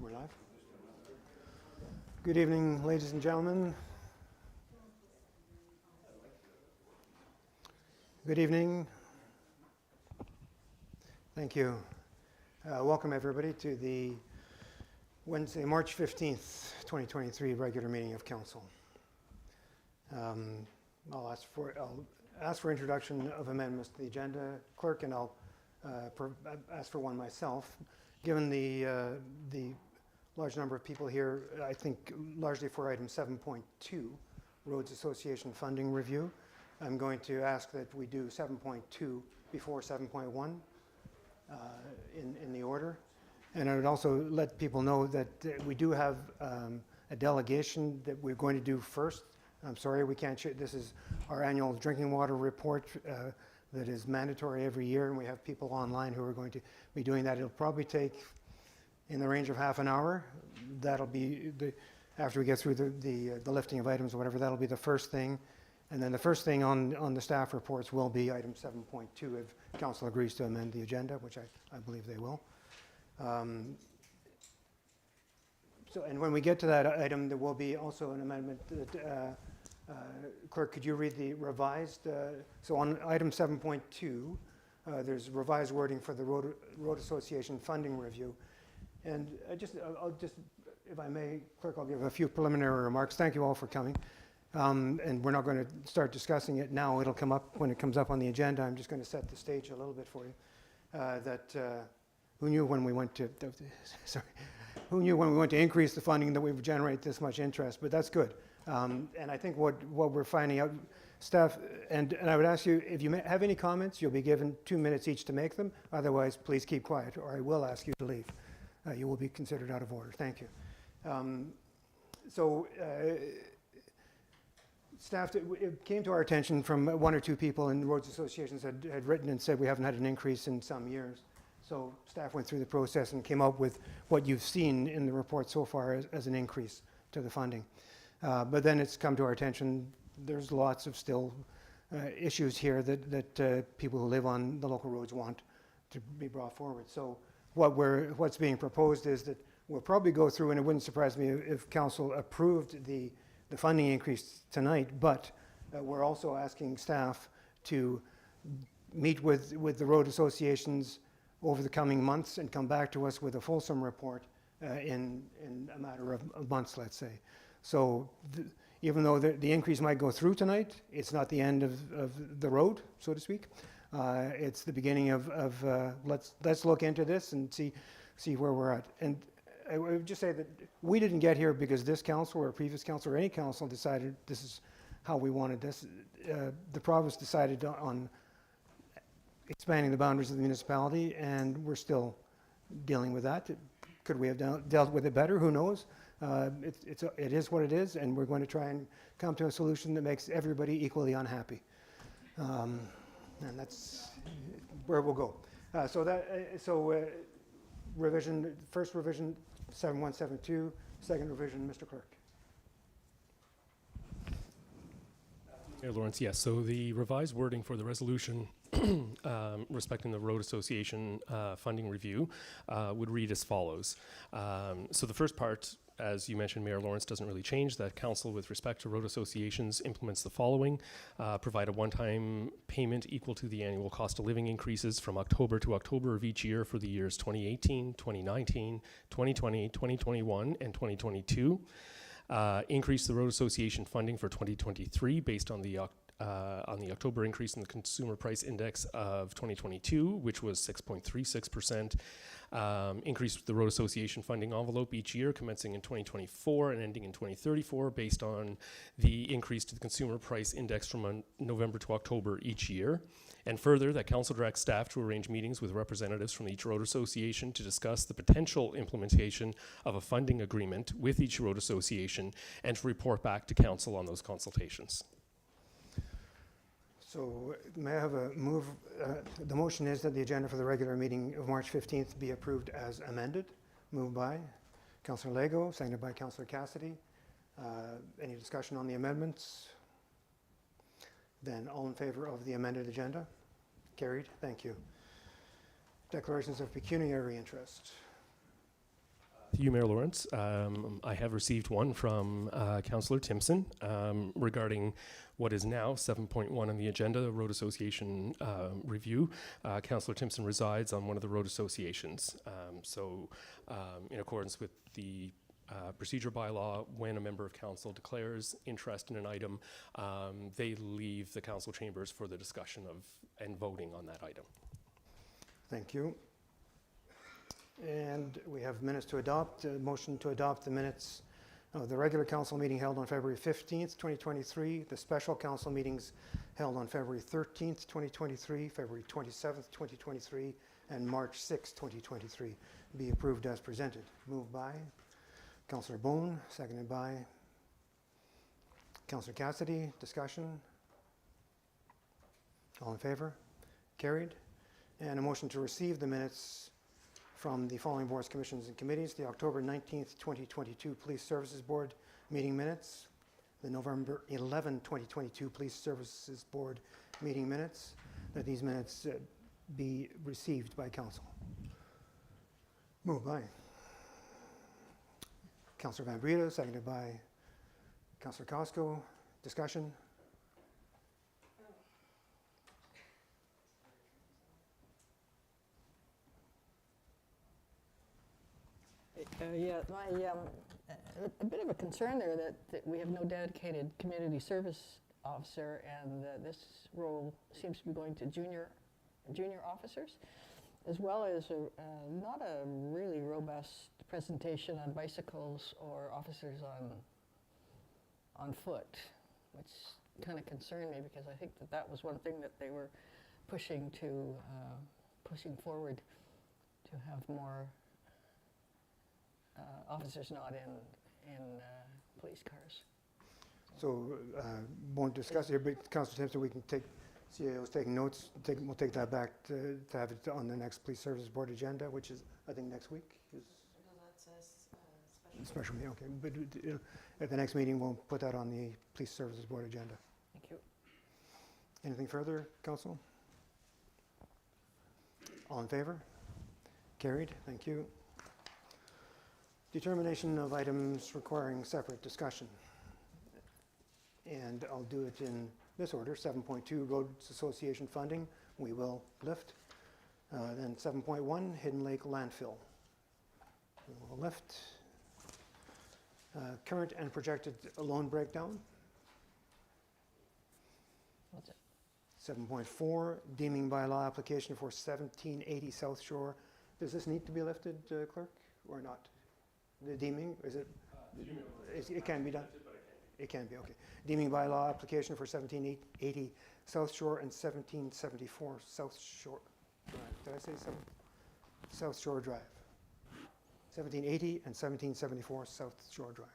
We're live. Good evening, ladies and gentlemen. Good evening. Thank you. Welcome everybody to the Wednesday, March 15th, 2023 regular meeting of Council. I'll ask for introduction of amendments to the agenda, clerk, and I'll ask for one myself. Given the large number of people here, I think largely for item 7.2, Roads Association Funding Review, I'm going to ask that we do 7.2 before 7.1 in the order. And I would also let people know that we do have a delegation that we're going to do first. I'm sorry, we can't share. This is our annual drinking water report that is mandatory every year, and we have people online who are going to be doing that. It'll probably take in the range of half an hour. That'll be after we get through the lifting of items or whatever, that'll be the first thing. And then the first thing on the staff reports will be item 7.2 if council agrees to amend the agenda, which I believe they will. And when we get to that item, there will be also an amendment that, clerk, could you read the revised? So on item 7.2, there's revised wording for the Road Association funding review. And I'll just, if I may, clerk, I'll give a few preliminary remarks. Thank you all for coming. And we're not going to start discussing it now. It'll come up when it comes up on the agenda. I'm just going to set the stage a little bit for you. Who knew when we went to, who knew when we went to increase the funding that we would generate this much interest, but that's good. And I think what we're finding out, staff, and I would ask you, if you have any comments, you'll be given 2 minutes each to make them. Otherwise, please keep quiet, or I will ask you to leave. You will be considered out of order. Thank you. Staff, it came to our attention from one or two people in the roads associations had written and said we haven't had an increase in some years. So staff went through the process and came up with what you've seen in the report so far as an increase to the funding. But then it's come to our attention, there's lots of still issues here that people who live on the local roads want to be brought forward. So what's being proposed is that we'll probably go through, and it wouldn't surprise me if council approved the funding increase tonight, but we're also asking staff to meet with the road associations over the coming months and come back to us with a fulsome report in a matter of months, let's say. So even though the increase might go through tonight, it's not the end of the road, so to speak. It's the beginning of let's look into this and see where we're at. And I would just say that we didn't get here because this council or previous council or any council decided this is how we wanted this. The province decided on expanding the boundaries of the municipality, and we're still dealing with that. Could we have dealt with it better? Who knows? It is what it is, and we're going to try and come to a solution that makes everybody equally unhappy. And that's where we'll go. Revision, first revision, 7172, second revision, Mr. Clerk. Mayor Lawrence, yes. So the revised wording for the resolution respecting the Road Association funding review would read as follows. So the first part, as you mentioned, Mayor Lawrence, doesn't really change. That council, with respect to road associations, implements the following. Provide a one-time payment equal to the annual cost of living increases from October to October of each year for the years 2018, 2019, 2020, 2021, and 2022. Increase the road association funding for 2023 based on the October increase in the consumer price index of 2022, which was 6.36%. Increase the road association funding envelope each year, commencing in 2024 and ending in 2034, based on the increase to the consumer price index from November to October each year. And further, that council directs staff to arrange meetings with representatives from each road association to discuss the potential implementation of a funding agreement with each road association and to report back to council on those consultations. So may I have a move? The motion is that the agenda for the regular meeting of March 15th be approved as amended. Moved by Councillor Lego, seconded by Councillor Cassidy. Any discussion on the amendments? Then all in favor of the amended agenda? Carried. Thank you. Declarations of pecuniary interest. To you, Mayor Lawrence. I have received one from Councillor Timpson regarding what is now 7.1 on the agenda, the Road Association review. Councillor Timpson resides on one of the road associations. In accordance with the procedure bylaw, when a member of council declares interest in an item, they leave the council chambers for the discussion of and voting on that item. Thank you. And we have minutes to adopt. Motion to adopt the minutes of the regular council meeting held on February 15th, 2023, the special council meetings held on February 13th, 2023, February 27th, 2023, and March 6th, 2023, be approved as presented. Moved by Councillor Bone, seconded by Councillor Cassidy. Discussion? All in favor? Carried. And a motion to receive the minutes from the following boards, commissions, and committees: the October 19th, 2022 Police Services Board meeting minutes, the November 11, 2022 Police Services Board meeting minutes, that these minutes be received by council. Moved by Councillor Van Breda, seconded by Councillor Costco. Discussion? A bit of a concern there that we have no dedicated community service officer, and this role seems to be going to junior officers, as well as not a really robust presentation on bicycles or officers on foot, which kind of concerned me, because I think that was one thing that they were pushing forward, to have more officers not in police cars. So won't discuss it here, but Councillor Timpson, we can take, CAO's taking notes. We'll take that back to have it on the next Police Services Board agenda, which is, I think, next week. No, that's a Special meeting, okay. But at the next meeting, we'll put that on the Police Services Board agenda. Thank you. Anything further, Council? All in favor? Carried. Thank you. Determination of items requiring separate discussion. And I'll do it in this order. 7.2, Roads Association funding, we will lift. Then 7.1, Hidden Lake landfill, we will lift. Current and projected loan breakdown. What's it? 7.4, deeming bylaw application for 1780 South Shore. Does this need to be lifted, Clerk, or not? The deeming, is it? It can be done. It can be, okay. Deeming bylaw application for 1780 South Shore and 1774 South Shore Drive. Did I say South Shore Drive? 1780 and 1774 South Shore Drive.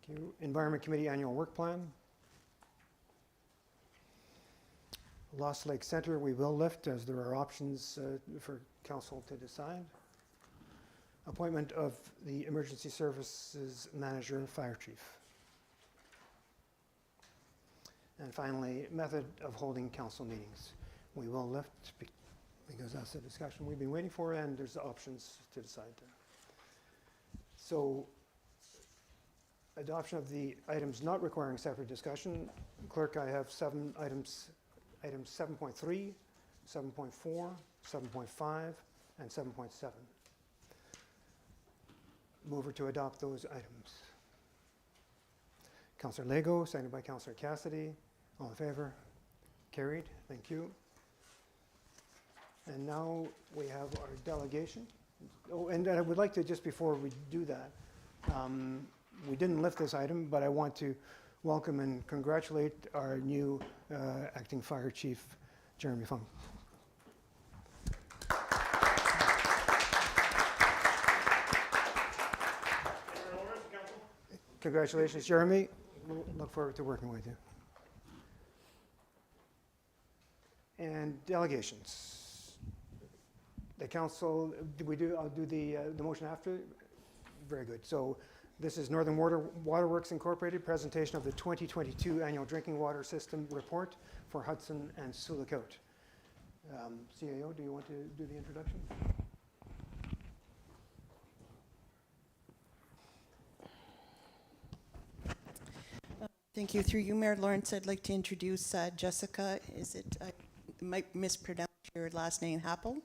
Thank you. Environment Committee Annual Work Plan. Lost Lake Center, we will lift, as there are options for council to decide. Appointment of the Emergency Services Manager and Fire Chief. And finally, method of holding council meetings. We will lift because that's a discussion we've been waiting for, and there's options to decide there. So, adoption of the items not requiring separate discussion. Clerk, I have 7 items. Items 7.3, 7.4, 7.5, and 7.7. Mover to adopt those items. Councillor Lego, seconded by Councillor Cassidy. All in favor? Carried. Thank you. And now we have our delegation. Oh, and I would like to, just before we do that, we didn't lift this item, but I want to welcome and congratulate our new acting fire chief, Jeremy Fung. Congratulations, Jeremy. We'll look forward to working with you. And delegations. The council, I'll do the motion after? Very good. So this is Northern Waterworks Incorporated, presentation of the 2022 Annual Drinking Water System Report for Hudson and Sioux. CAO, do you want to do the introduction? Thank you. Through you, Mayor Lawrence, I'd like to introduce Jessica. Is it, I might mispronounce your last name, Happel?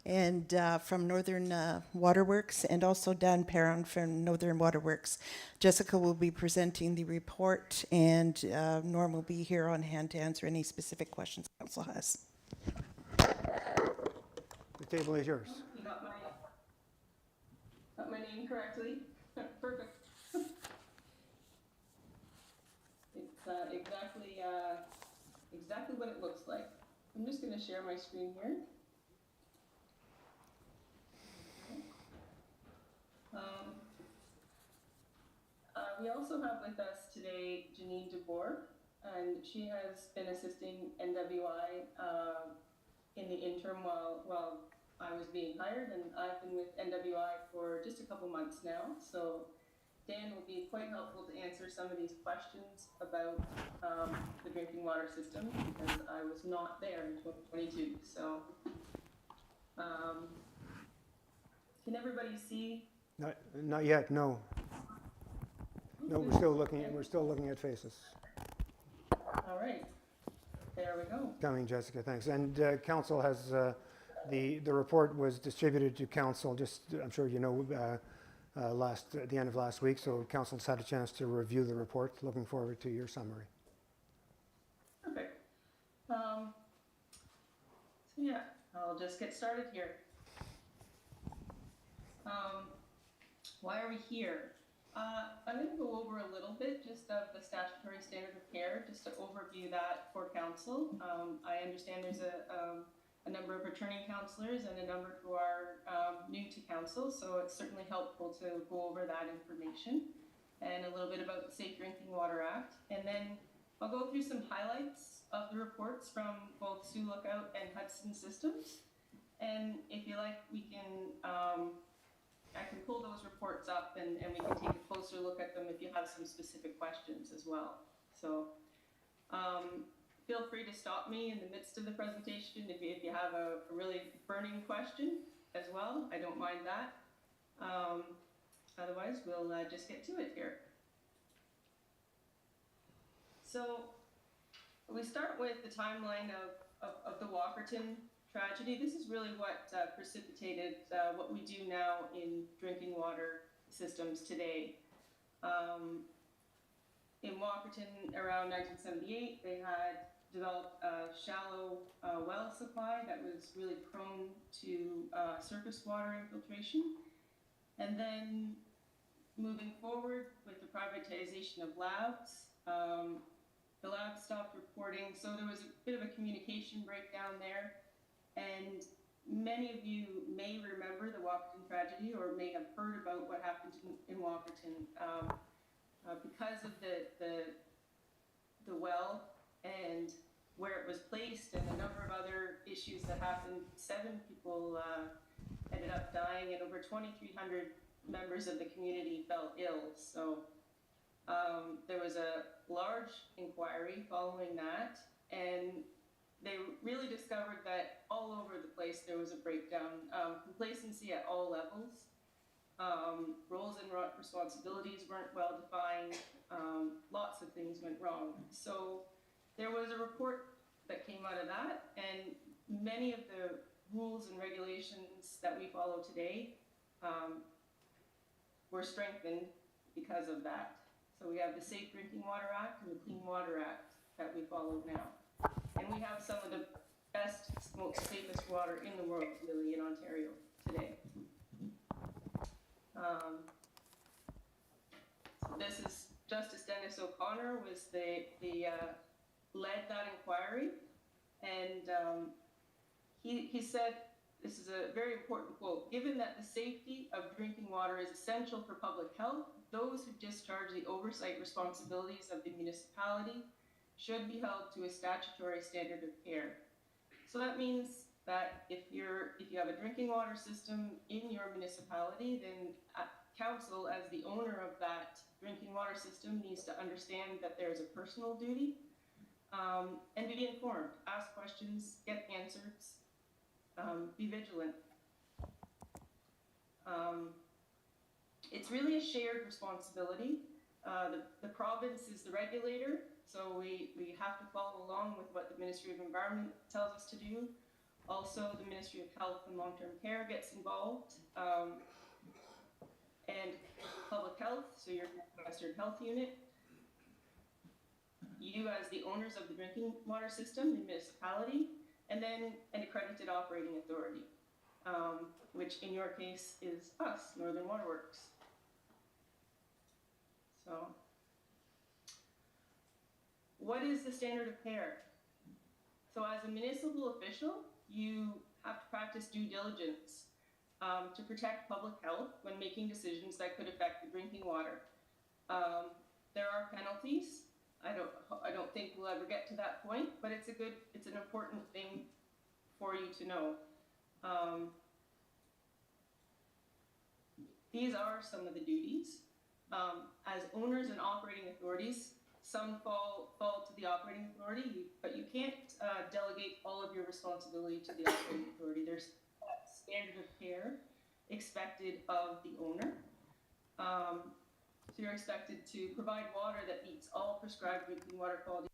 And from Northern Waterworks, and also Dan Perron from Northern Waterworks. Jessica will be presenting the report, and Norm will be here on hand to answer any specific questions council has. The table is yours. You got my name correctly? Perfect. It's exactly what it looks like. I'm just going to share my screen here. We also have with us today Janine DeBoer, and she has been assisting NWI in the interim while I was being hired, and I've been with NWI for just a couple months now. So Dan will be quite helpful to answer some of these questions about the drinking water system, because I was not there in 2022. So can everybody see? Not yet, no. No, we're still looking at faces. All right, there we go. Coming, Jessica, thanks. And council has, the report was distributed to council, just, I'm sure you know, at the end of last week, so council's had a chance to review the report. Looking forward to your summary. Perfect. So yeah, I'll just get started here. Why are we here? I'm going to go over a little bit just of the statutory standard of care, just to overview that for council. I understand there's a number of returning councillors and a number who are new to council, so it's certainly helpful to go over that information and a little bit about the Safe Drinking Water Act. And then I'll go through some highlights of the reports from both Sioux Lookout and Hudson Systems. And if you like, we can I can pull those reports up and we can take a closer look at them if you have some specific questions as well. So feel free to stop me in the midst of the presentation if you have a really burning question as well. I don't mind that. Otherwise, we'll just get to it here. So we start with the timeline of the Walkerton tragedy. This is really what precipitated what we do now in drinking water systems today. In Walkerton around 1978, they had developed a shallow well supply that was really prone to surface water infiltration. And then moving forward with the privatization of labs, the lab stopped reporting, so there was a bit of a communication breakdown there. And many of you may remember the Walkerton tragedy or may have heard about what happened in Walkerton because of the well and where it was placed and a number of other issues that happened. 7 people ended up dying and over 2,300 members of the community fell ill. So there was a large inquiry following that, and they really discovered that all over the place there was a breakdown, complacency at all levels, roles and responsibilities weren't well defined, lots of things went wrong. So there was a report that came out of that, and many of the rules and regulations that we follow today were strengthened because of that. So we have the Safe Drinking Water Act and the Clean Water Act that we follow now. And we have some of the best, most safest water in the world, really, in Ontario today. So this is Justice Dennis O'Connor was led that inquiry, and he said, this is a very important quote, "Given that the safety of drinking water is essential for public health, those who discharge the oversight responsibilities of the municipality should be held to a statutory standard of care." So that means that if you have a drinking water system in your municipality, then council, as the owner of that drinking water system, needs to understand that there's a personal duty and be informed, ask questions, get answers, be vigilant. It's really a shared responsibility. The province is the regulator, so we have to follow along with what the Ministry of Environment tells us to do. Also, the Ministry of Health and Long-Term Care gets involved, and public health, so your Western Health Unit. You as the owners of the drinking water system, the municipality, and then an accredited operating authority, which in your case is us, Northern Waterworks. So, what is the standard of care? So as a municipal official, you have to practice due diligence to protect public health when making decisions that could affect the drinking water. There are penalties. I don't think we'll ever get to that point, but it's an important thing for you to know. These are some of the duties. As owners and operating authorities, some fall to the operating authority, but you can't delegate all of your responsibility to the operating authority. There's a standard of care expected of the owner. So you're expected to provide water that meets all prescribed drinking water quality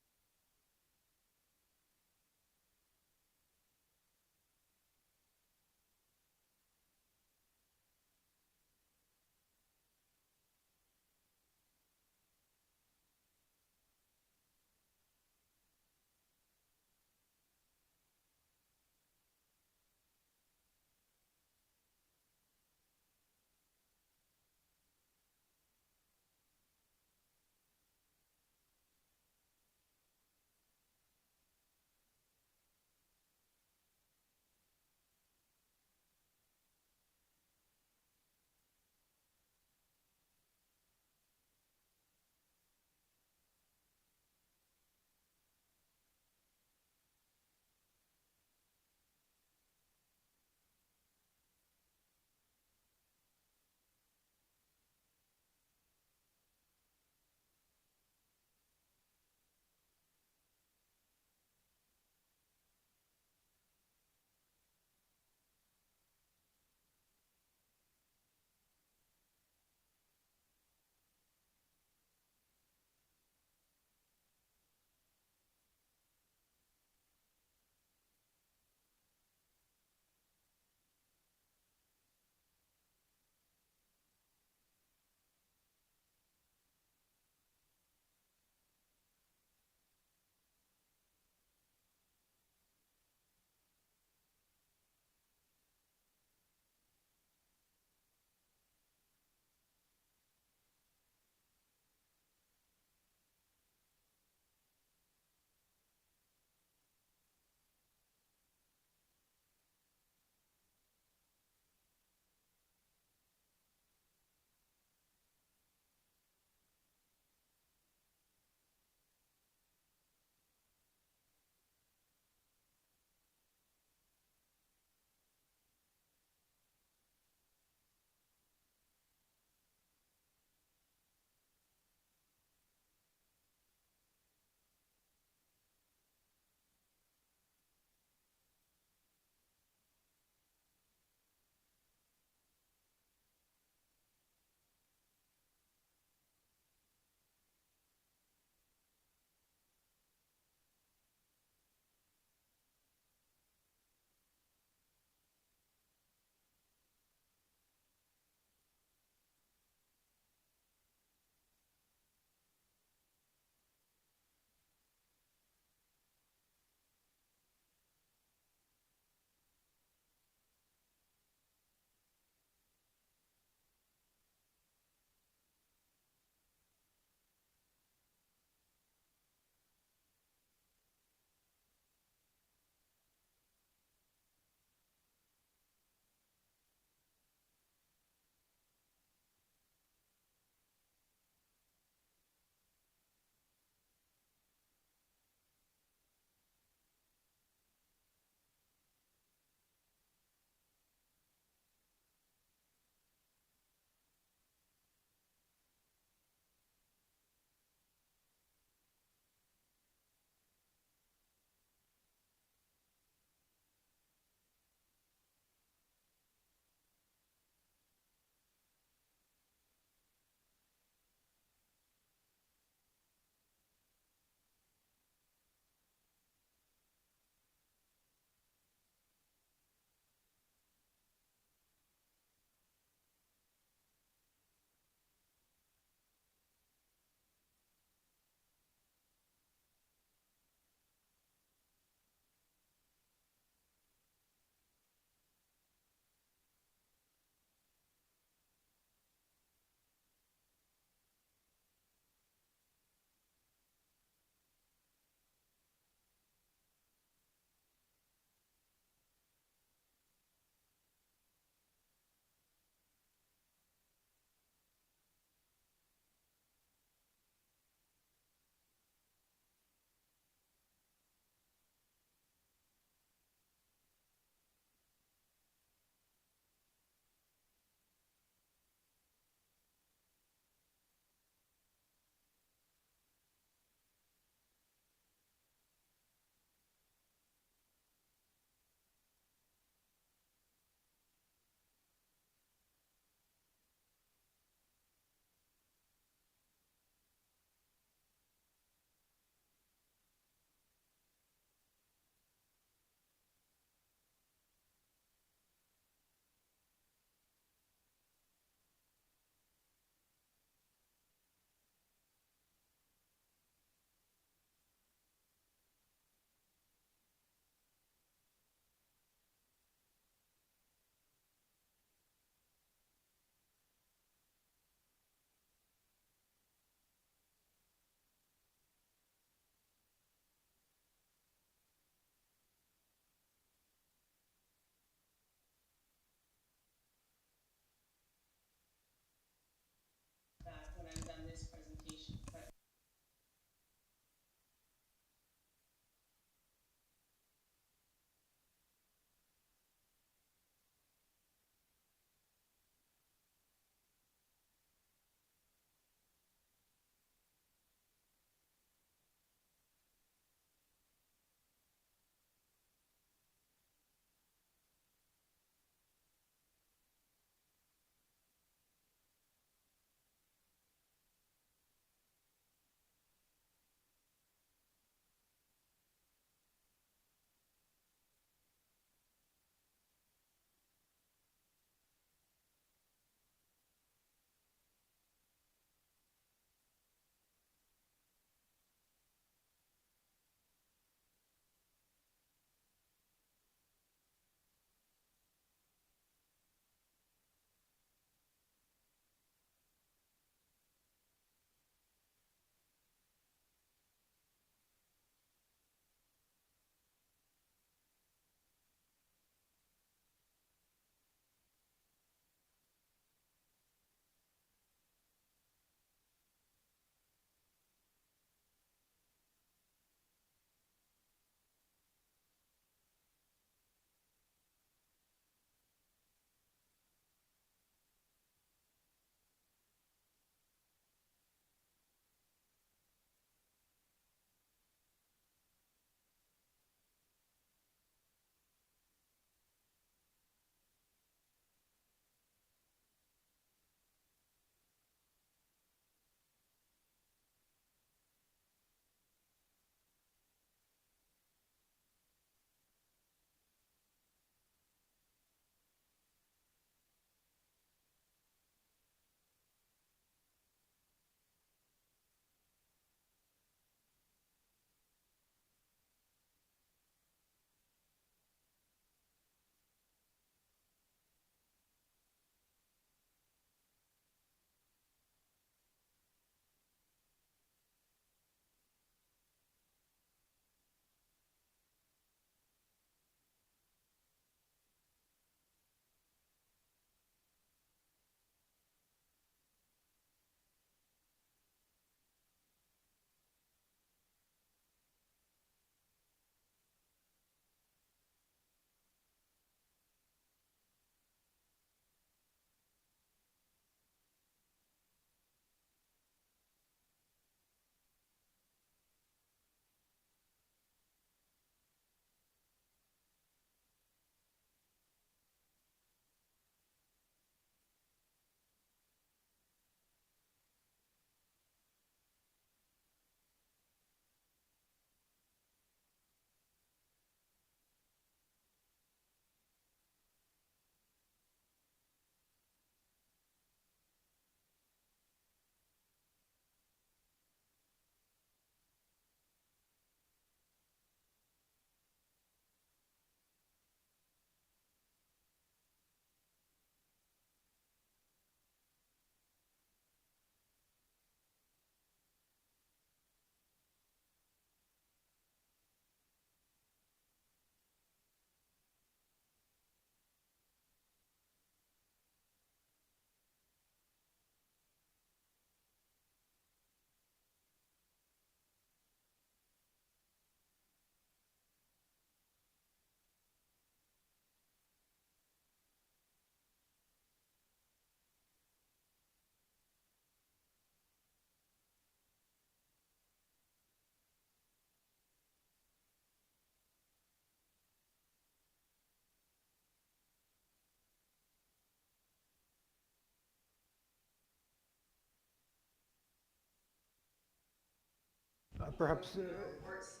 Perhaps, reports.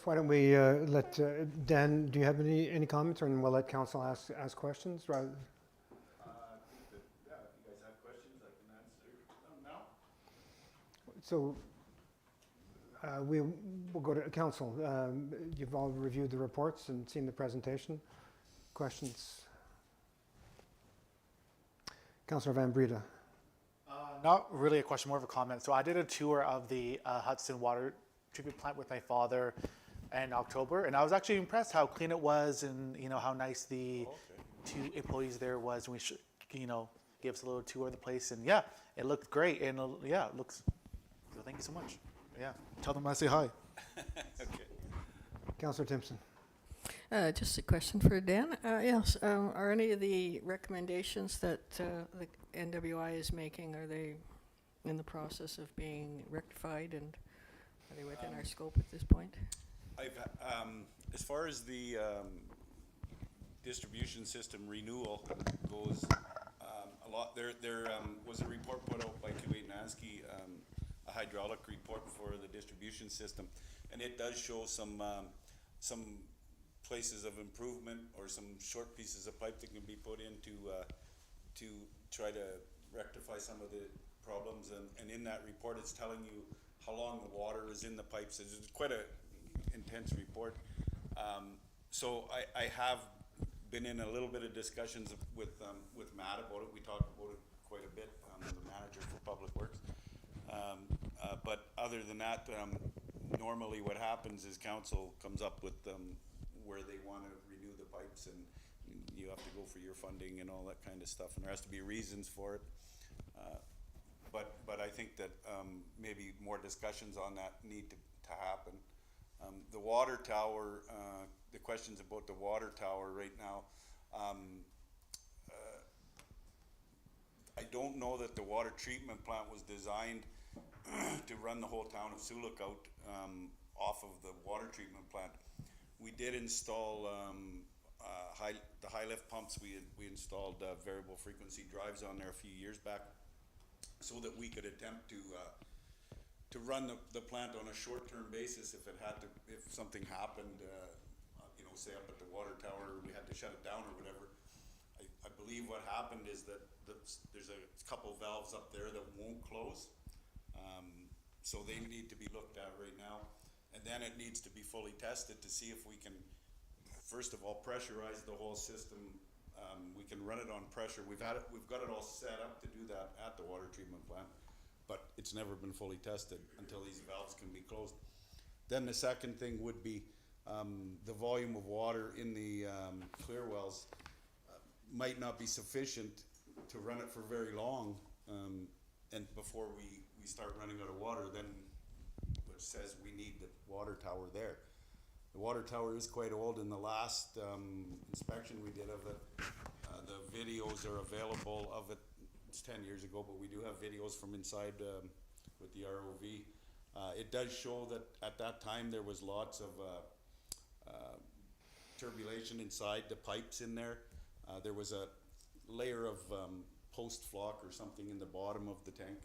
why don't we let Dan, do you have any comments, or we'll let council ask questions rather? I think that, yeah, if you guys have questions, I can answer them now. So we'll go to council. You've all reviewed the reports and seen the presentation. Questions? Councillor Van Breda. Not really a question, more of a comment. So I did a tour of the Hudson Water Treatment Plant with my father in October, and I was actually impressed how clean it was, and how nice the two employees there was. And we gave us a little tour of the place, and yeah, it looked great, and yeah, it looks. So thank you so much. Yeah, tell them I say hi. Okay. Councillor Timpson. Just a question for Dan. Yes, are any of the recommendations that the NWI is making, are they in the process of being rectified, and are they within our scope at this point? As far as the distribution system renewal goes, a lot there was a report put out by Kuwait Nansky, a hydraulic report for the distribution system, and it does show some places of improvement, or some short pieces of pipe that can be put in to try to rectify some of the problems, and in that report it's telling you how long the water is in the pipes. It's quite a intense report. So I have been in a little bit of discussions with Matt about it. We talked about it quite a bit, the manager for Public Works. But other than that, normally what happens is council comes up with where they want to renew the pipes, and you have to go for your funding and all that kind of stuff, and there has to be reasons for it. But I think that maybe more discussions on that need to happen. The water tower, the questions about the water tower right now, I don't know that the water treatment plant was designed to run the whole town of Sioux out off of the water treatment plant. We did install the high lift pumps. We installed variable frequency drives on there a few years back, so that we could attempt to run the plant on a short-term basis if something happened, say up at the water tower, we had to shut it down or whatever. I believe what happened is that there's a couple valves up there that won't close, so they need to be looked at right now, and then it needs to be fully tested to see if we can, first of all, pressurize the whole system. We can run it on pressure. We've got it all set up to do that at the water treatment plant, but it's never been fully tested until these valves can be closed. Then the second thing would be the volume of water in the clear wells might not be sufficient to run it for very long, and before we start running out of water, then which says we need the water tower there. The water tower is quite old. In the last inspection we did of it, the videos are available of it. It's 10 years ago, but we do have videos from inside with the ROV. It does show that at that time there was lots of turbulation inside the pipes in there. There was a layer of post flock or something in the bottom of the tank.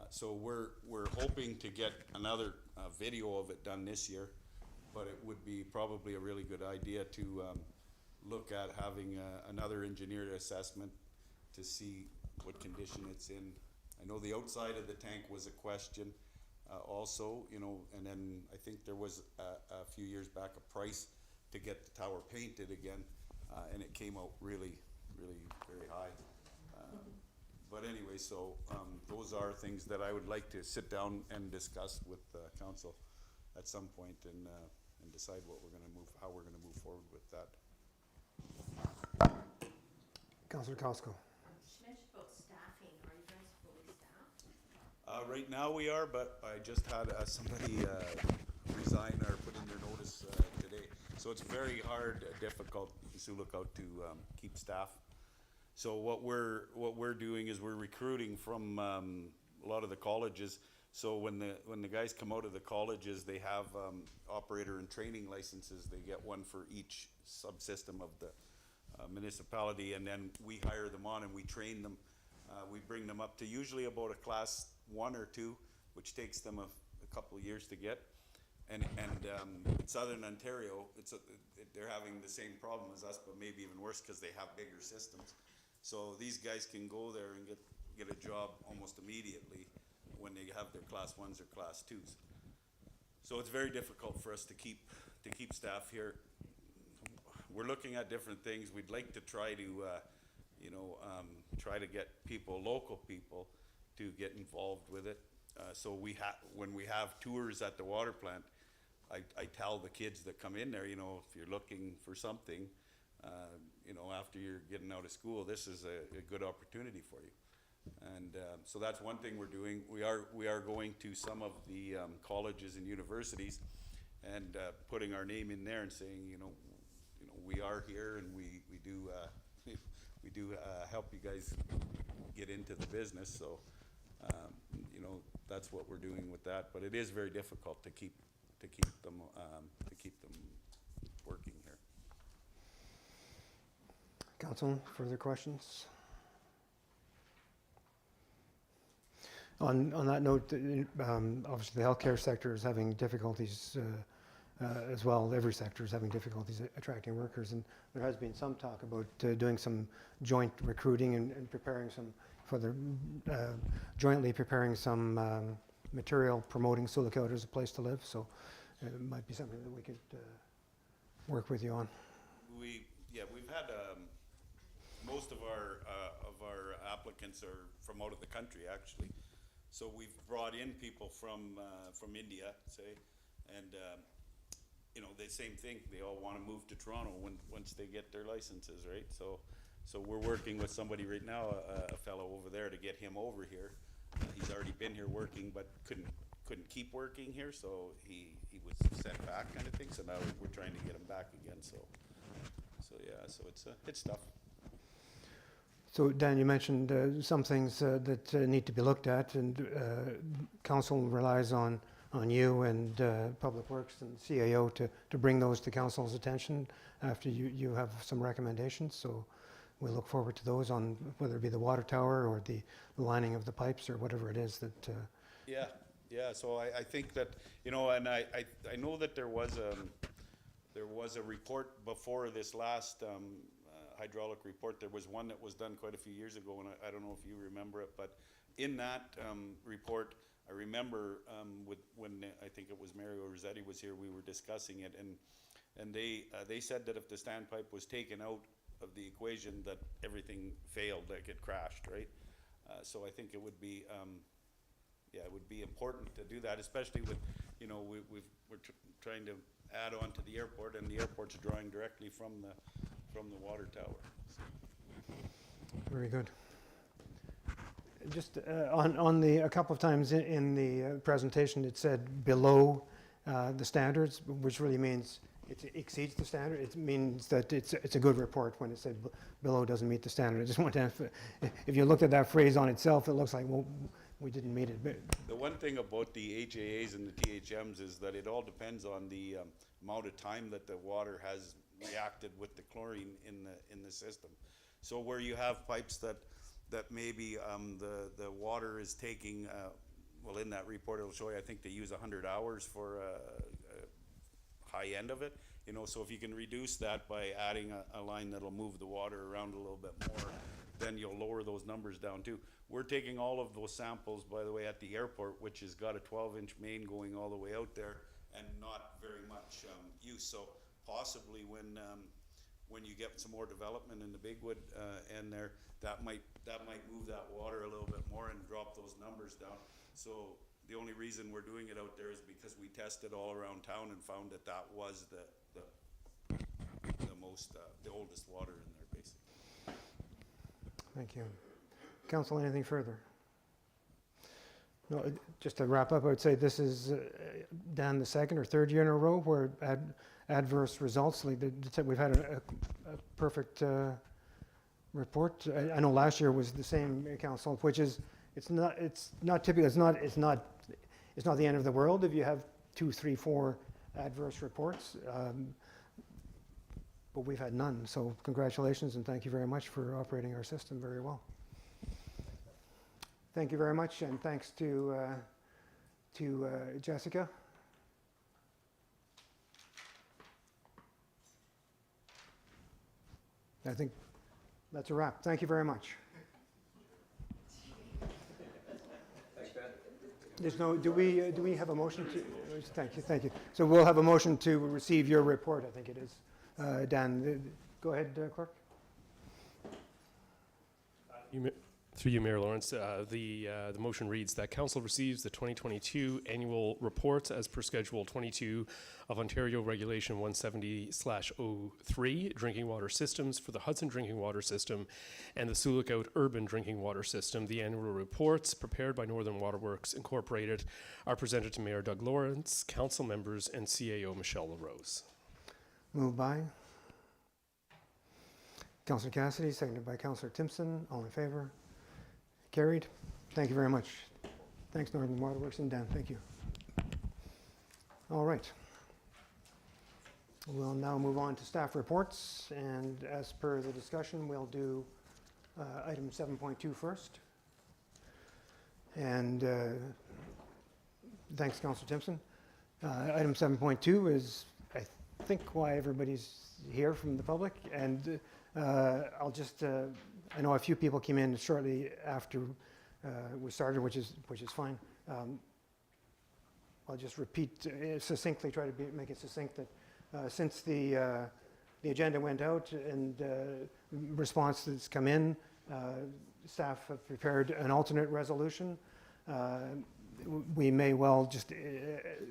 So we're hoping to get another video of it done this year, but it would be probably a really good idea to look at having another engineered assessment to see what condition it's in. I know the outside of the tank was a question also, and then I think there was a few years back a price to get the tower painted again, and it came out really, really very high. But anyway, so those are things that I would like to sit down and discuss with council at some point, and decide how we're gonna move forward with that. Councillor Costco. She mentioned about staffing. Are you guys fully staffed? Right now we are, but I just had somebody resign or put in their notice today. So it's very hard, difficult to look out to keep staff. So what we're doing is we're recruiting from a lot of the colleges. So when the guys come out of the colleges, they have operator and training licenses. They get one for each subsystem of the municipality, and then we hire them on and we train them. We bring them up to usually about a class 1 or 2, which takes them a couple of years to get. Southern Ontario, they're having the same problem as us, but maybe even worse because they have bigger systems. So these guys can go there and get a job almost immediately when they have their class 1s or class 2s. So it's very difficult for us to keep staff here. We're looking at different things. We'd like to try to, try to get local people to get involved with it. So when we have tours at the water plant, I tell the kids that come in there, if you're looking for something, after you're getting out of school, this is a good opportunity for you. And so that's one thing we're doing. We are going to some of the colleges and universities and putting our name in there and saying, we are here and we do help you guys get into the business. So that's what we're doing with that. But it is very difficult to keep them working here. Council, further questions? On that note, obviously the healthcare sector is having difficulties as well. Every sector is having difficulties attracting workers, and there has been some talk about doing some joint recruiting and preparing some for the jointly preparing some material promoting Sioux Lookout as a place to live. So it might be something that we could work with you on. We've had most of our applicants are from out of the country actually. So we've brought in people from India, say, and the same thing. They all want to move to Toronto once they get their licenses, right? So we're working with somebody right now, a fellow over there, to get him over here. He's already been here working, but couldn't keep working here, so he was sent back, kind of thing. So now we're trying to get him back again. So it's tough. So Dan, you mentioned some things that need to be looked at, and council relies on you and Public Works and CAO to bring those to council's attention after you have some recommendations. So we look forward to those on whether it be the water tower or the lining of the pipes or whatever it is that. Yeah. So I think that and I know that there was a report before this last hydraulic report. There was one that was done quite a few years ago, and I don't know if you remember it, but in that report, I remember when I think it was Mario Rossetti was here, we were discussing it, and they said that if the standpipe was taken out of the equation, that everything failed, like it crashed, right? So I think it would be it would be important to do that, especially with we're trying to add on to the airport, and the airport's drawing directly from the water tower. Very good. Just on a couple of times in the presentation, it said below the standards, which really means it exceeds the standard. It means that it's a good report. When it said below doesn't meet the standard, I just want to. If you looked at that phrase on itself, it looks like, well, we didn't meet it. But the one thing about the HAAs and the THMs is that it all depends on the amount of time that the water has reacted with the chlorine in the system. So where you have pipes that maybe the water is taking, well, in that report it'll show you, I think they use 100 hours for high end of it. So if you can reduce that by adding a line that'll move the water around a little bit more, then you'll lower those numbers down too. We're taking all of those samples, by the way, at the airport, which has got a 12-inch main going all the way out there and not very much use. So possibly when you get some more development in the Bigwood end there, that might move that water a little bit more and drop those numbers down. So the only reason we're doing it out there is because we tested all around town and found that was the oldest water in there, basically. thank you. Council, anything further? No, just to wrap up, I would say this is, Dan, the second or third year in a row where adverse results. Like we've had a perfect report. I know last year was the same, Council, which is it's not typical. It's not the end of the world if you have 2, 3, 4 adverse reports. But we've had none. So congratulations and thank you very much for operating our system very well. Thank you very much, and thanks to Jessica. I think that's a wrap. Thank you very much. There's no, do we have a motion to, thank you. So we'll have a motion to receive your report, I think it is. Dan, go ahead, clerk. Through you, Mayor Lawrence, the motion reads that Council receives the 2022 annual report as per Schedule 22 of Ontario Regulation 170/03, drinking water systems for the Hudson Drinking Water System and the Sioux Lookout Urban Drinking Water System. The annual reports prepared by Northern Waterworks Incorporated are presented to Mayor Doug Lawrence, Council members, and CAO Michelle LaRose. Moved by Councillor Cassidy, seconded by Councillor Timpson. All in favor? Carried. Thank you very much. Thanks, Northern Waterworks, and Dan, thank you. All right. We'll now move on to staff reports, and as per the discussion, we'll do item 7.2 first. And thanks, Councillor Timpson. Item 7.2 is, I think, why everybody's here from the public, and I'll just, I know a few people came in shortly after we started, which is fine. I'll just repeat succinctly, try to make it succinct, that since the agenda went out and response that's come in, staff have prepared an alternate resolution. We may well just,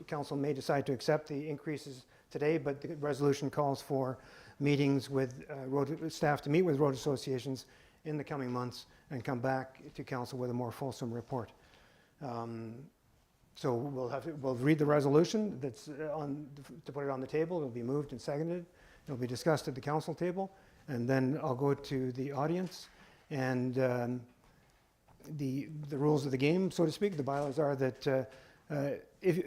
council may decide to accept the increases today, but the resolution calls for meetings with staff to meet with road associations in the coming months and come back to council with a more fulsome report. So we'll read the resolution that's to put it on the table. It'll be moved and seconded. It'll be discussed at the council table, and then I'll go to the audience. And the rules of the game, so to speak, the bylaws are that if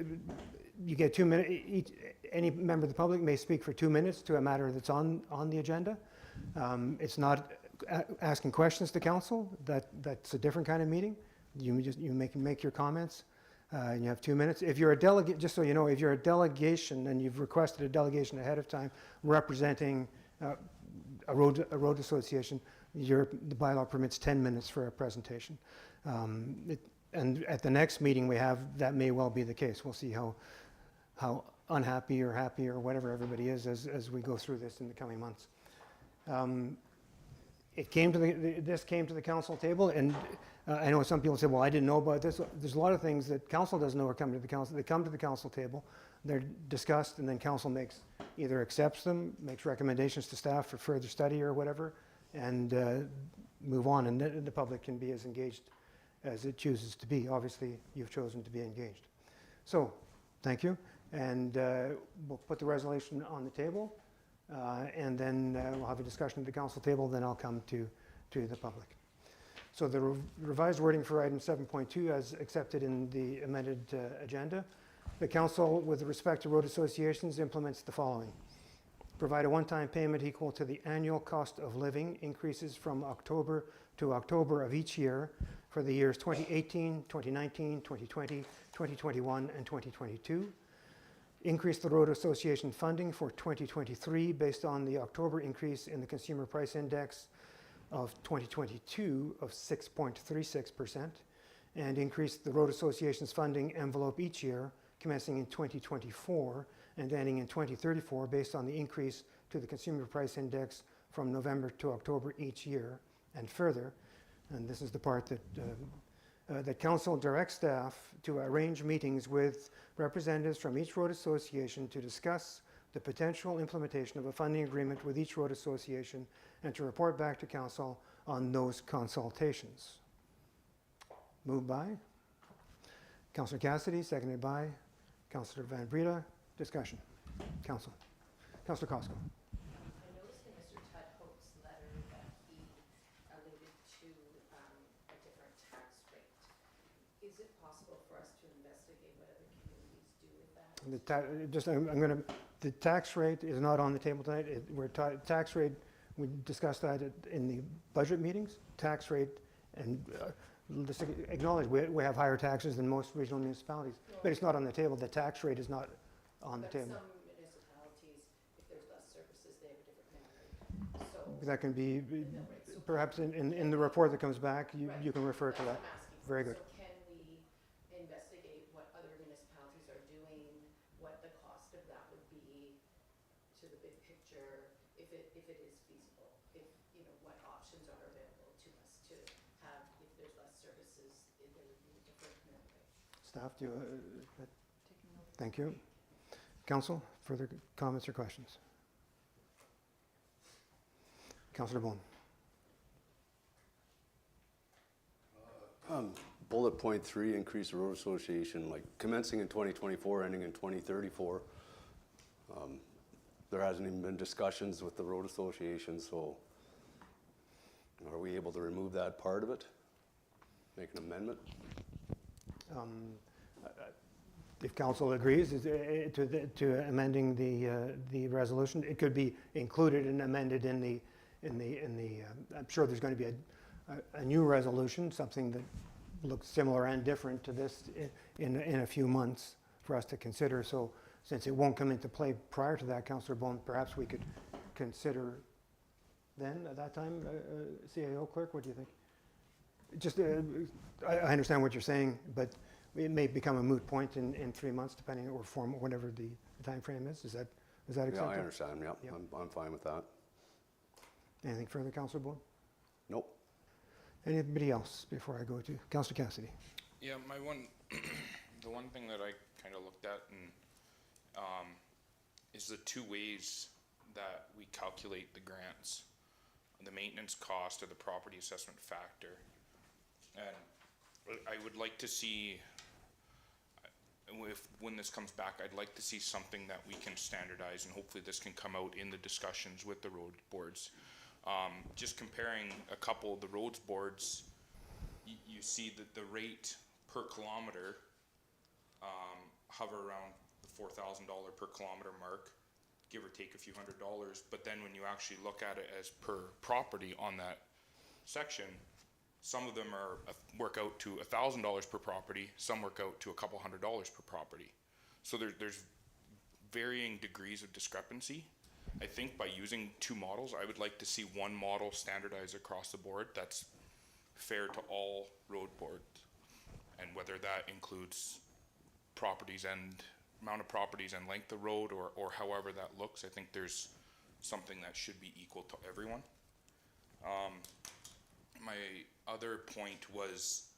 you get 2 minutes, any member of the public may speak for 2 minutes to a matter that's on the agenda. It's not asking questions to council. That's a different kind of meeting. You make your comments. And you have 2 minutes. If you're a delegate, just so you know, if you're a delegation and you've requested a delegation ahead of time representing a road association, the bylaw permits 10 minutes for a presentation. And at the next meeting we have, that may well be the case. We'll see how unhappy or happy or whatever everybody is as we go through this in the coming months. This came to the council table, and I know some people say, well, I didn't know about this. There's a lot of things that council doesn't know are coming to the council. They come to the council table, they're discussed, and then council either accepts them, makes recommendations to staff for further study or whatever, and move on, and the public can be as engaged as it chooses to be. Obviously, you've chosen to be engaged. So, thank you, and we'll put the resolution on the table, and then we'll have a discussion at the council table, then I'll come to the public. So the revised wording for item 7.2 as accepted in the amended agenda. The council, with respect to road associations, implements the following. Provide a one-time payment equal to the annual cost of living increases from October to October of each year for the years 2018, 2019, 2020, 2021, and 2022. Increase the road association funding for 2023 based on the October increase in the Consumer Price Index of 2022 of 6.36%, and increase the road association's funding envelope each year, commencing in 2024 and ending in 2034 based on the increase to the Consumer Price Index from November to October each year, and further, and this is the part that council directs staff to arrange meetings with representatives from each road association to discuss the potential implementation of a funding agreement with each road association and to report back to council on those consultations. Moved by Councillor Cassidy, seconded by Councillor Van Breda. Discussion. Councillor Costco. I noticed in Mr. Tudhope's letter that he alluded to a different tax rate. Is it possible for us to investigate what other communities do with that? The tax rate is not on the table tonight. Tax rate, we discussed that in the budget meetings. Tax rate, and let's acknowledge we have higher taxes than most regional municipalities, but it's not on the table. The tax rate is not on the table. Some municipalities, if there's less services, they have a different rate. So that can be, perhaps in the report that comes back, you can refer to that. That's what I'm asking for. Very good. So can we investigate what other municipalities are doing, what the cost of that would be to the big picture, if it is feasible, if, you know, what options are available to us to have, if there's less services, if there would be a different way. Staff, do you, thank you. Council, further comments or questions? Councillor Bone. Bullet point 3, increase the road association, like commencing in 2024, ending in 2034. There hasn't even been discussions with the road association, so are we able to remove that part of it? Make an amendment? If council agrees to amending the resolution, it could be included and amended in the, I'm sure there's going to be a new resolution, something that looks similar and different to this in a few months for us to consider. So since it won't come into play prior to that, Councillor Bone, perhaps we could consider then, at that time, CAO clerk, what do you think? Just, I understand what you're saying, but it may become a moot point in 3 months, depending, or whatever the time frame is. Is that acceptable? Yeah, I understand, yeah. Yeah. I'm fine with that. Anything further, Councillor Bone? Nope. Anybody else before I go to Councillor Cassidy? Yeah, the one thing that I kind of looked at and is the two ways that we calculate the grants, the maintenance cost or the property assessment factor. And I would like to see, when this comes back, I'd like to see something that we can standardize, and hopefully this can come out in the discussions with the road boards. Just comparing a couple of the roads boards, you see that the rate per kilometer hover around the $4,000 per kilometer mark, give or take a few $100s. But then when you actually look at it as per property on that section, some of them work out to $1,000 per property, some work out to a couple $100s per property. So there's varying degrees of discrepancy. I think by using two models, I would like to see one model standardized across the board that's fair to all road boards. And whether that includes properties and amount of properties and length of road or however that looks, I think there's something that should be equal to everyone. My other point was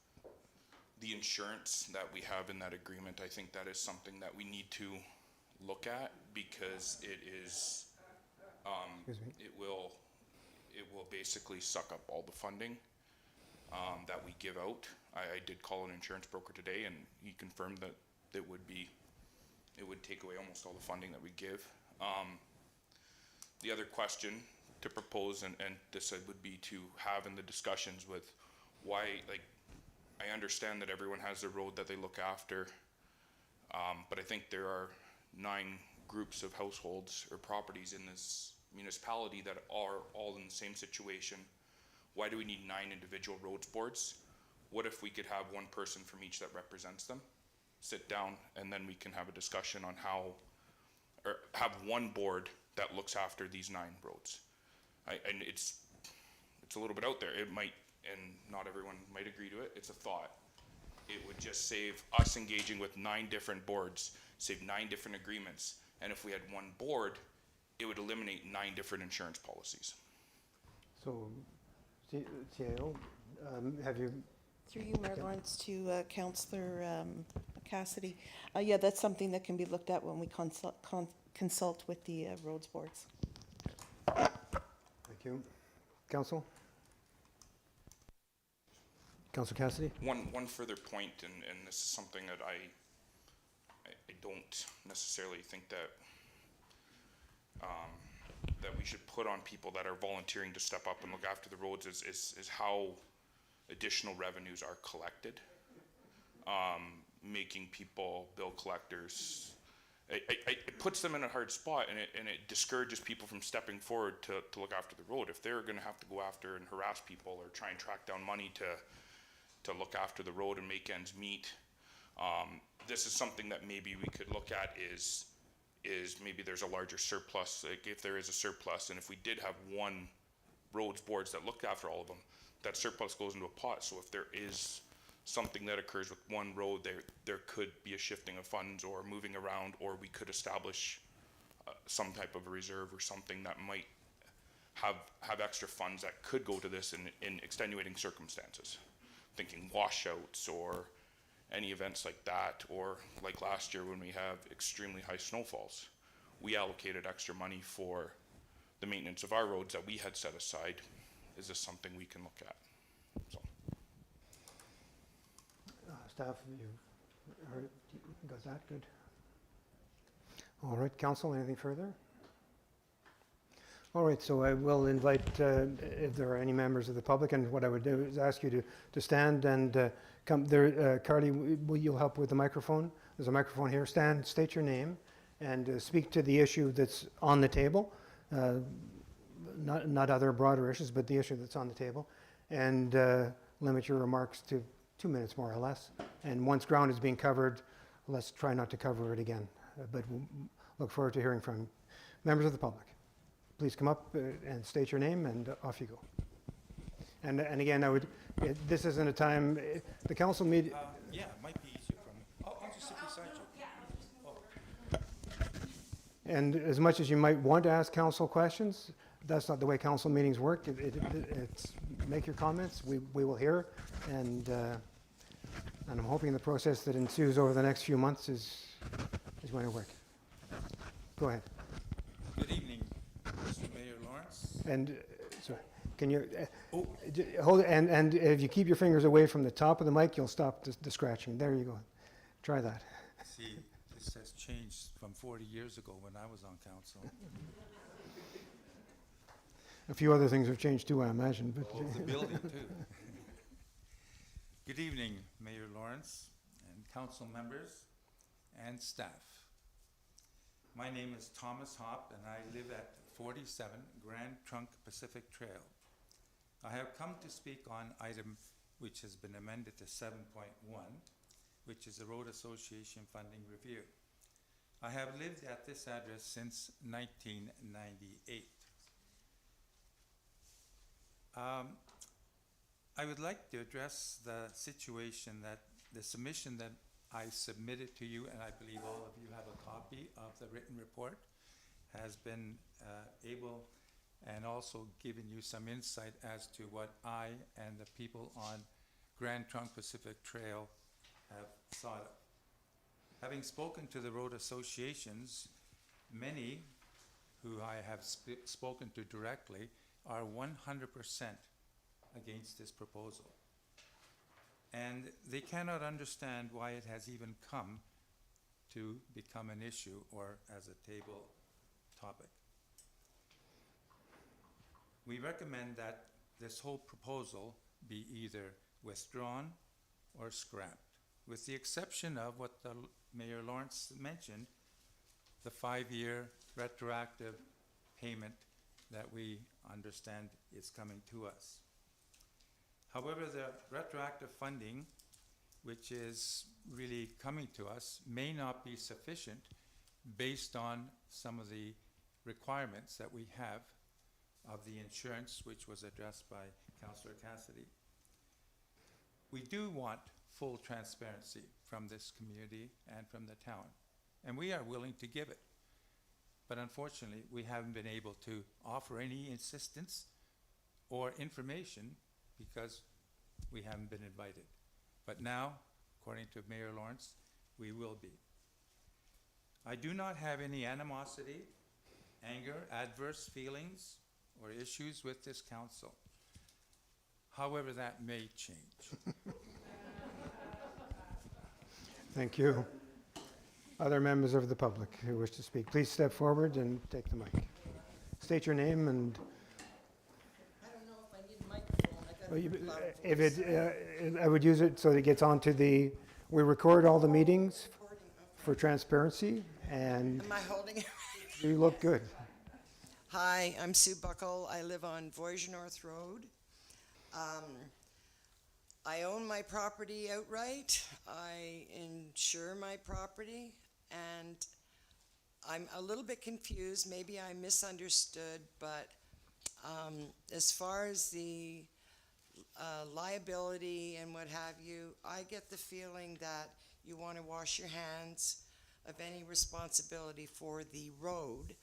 the insurance that we have in that agreement. I think that is something that we need to look at, because it is it will basically suck up all the funding that we give out. I did call an insurance broker today, and he confirmed that it would take away almost all the funding that we give. The other question to propose, and this would be to have in the discussions with why, like, I understand that everyone has their road that they look after, but I think there are 9 groups of households or properties in this municipality that are all in the same situation. Why do we need 9 individual roads boards? What if we could have one person from each that represents them sit down, and then we can have a discussion on how, or have one board that looks after these 9 roads. And it's a little bit out there. It might, and not everyone might agree to it. It's a thought. It would just save us engaging with 9 different boards, save 9 different agreements. And if we had one board, it would eliminate 9 different insurance policies. So, CAO, have you? Through you, Mayor Lawrence, to Councillor Cassidy. Yeah, that's something that can be looked at when we consult with the roads boards. Thank you. Council? Councillor Cassidy? One further point, and this is something that I don't necessarily think that that we should put on people that are volunteering to step up and look after the roads is how additional revenues are collected. Making people bill collectors, it puts them in a hard spot, and it discourages people from stepping forward to look after the road. If they're going to have to go after and harass people or try and track down money to look after the road and make ends meet, this is something that maybe we could look at is maybe there's a larger surplus. Like if there is a surplus, and if we did have one roads boards that look after all of them, that surplus goes into a pot. So if there is something that occurs with one road, there could be a shifting of funds or moving around, or we could establish some type of a reserve or something that might have extra funds that could go to this in extenuating circumstances. Thinking washouts or any events like that, or like last year when we have extremely high snowfalls, we allocated extra money for the maintenance of our roads that we had set aside. Is this something we can look at? So. Staff, you heard, got that? Good. All right, council, anything further? All right, so I will invite, if there are any members of the public, and what I would do is ask you to stand and come there. Carly, you'll help with the microphone. There's a microphone here. Stand, state your name, and speak to the issue that's on the table. Not other broader issues, but the issue that's on the table. And limit your remarks to 2 minutes, more or less. And once ground is being covered, let's try not to cover it again. But we'll look forward to hearing from members of the public. Please come up and state your name, and off you go. And again, this isn't a time, the council meeting. Yeah, it might be easier for me. I'll just sit beside you. And as much as you might want to ask council questions, that's not the way council meetings work. It's make your comments, we will hear, and I'm hoping the process that ensues over the next few months is going to work. Go ahead. Good evening, Mr. Mayor Lawrence. And sorry, can you hold it? And if you keep your fingers away from the top of the mic, you'll stop the scratching. There you go. Try that. See, this has changed from 40 years ago when I was on council. A few other things have changed too, I imagine. But Oh, the building too. Good evening, Mayor Lawrence and council members and staff. My name is Thomas Hopp, and I live at 47 Grand Trunk Pacific Trail. I have come to speak on item which has been amended to 7.1, which is the Road Association Funding Review. I have lived at this address since 1998. I would like to address the situation that the submission that I submitted to you, and I believe all of you have a copy of the written report, has been able and also given you some insight as to what I and the people on Grand Trunk Pacific Trail have sought of. Having spoken to the road associations, many who I have spoken to directly are 100% against this proposal. And they cannot understand why it has even come to become an issue or as a table topic. We recommend that this whole proposal be either withdrawn or scrapped, with the exception of what the Mayor Lawrence mentioned, the 5-year retroactive payment that we understand is coming to us. However, the retroactive funding, which is really coming to us, may not be sufficient based on some of the requirements that we have of the insurance, which was addressed by Councillor Cassidy. We do want full transparency from this community and from the town, and we are willing to give it. But unfortunately, we haven't been able to offer any assistance or information because we haven't been invited. But now, according to Mayor Lawrence, we will be. I do not have any animosity, anger, adverse feelings, or issues with this council. However, that may change. thank you. Other members of the public who wish to speak, please step forward and take the mic. State your name and. I don't know if I need a microphone. I got Well, a you- loud If voice. it, I would use it so that it gets onto we record all the meetings Recording, okay. for transparency, and Am I holding it? you look good. Hi, I'm Sue Buckle. I live on Voyage North Road. I own my property outright. I insure my property, and I'm a little bit confused. Maybe I misunderstood, but As far as the liability and what have you, I get the feeling that you want to wash your hands of any responsibility for the road.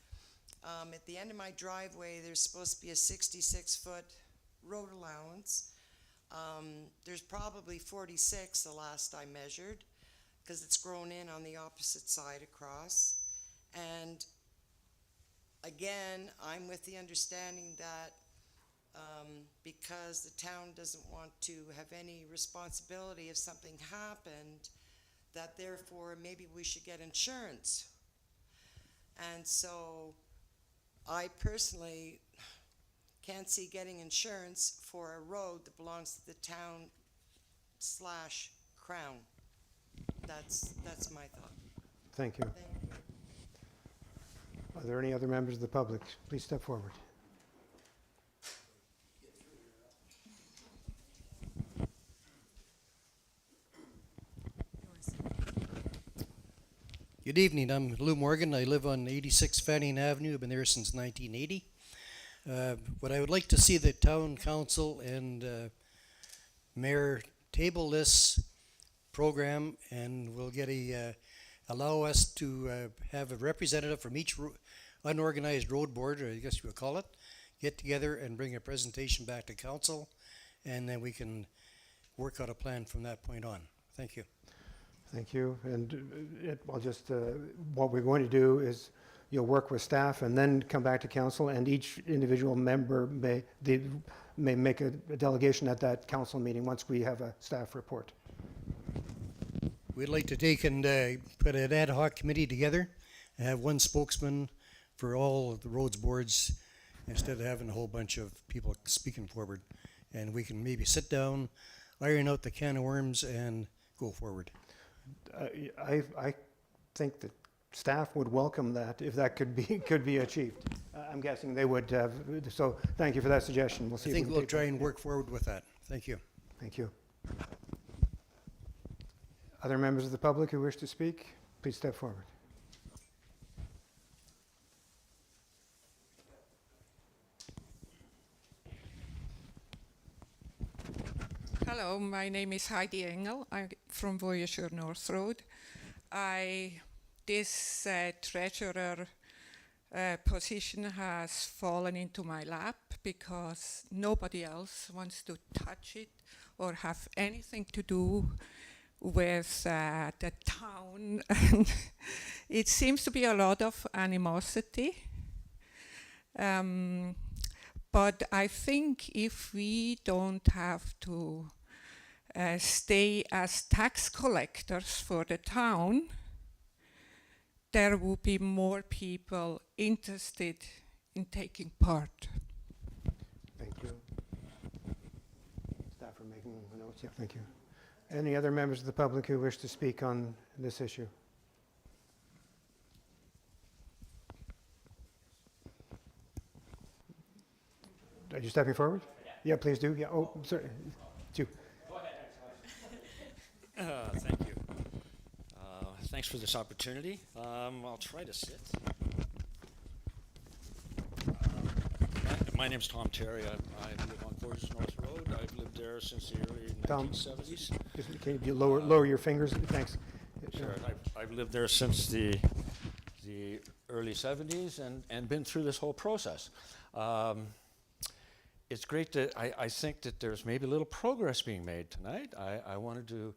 At the end of my driveway, there's supposed to be a 66-foot road allowance. There's probably 46 the last I measured, because it's grown in on the opposite side across. And again, I'm with the understanding that because the town doesn't want to have any responsibility if something happened, that therefore maybe we should get insurance. And so I personally can't see getting insurance for a road that belongs to the town / crown. That's my thought. Thank you. Thank you. Are there any other members of the public? Please step forward. Good evening, I'm Lou Morgan. I live on 86 Fanning Avenue. I've been there since 1980. What I would like to see the town council and mayor table this program, and we'll get allow us to have a representative from each unorganized road board, or I guess you would call it, get together and bring a presentation back to council, and then we can work out a plan from that point on. Thank you. Thank you. And I'll just, what we're going to do is you'll work with staff and then come back to council, and each individual member may make a delegation at that council meeting once we have a staff report. We'd like to take and put an ad hoc committee together and have one spokesman for all of the roads boards instead of having a whole bunch of people speaking forward. And we can maybe sit down, iron out the can of worms, and go forward. I think that staff would welcome that if that could be achieved. I'm guessing they would have, so thank you for that suggestion. We'll see. I if think we can we'll take try that. and work forward with that. Thank you. Thank you. Other members of the public who wish to speak, please step forward. Hello, my name is Heidi Engel. I'm from Voyageur North Road. This treasurer position has fallen into my lap because nobody else wants to touch it or have anything to do with the town. And it seems to be a lot of animosity. But I think if we don't have to stay as tax collectors for the town, there will be more people interested in taking part. Thank you. Staff are making notes. Yeah, thank you. Any other members of the public who wish to speak on this issue? Are you stepping forward? Yeah, please do. Yeah. Oh, sorry. You. Go ahead. Thank you. Thanks for this opportunity. I'll try to sit. My name's Tom Terry. I live on Voyageur North Road. I've lived there since the early 1970s. Can you lower your fingers? Thanks. Sure. I've lived there since the early 70s and been through this whole process. It's great that I think that there's maybe a little progress being made tonight. I wanted to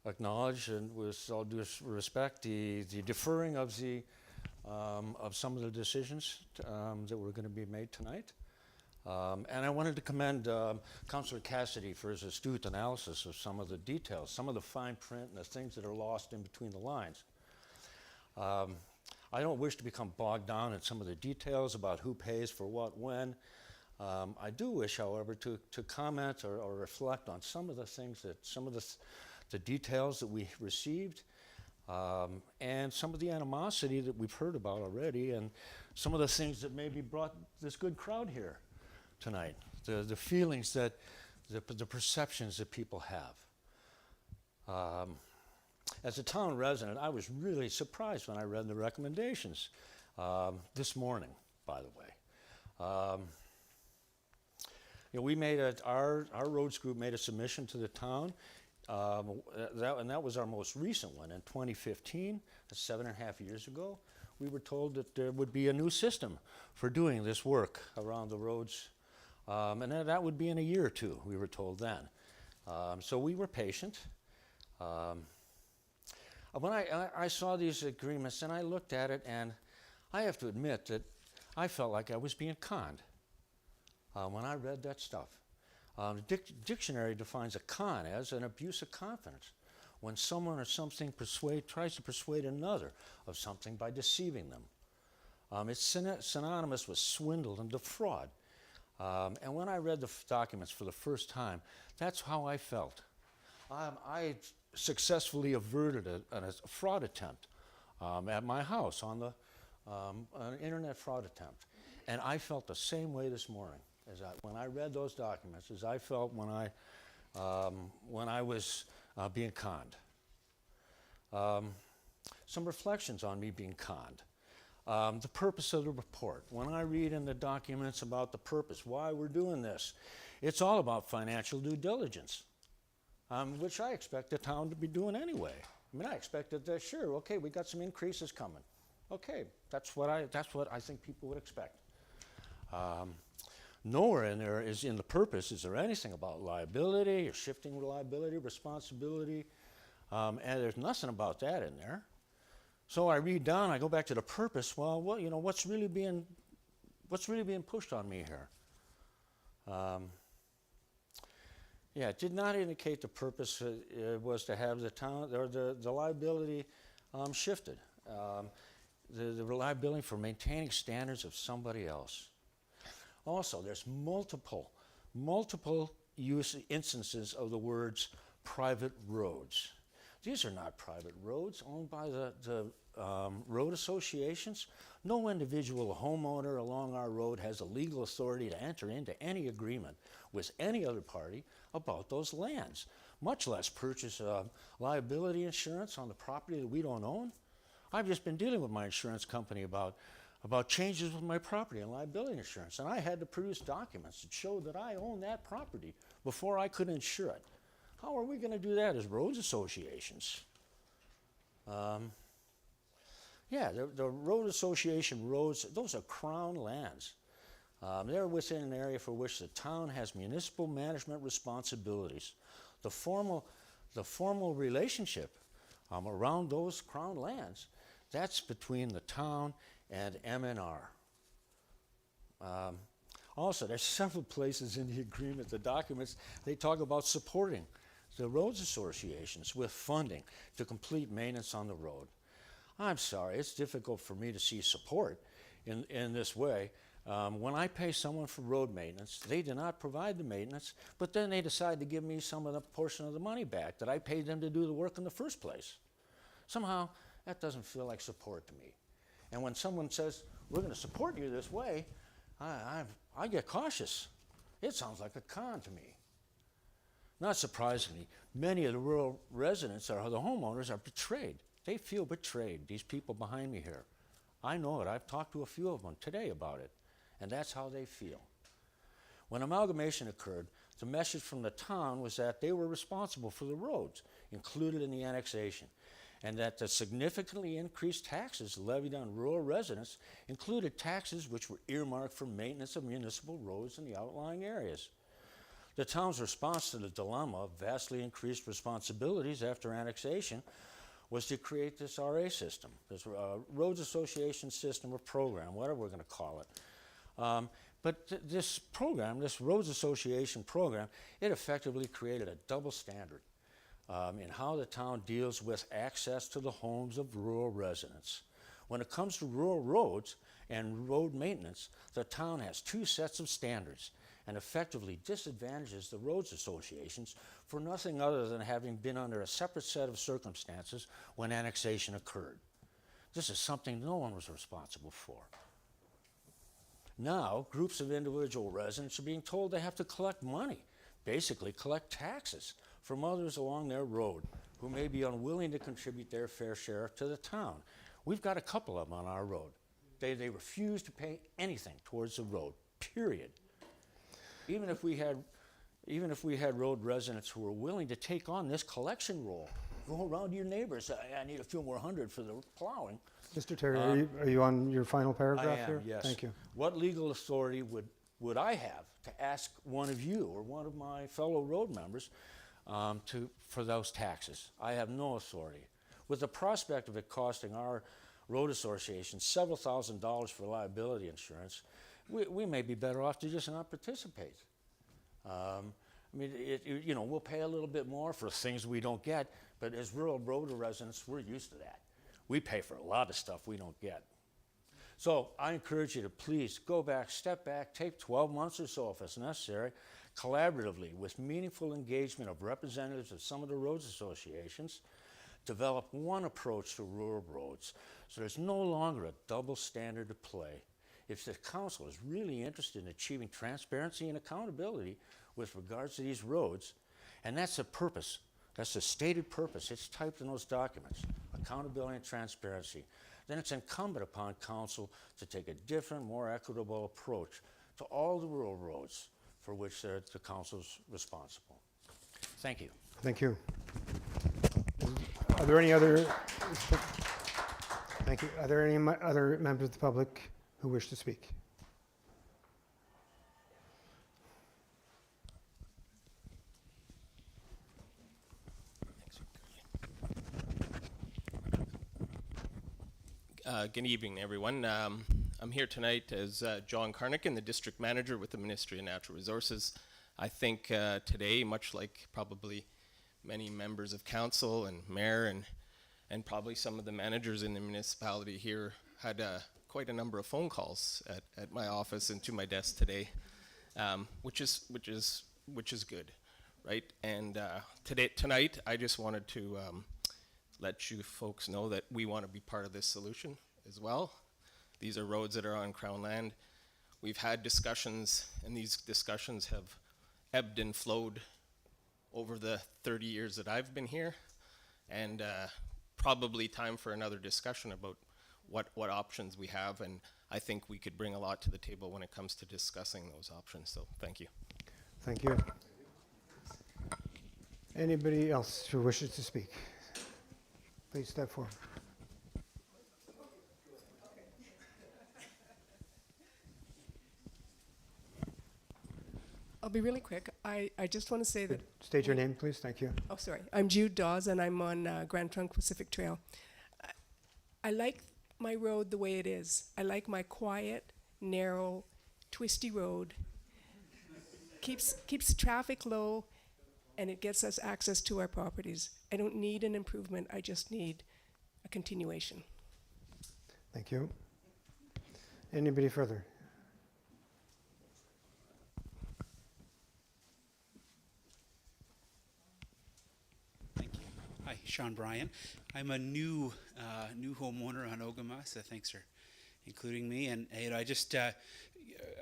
acknowledge, and with all due respect, the deferring of some of the decisions that were going to be made tonight. And I wanted to commend Councillor Cassidy for his astute analysis of some of the details, some of the fine print and the things that are lost in between the lines. I don't wish to become bogged down in some of the details about who pays for what when. I do wish, however, to comment or reflect on some of the things that, some of the details that we received, and some of the animosity that we've heard about already, and some of the things that maybe brought this good crowd here tonight, the feelings that, the perceptions that people have. As a town resident, I was really surprised when I read the recommendations this morning, by the way. We made our roads group made a submission to the town, and that was our most recent one in 2015, that's 7.5 years ago. We were told that there would be a new system for doing this work around the roads, and that would be in a year or two, we were told then. So we were patient. When I saw these agreements and I looked at it, and I have to admit that I felt like I was being conned when I read that stuff. The dictionary defines a con as an abuse of confidence, when someone or something tries to persuade another of something by deceiving them. It's synonymous with swindle and defraud. And when I read the documents for the first time, that's how I felt. I successfully averted a fraud attempt at my house on an internet fraud attempt. And I felt the same way this morning when I read those documents as I felt when I was being conned. Some reflections on me being conned. The purpose of the report. When I read in the documents about the purpose, why we're doing this, it's all about financial due diligence, which I expect the town to be doing anyway. I mean, I expected that, sure, okay, we got some increases coming. Okay, that's what I think people would expect. Nowhere in there in the purpose is there anything about liability or shifting liability, responsibility, and there's nothing about that in there. So I read down, I go back to the purpose. Well, what's really being pushed on me here? It did not indicate the purpose was to have the town or the liability shifted. The reliability for maintaining standards of somebody else. Also, there's multiple instances of the words private roads. These are not private roads owned by the road associations. No individual homeowner along our road has the legal authority to enter into any agreement with any other party about those lands, much less purchase liability insurance on the property that we don't own. I've just been dealing with my insurance company about changes with my property and liability insurance, and I had to produce documents that showed that I own that property before I could insure it. How are we going to do that as roads associations? The road association roads, those are crown lands. They're within an area for which the town has municipal management responsibilities. The formal relationship around those crown lands, that's between the town and M&R. Also, there's several places in the agreement, the documents, they talk about supporting the roads associations with funding to complete maintenance on the road. I'm sorry, it's difficult for me to see support in this way. When I pay someone for road maintenance, they do not provide the maintenance, but then they decide to give me some of the portion of the money back that I paid them to do the work in the first place. Somehow, that doesn't feel like support to me. And when someone says, we're going to support you this way, I get cautious. It sounds like a con to me. Not surprisingly, many of the rural residents or the homeowners are betrayed. They feel betrayed, these people behind me here. I know it. I've talked to a few of them today about it, and that's how they feel. When amalgamation occurred, the message from the town was that they were responsible for the roads included in the annexation, and that the significantly increased taxes levied on rural residents included taxes which were earmarked for maintenance of municipal roads in the outlying areas. The town's response to the dilemma of vastly increased responsibilities after annexation was to create this RA system, this Roads Association system or program, whatever we're going to call it. But this program, this Roads Association program, it effectively created a double standard in how the town deals with access to the homes of rural residents. When it comes to rural roads and road maintenance, the town has two sets of standards and effectively disadvantages the roads associations for nothing other than having been under a separate set of circumstances when annexation occurred. This is something no one was responsible for. Now, groups of individual residents are being told they have to collect money, basically collect taxes from others along their road who may be unwilling to contribute their fair share to the town. We've got a couple of them on our road. They refuse to pay anything towards the road, period. Even if we had road residents who were willing to take on this collection role, go around to your neighbors, I need a few more hundred for the plowing. Mr. Terry, are you on your final paragraph I here? am, yes. Thank you. What legal authority would I have to ask one of you or one of my fellow road members for those taxes? I have no authority. With the prospect of it costing our road association several $1,000s for liability insurance, we may be better off to just not participate. I mean, we'll pay a little bit more for things we don't get, but as rural road residents, we're used to that. We pay for a lot of stuff we don't get. So I encourage you to please go back, step back, take 12 months or so if it's necessary, collaboratively with meaningful engagement of representatives of some of the roads associations, develop one approach to rural roads so there's no longer a double standard to play. If the council is really interested in achieving transparency and accountability with regards to these roads, and that's the purpose, that's the stated purpose, it's typed in those documents, accountability and transparency, then it's incumbent upon council to take a different, more equitable approach to all the rural roads for which the council's responsible. Thank you. Thank you. Are there any other? Thank you. Are there any other members of the public who wish to speak? Good evening, everyone. I'm here tonight as John Carnican, the District Manager with the Ministry of Natural Resources. I think today, much like probably many members of council and mayor and probably some of the managers in the municipality here had quite a number of phone calls at my office and to my desk today, which is good, right? And tonight, I just wanted to let you folks know that we want to be part of this solution as well. These are roads that are on Crown land. We've had discussions, and these discussions have ebbed and flowed over the 30 years that I've been here, and probably time for another discussion about what options we have, and I think we could bring a lot to the table when it comes to discussing those options, so thank you. Thank you. Anybody else who wishes to speak? Please step forward. I'll be really quick. I just want to say that... State your name, please. Thank you. Oh, sorry. I'm Jude Dawes, and I'm on Grand Trunk Pacific Trail. I like my road the way it is. I like my quiet, narrow, twisty road. Keeps the traffic low, and it gets us access to our properties. I don't need an improvement. I just need a continuation. Thank you. Anybody further? Thank you. Hi, Sean Bryan. I'm a new homeowner on Ogama, so thanks for including me. And I just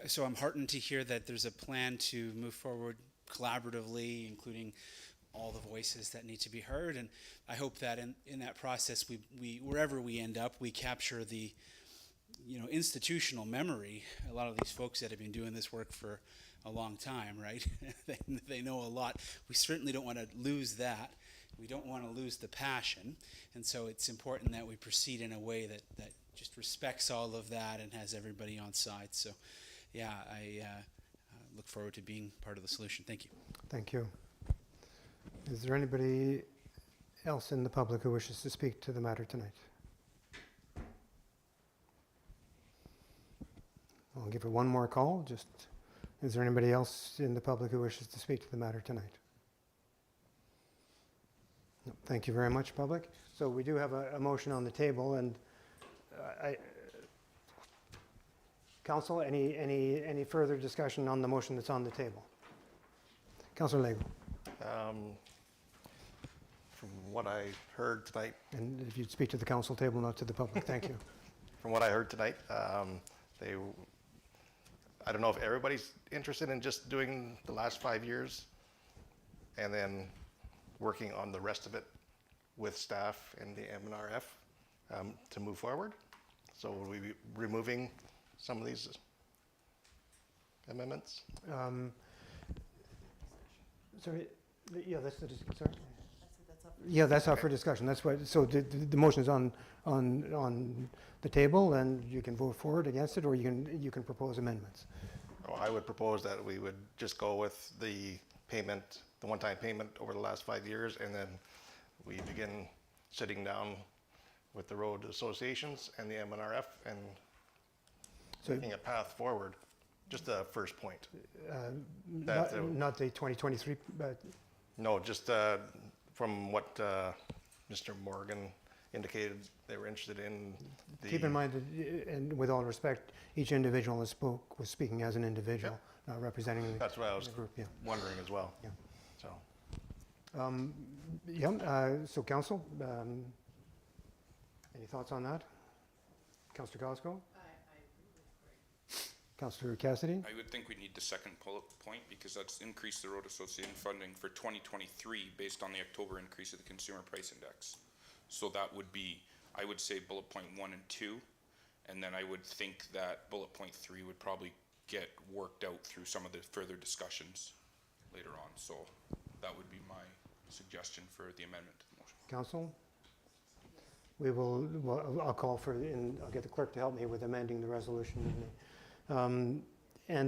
so I'm heartened to hear that there's a plan to move forward collaboratively, including all the voices that need to be heard. And I hope that in that process, we wherever we end up, we capture the institutional memory. A lot of these folks that have been doing this work for a long time, right? they know a lot. We certainly don't want to lose that. We don't want to lose the passion. And so it's important that we proceed in a way that just respects all of that and has everybody on side. So yeah, I look forward to being part of the solution. Thank you. Thank you. Is there anybody else in the public who wishes to speak to the matter tonight? I'll give it one more call. Is there anybody else in the public who wishes to speak to the matter tonight? No, thank you very much, public. So we do have a motion on the table, and Council, any further discussion on the motion that's on the table? Councillor Lego. From what I heard tonight. And if you'd speak to the council table, not to the public, thank you. From what I heard tonight, I don't know if everybody's interested in just doing the last 5 years and then working on the rest of it with staff and the MNRF to move forward. So will we be removing some of these? amendments? Sorry, yeah, that's the, sorry? Yeah, that's up for discussion. That's why, so the motion is on the table, and you can vote for it, against it, or you can propose amendments. Oh, I would propose that we would just go with the payment, the one-time payment over the last 5 years, and then we begin sitting down with the road associations and the MNRF and taking a path forward. Just the first point. Not the 2023, but No, just from what Mr. Morgan indicated, they were interested in the. keep in mind that, and with all respect, each individual that spoke was speaking as an individual, not representing the That's what I was the group. Yeah. wondering as well. Yeah. So. So council, any thoughts on that? Councillor Cosgrove? Councillor Cassidy? I would think we need the second bullet point because that's increased the road association funding for 2023 based on the October increase of the consumer price index. So that would be, I would say bullet point 1 and 2, and then I would think that bullet point 3 would probably get worked out through some of the further discussions later on. So that would be my suggestion for the amendment to the motion. Council? I'll call for, and I'll get the clerk to help me with amending the resolution. And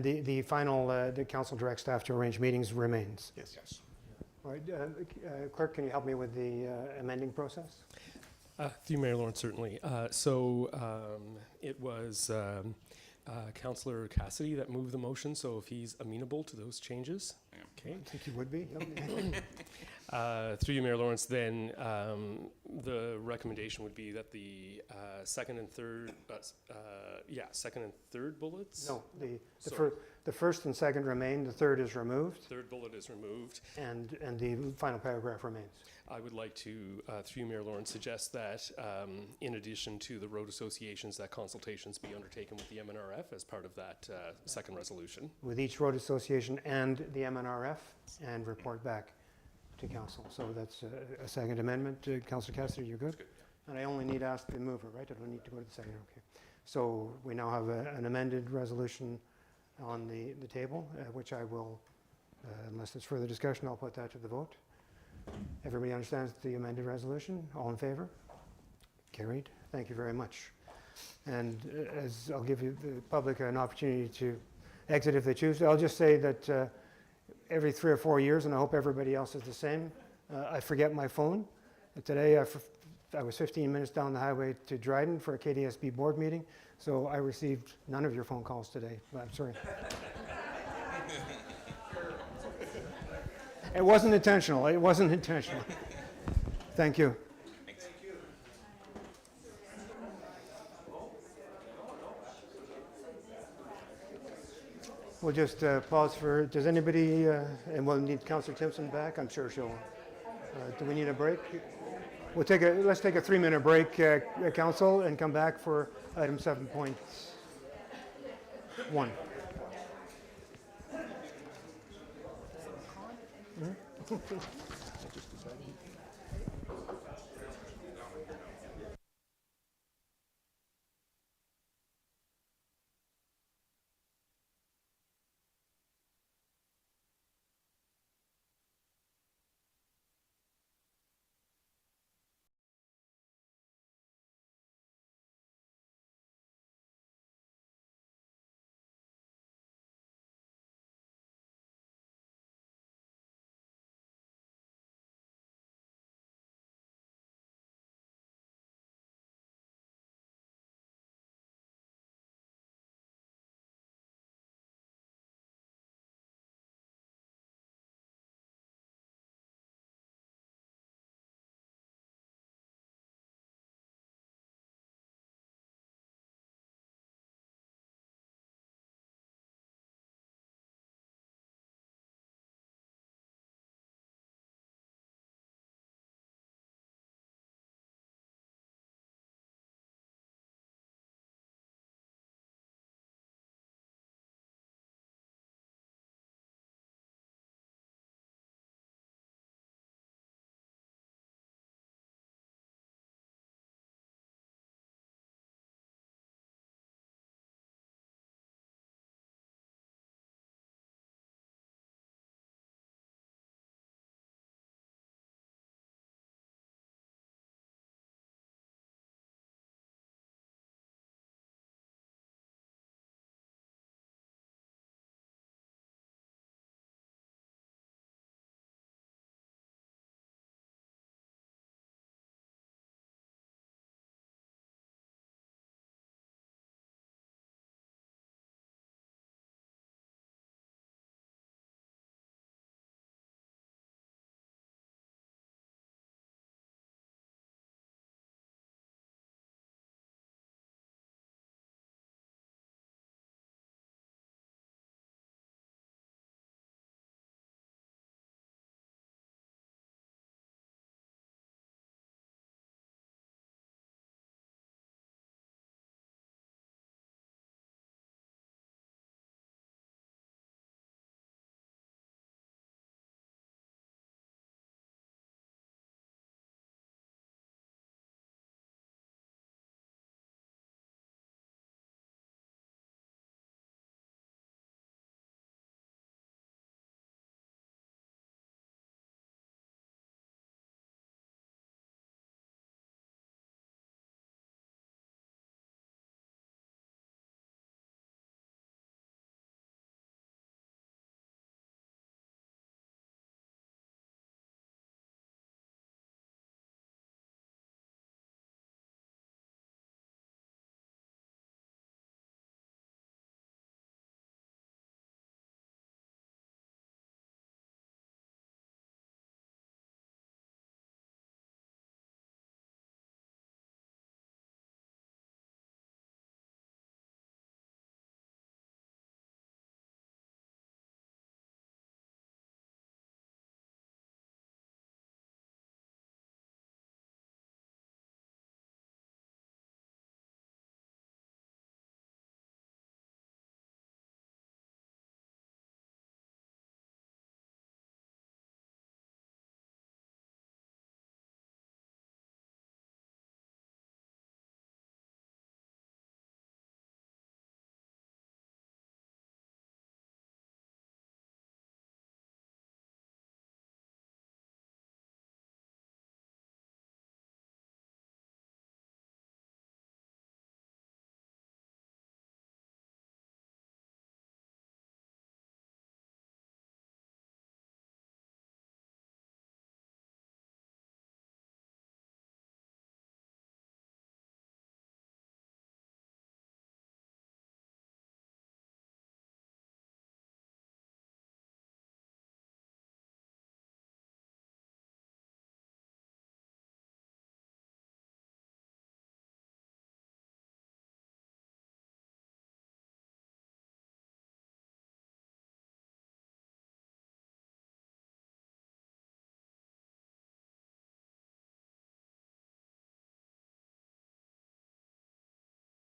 the final, the council direct staff to arrange meetings remains. Yes. Yes. All right, clerk, can you help me with the amending process? Through Mayor Lawrence, certainly. It was Councillor Cassidy that moved the motion, so if he's amenable to those changes. Yeah. Okay. I think he would be. Through you, Mayor Lawrence, then the recommendation would be that the second and third bullets? No, Sorry. the first and second remain, the third is removed, Third bullet is removed. and the final paragraph remains. I would like to, through you, Mayor Lawrence, suggest that in addition to the road associations, that consultations be undertaken with the MNRF as part of that second resolution. With each road association and the MNRF, and report back to council. So that's a second amendment. Councillor Cassidy, you're good? Good. And I only need to ask the mover, right? I don't need to go to the second, okay. So we now have an amended resolution on the table, which I will, unless there's further discussion, I'll put that to the vote. Everybody understands the amended resolution? All in favor? Carried. Thank you very much. And as I'll give you the public an opportunity to exit if they choose, I'll just say that every 3 or 4 years, and I hope everybody else is the same, I forget my phone. Today I was 15 minutes down the highway to Dryden for a KDSB board meeting, so I received none of your phone calls today. I'm sorry. It wasn't intentional. It wasn't intentional. Thank you. We'll just pause for, does anybody, and we'll need Councillor Timpson back. I'm sure she'll, do we need a break? Let's take a 3-minute break, council, and come back for item 7.1.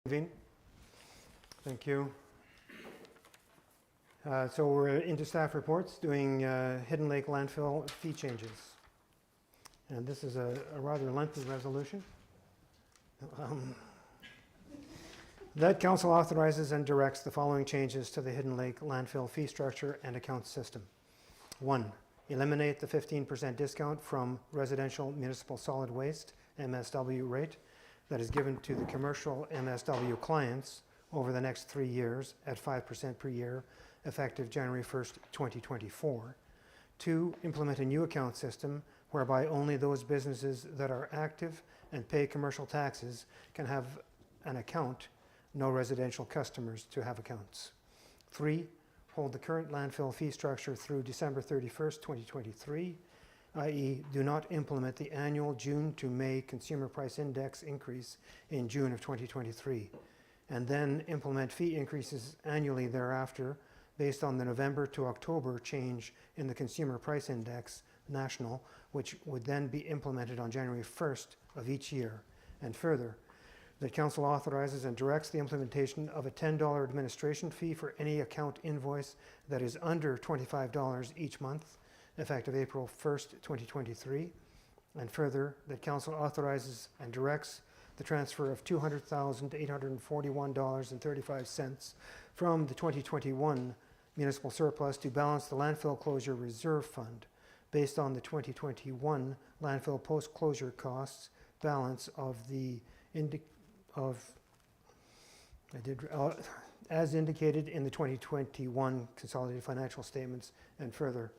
Convene. Thank you. So we're into staff reports, doing Hidden Lake landfill fee changes. And this is a rather lengthy resolution. That council authorizes and directs the following changes to the Hidden Lake landfill fee structure and account system. 1. Eliminate the 15% discount from residential municipal solid waste MSW rate that is given to the commercial MSW clients over the next 3 years at 5% per year, effective January 1st, 2024. 2. Implement a new account system whereby only those businesses that are active and pay commercial taxes can have an account, no residential customers to have accounts. 3. Hold the current landfill fee structure through December 31st, 2023, i.e. do not implement the annual June to May consumer price index increase in June of 2023, and then implement fee increases annually thereafter based on the November to October change in the consumer price index national, which would then be implemented on January 1st of each year. And further, that council authorizes and directs the implementation of a $10 administration fee for any account invoice that is under $25 each month, effective April 1st, 2023. And further, that council authorizes and directs the transfer of $200,841.35 from the 2021 municipal surplus to balance the landfill closure reserve fund based on the 2021 landfill post-closure costs balance of the as indicated in the 2021 consolidated financial statements. And further,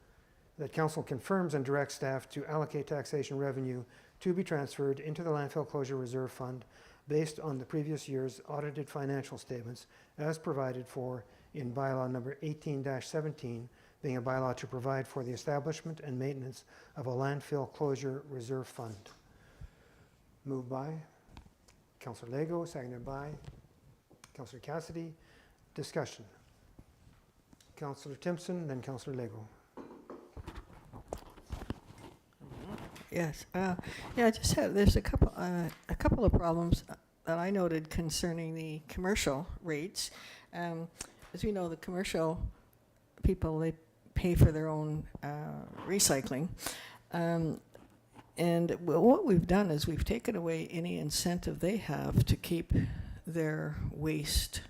that council confirms and directs staff to allocate taxation revenue to be transferred into the landfill closure reserve fund based on the previous year's audited financial statements as provided for in bylaw number 18-17, being a bylaw to provide for the establishment and maintenance of a landfill closure reserve fund. Moved by Councillor Lego, seconded by Councillor Cassidy. Discussion. Councillor Timpson, then Councillor Lego. Yes. Yeah, I just have, there's a couple of problems that I noted concerning the commercial rates. As we know, the commercial people, they pay for their own recycling. And what we've done is we've taken away any incentive they have to keep their waste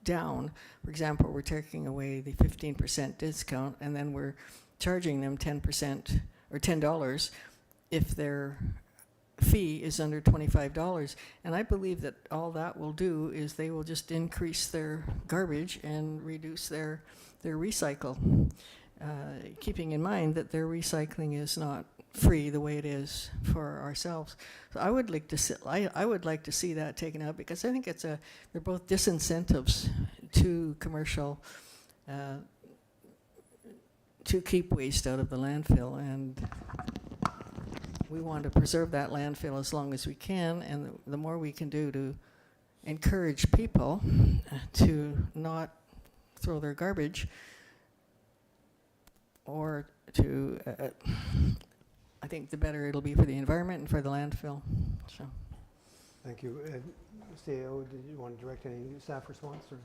down. For example, we're taking away the 15% discount, and then we're charging them 10% or $10 if their fee is under $25. And I believe that all that will do is they will just increase their garbage and reduce their recycle, keeping in mind that their recycling is not free the way it is for ourselves. So I would like to see, I would like to see that taken out, because I think they're both disincentives to commercial to keep waste out of the landfill, and we want to preserve that landfill as long as we can, and the more we can do to encourage people to not throw their garbage or to I think the better it'll be for the environment and for the landfill. So. Thank you. CAO, did you want to direct any staff response? Or?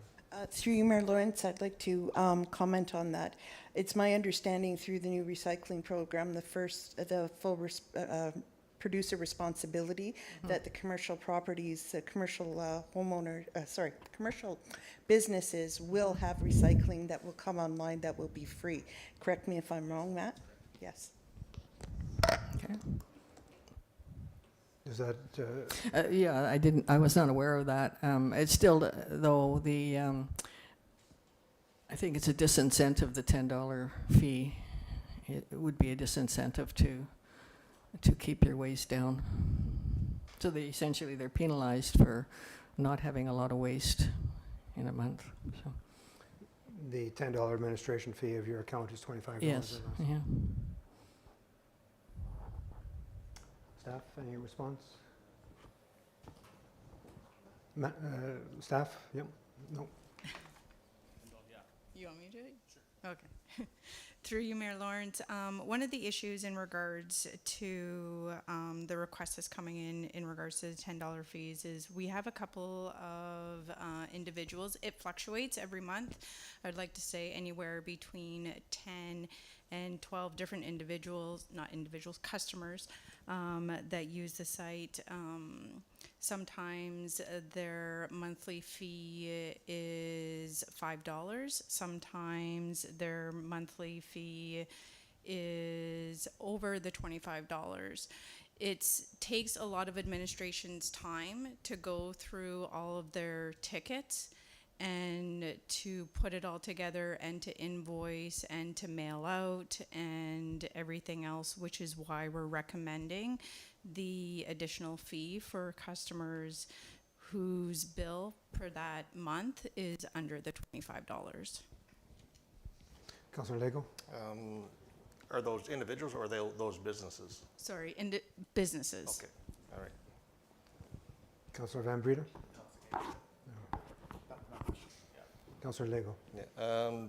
Through you, Mayor Lawrence, I'd like to comment on that. It's my understanding through the new recycling program, the full producer responsibility, that the commercial properties, the commercial commercial businesses will have recycling that will come online that will be free. Correct me if I'm wrong, Matt? Yes. Okay. Is that? Yeah, I was not aware of that. It's still, though, I think it's a disincentive, the $10 fee. It would be a disincentive to keep your waste down. So essentially they're penalized for not having a lot of waste in a month. So. The $10 administration fee of your account is $25. Yes. Yeah. Staff, any response? Staff? Yep. No. You want me to do it? Sure. Okay. Through you, Mayor Lawrence, one of the issues in regards to the request that's coming in regards to the $10 fees is we have a couple of individuals. It fluctuates every month. I'd like to say anywhere between 10 and 12 different individuals, not individuals, customers that use the site. Sometimes their monthly fee is $5. Sometimes their monthly fee is over the $25. It takes a lot of administration's time to go through all of their tickets and to put it all together and to invoice and to mail out and everything else, which is why we're recommending the additional fee for customers whose bill per that month is under the $25. Councillor Lego? Are those individuals or are they those businesses? Sorry, businesses. Okay, all right. Councillor Van Breda? Councillor Lego? Yeah,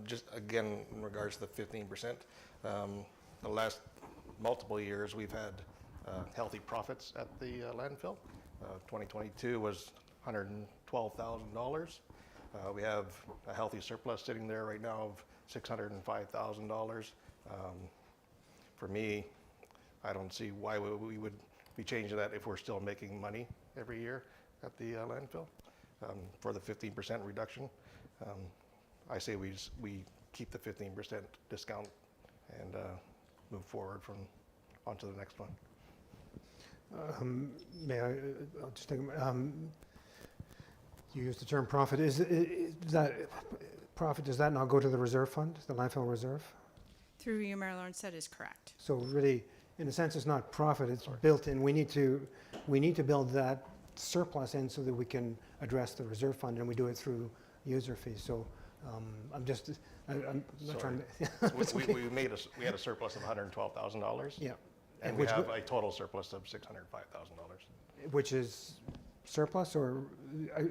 just again, in regards to the 15%, the last multiple years, we've had healthy profits at the landfill. 2022 was $112,000. We have a healthy surplus sitting there right now of $605,000. For me, I don't see why we would be changing that if we're still making money every year at the landfill. For the 15% reduction, I say we keep the 15% discount and move forward onto the next one. May I, I'll just take, you used the term profit. Is that profit, does that not go to the reserve fund, the landfill reserve? Through you, Mayor Lawrence, that is correct. So really, in a sense, it's not profit, it's built in. We need to build that surplus in so that we can address the reserve fund, and we do it through user fees. So I'm not trying to. So we had a surplus of $112,000. Yeah. And we have a total surplus of $605,000. Which is surplus or,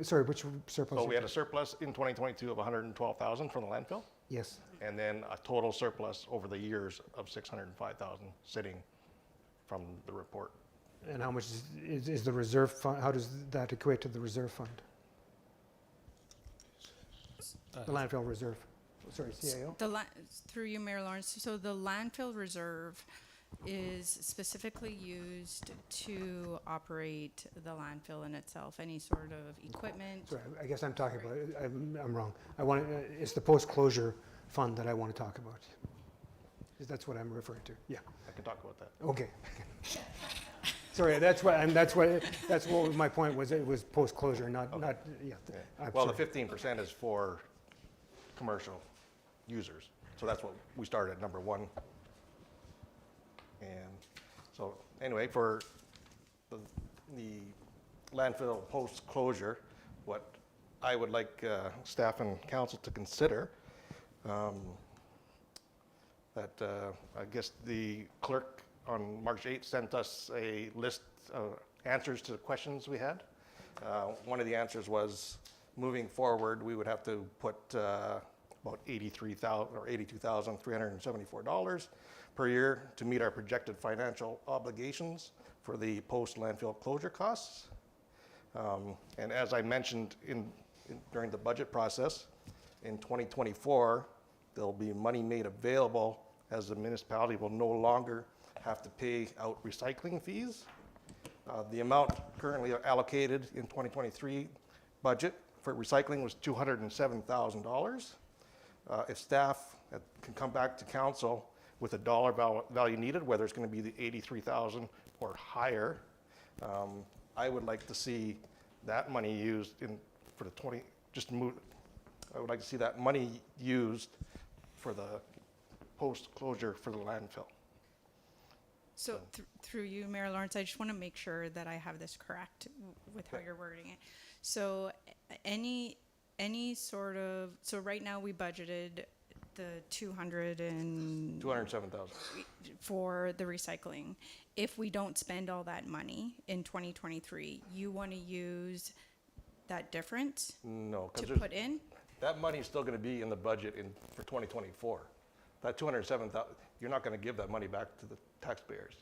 sorry, which surplus? So we had a surplus in 2022 of $112,000 from the landfill. Yes. And then a total surplus over the years of $605,000 sitting from the report. And how much is the reserve fund, how does that equate to the reserve fund? The landfill reserve, sorry, CAO? Through you, Mayor Lawrence, so the landfill reserve is specifically used to operate the landfill in itself, any sort of equipment. Sorry, I guess I'm talking about, I'm wrong. It's the post-closure fund that I want to talk about. That's what I'm referring to, yeah. I can talk about that. Okay. Sorry, that's what my point was. It was post-closure, not, yeah. Well, the 15% is for commercial users. So that's what we started at, number one. And so anyway, for the landfill post-closure, what I would like staff and council to consider, that I guess the clerk on March 8th sent us a list of answers to the questions we had. One of the answers was, moving forward, we would have to put about $83,000 or $82,374 per year to meet our projected financial obligations for the post-landfill closure costs. And as I mentioned during the budget process, in 2024, there'll be money made available as the municipality will no longer have to pay out recycling fees. The amount currently allocated in 2023 budget for recycling was $207,000. If staff can come back to council with a dollar value needed, whether it's going to be the $83,000 or higher, I would like to see that money used for the 20. I would like to see that money used for the post-closure for the landfill. So through you, Mayor Lawrence, I just want to make sure that I have this correct with how you're wording it. So any sort of, so right now we budgeted the 207,000 for the recycling. If we don't spend all that money in 2023, you want to use that difference? No, to put in? That money is still going to be in the budget for 2024. that 207,000, you're not gonna give that money back to the taxpayers.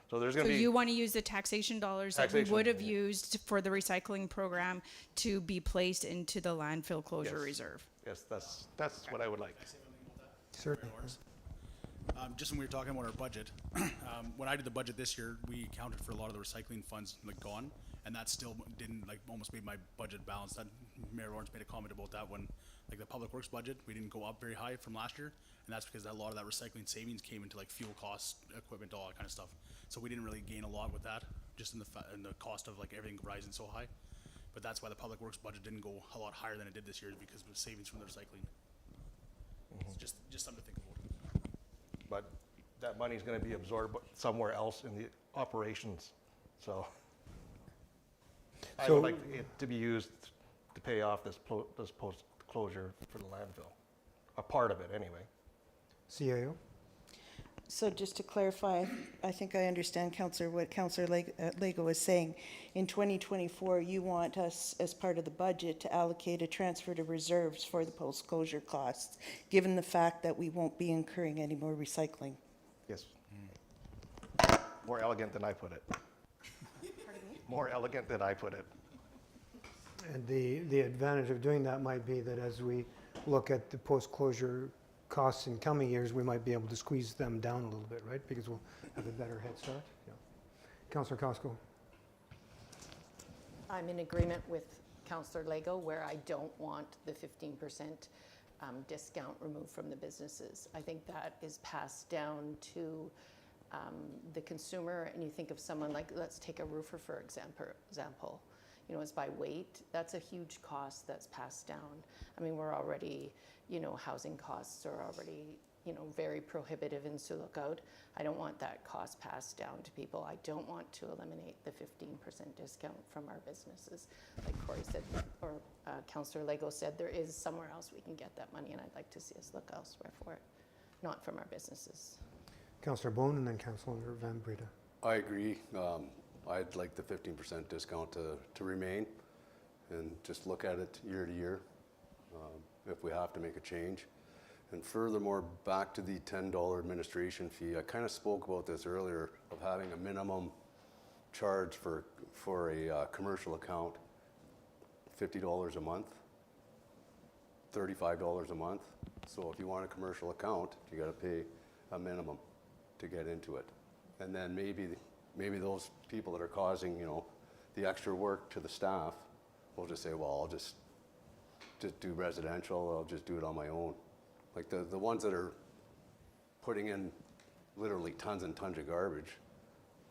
So there's gonna So be. you want to use the taxation dollars that we Taxation, would have yeah. used for the recycling program to be placed into the landfill closure Yes. reserve? Yes, that's what I would like. Certainly. Just when we were talking about our budget, when I did the budget this year, we accounted for a lot of the recycling funds like gone, and that still didn't like almost made my budget balance. That Mayor Lawrence made a comment about that when like the public works budget, we didn't go up very high from last year, and that's because a lot of that recycling savings came into like fuel costs, equipment, all that kind of stuff. So we didn't really gain a lot with that, just in the cost of like everything rising so high. But that's why the public works budget didn't go a lot higher than it did this year, because of the savings from the recycling. It's just something to think about. But that money's gonna be absorbed somewhere else in the operations, so. I So- would like it to be used to pay off this post-closure for the landfill, a part of it anyway. CAO? So just to clarify, I think I understand, Councillor, what Councillor Lego is saying. In 2024, you want us, as part of the budget, to allocate a transfer to reserves for the post-closure costs, given the fact that we won't be incurring any more recycling. Yes. More elegant than I put it. More elegant than I put it. And the advantage of doing that might be that as we look at the post-closure costs in coming years, we might be able to squeeze them down a little bit, right? Because we'll have a better head start. Yeah. Councillor Costco. I'm in agreement with Councillor Lego where I don't want the 15% discount removed from the businesses. I think that is passed down to the consumer, and you think of someone like, let's take a roofer for example. You know, it's by weight. That's a huge cost that's passed down. I mean, we're already, you know, housing costs are already, you know, very prohibitive in Sioux Lookout. I don't want that cost passed down to people. I don't want to eliminate the 15% discount from our businesses. Like Corey said, or Councillor Lego said, there is somewhere else we can get that money, and I'd like to see us look elsewhere for it, not from our businesses. Councillor Bone and then Councillor Van Breda. I agree. I'd like the 15% discount to remain and just look at it year to year if we have to make a change. And furthermore, back to the $10 administration fee, I kind of spoke about this earlier of having a minimum charge for a commercial account, $50 a month, $35 a month. So if you want a commercial account, you got to pay a minimum to get into it. And then maybe those people that are causing, you know, the extra work to the staff will just say, well, I'll just do residential, I'll just do it on my own. Like the ones that are putting in literally tons and tons of garbage,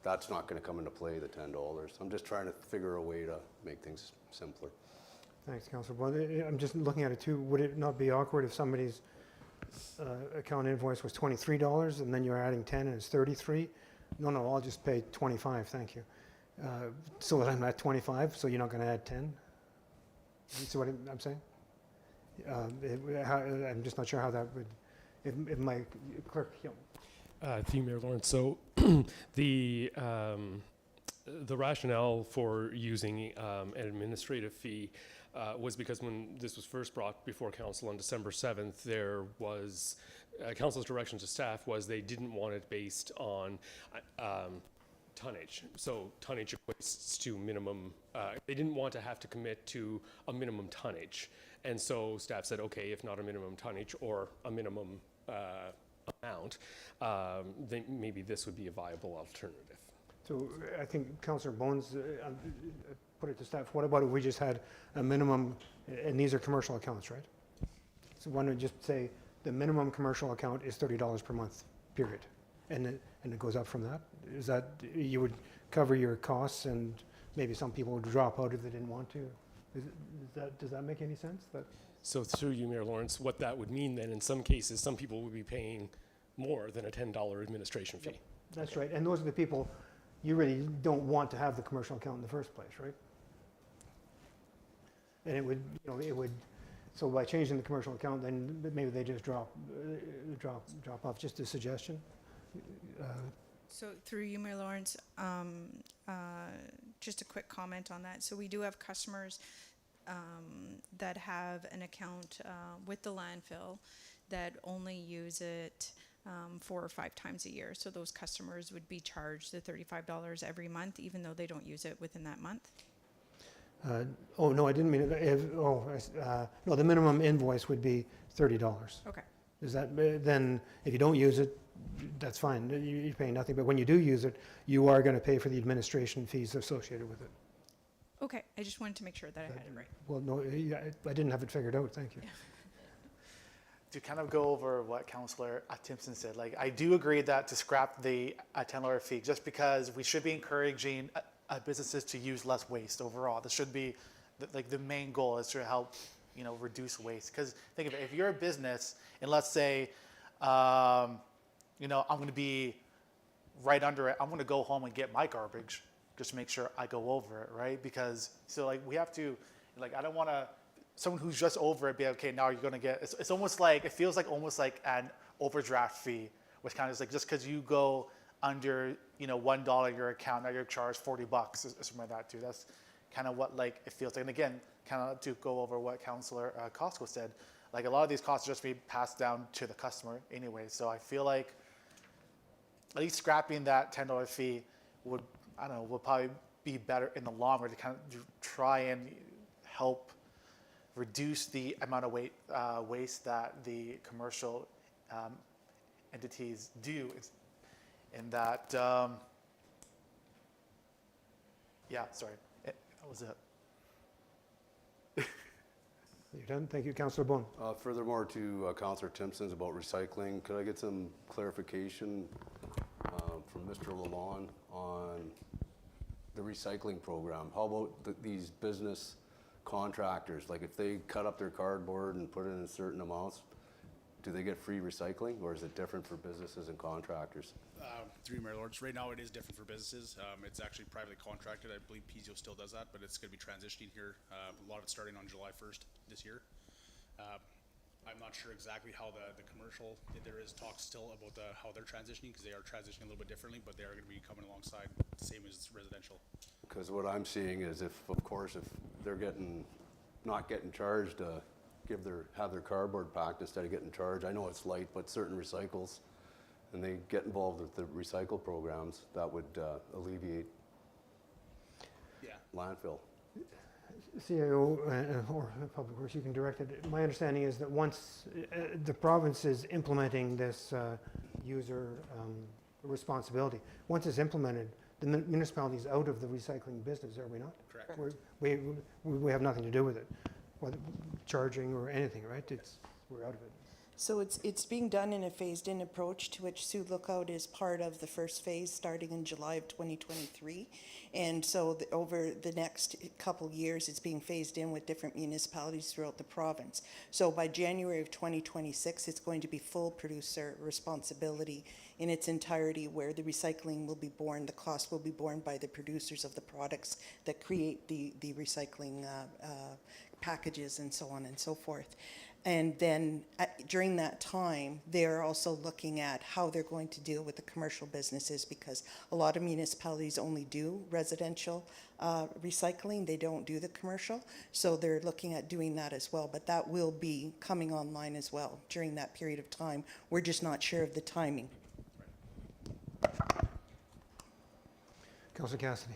that's not going to come into play, the $10. I'm just trying to figure a way to make things simpler. Thanks, Councillor Bone. I'm just looking at it too. Would it not be awkward if somebody's account invoice was $23 and then you're adding 10 and it's 33? No, I'll just pay 25, thank you. So that I'm at 25, so you're not going to add 10? You see what I'm saying? I'm just not sure how that would, if my clerk, Through Mayor Lawrence, so the rationale for using an administrative fee was because when this was first brought before council on December 7th, there was council's direction to staff was they didn't want it based on tonnage. So tonnage equates to minimum, they didn't want to have to commit to a minimum tonnage. And so staff said, okay, if not a minimum tonnage or a minimum amount, then maybe this would be a viable alternative. So I think Councillor Bones put it to staff. What about if we just had a minimum, and these are commercial accounts, right? So why don't we just say the minimum commercial account is $30 per month, period, and it goes up from that? Is that you would cover your costs, and maybe some people would drop out if they didn't want to? Does that make any sense? So through you, Mayor Lawrence, what that would mean then, in some cases, some people would be paying more than a $10 administration fee. Yep, that's right, and those are the people you really don't want to have the commercial account in the first place, right? And it would, so by changing the commercial account, then maybe they just drop off. Just a suggestion. So through you, Mayor Lawrence, just a quick comment on that. So we do have customers that have an account with the landfill that only use it 4 or 5 times a year. So those customers would be charged the $35 every month, even though they don't use it within that month. Oh, no, I didn't mean it. No, the minimum invoice would be $30. Okay. Is that, then if you don't use it, that's fine. You're paying nothing. But when you do use it, you are going to pay for the administration fees associated with it. Okay, I just wanted to make sure that I had it right. Well, no, I didn't have it figured out. Thank you. To kind of go over what Councillor Timpson said, like I do agree that to scrap the $10 fee, just because we should be encouraging businesses to use less waste overall. This should be like the main goal is to help, you know, reduce waste. Because think of it, if you're a business and let's say, you know, I'm going to be right under it, I'm going to go home and get my garbage just to make sure I go over it, right? Because so like we have to, like I don't want to. Someone who's just over it be okay, now you're gonna get, it's almost like, it feels like almost like an overdraft fee, which kind of is like just because you go under, you know, $1 in your account, now you're charged $40 or something like that too. That's kind of what like it feels like. And again, kind of to go over what Councillor Costco said, like a lot of these costs just be passed down to the customer anyway. So I feel like at least scrapping that $10 fee would, I don't know, would probably be better in the long run to kind of try and help reduce the amount of waste that the commercial entities do. In that, yeah, sorry, that was it. You're done? Thank you, Councillor Bone. Furthermore, to Councillor Timpson's about recycling, could I get some clarification from Mr. Lalonde on the recycling program? How about these business contractors, like if they cut up their cardboard and put it in certain amounts, do they get free recycling, or is it different for businesses and contractors? Through Mayor Lawrence, right now it is different for businesses. It's actually privately contracted. I believe PZO still does that, but it's going to be transitioning here. A lot of it starting on July 1st this year. I'm not sure exactly how the commercial, there is talk still about how they're transitioning, because they are transitioning a little bit differently, but they are going to be coming alongside the same as residential. Because what I'm seeing is if they're not getting charged to have their cardboard packed instead of getting charged, I know it's light, but certain recycles, and they get involved with the recycle programs, that would alleviate landfill. CIO or Public Works, you can direct it. My understanding is that once the province is implementing this user responsibility, once it's implemented, the municipality's out of the recycling business, are we not? Correct. We have nothing to do with it, whether charging or anything, right? We're out of it. So it's being done in a phased-in approach, to which Sioux Lookout is part of the first phase starting in July of 2023. And so over the next couple years, it's being phased in with different municipalities throughout the province. So by January of 2026, it's going to be full producer responsibility in its entirety, where the recycling will be borne, the cost will be borne by the producers of the products that create the recycling packages and so on and so forth. And then during that time, they're also looking at how they're going to deal with the commercial businesses, because a lot of municipalities only do residential recycling. They don't do the commercial. So they're looking at doing that as well. But that will be coming online as well during that period of time. We're just not sure of the timing. Councillor Cassidy.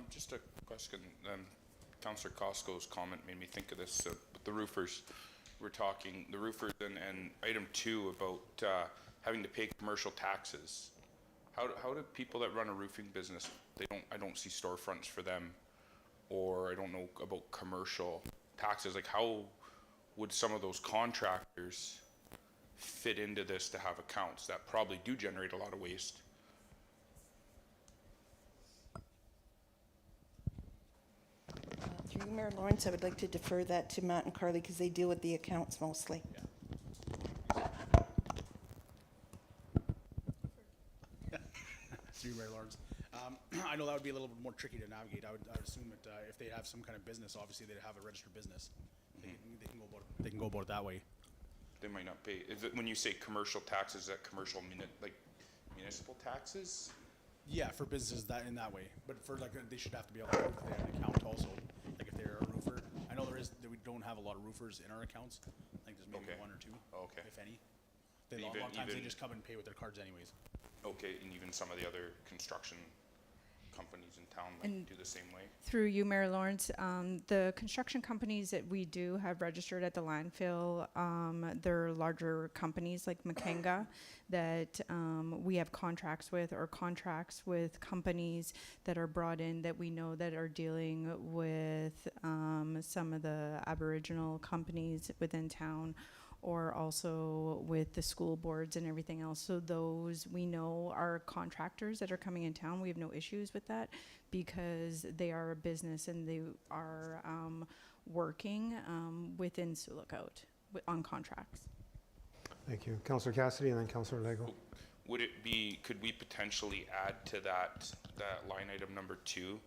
Just a question. Councillor Costco's comment made me think of this. With the roofers, we're talking the roofers and item 2 about having to pay commercial taxes. How do people that run a roofing business, I don't see storefronts for them, or I don't know about commercial taxes. Like, how would some of those contractors fit into this to have accounts that probably do generate a lot of waste? Through Mayor Lawrence, I would like to defer that to Matt and Carly, because they deal with the accounts mostly. Through Mayor Lawrence. I know that would be a little bit more tricky to navigate. I would assume that if they have some kind of business, obviously they'd have a registered business. They can go about it that way. They might not pay. Is it, when you say commercial taxes, is that commercial municipal taxes? Yeah, for businesses in that way. But for they should have to be able to have an account also. Like if they're a roofer, I know we don't have a lot of roofers in our accounts. I think there's maybe Okay. one or two, Okay. if any. They, a Even- lot of times they even- just come and pay with their cards anyways. Okay, and even some of the other construction companies in town might And do the same way? Through you, Mayor Lawrence, the construction companies that we do have registered at the landfill, they're larger companies like Makenga that we have contracts with, or contracts with companies that are brought in that we know that are dealing with some of the Aboriginal companies within town, or also with the school boards and everything else. So those we know are contractors that are coming in town. We have no issues with that because they are a business and they are working within Sioux Lookout on contracts. Thank you. Councillor Cassidy and then Councillor Lego. Would it be, could we potentially add to that line item number 2,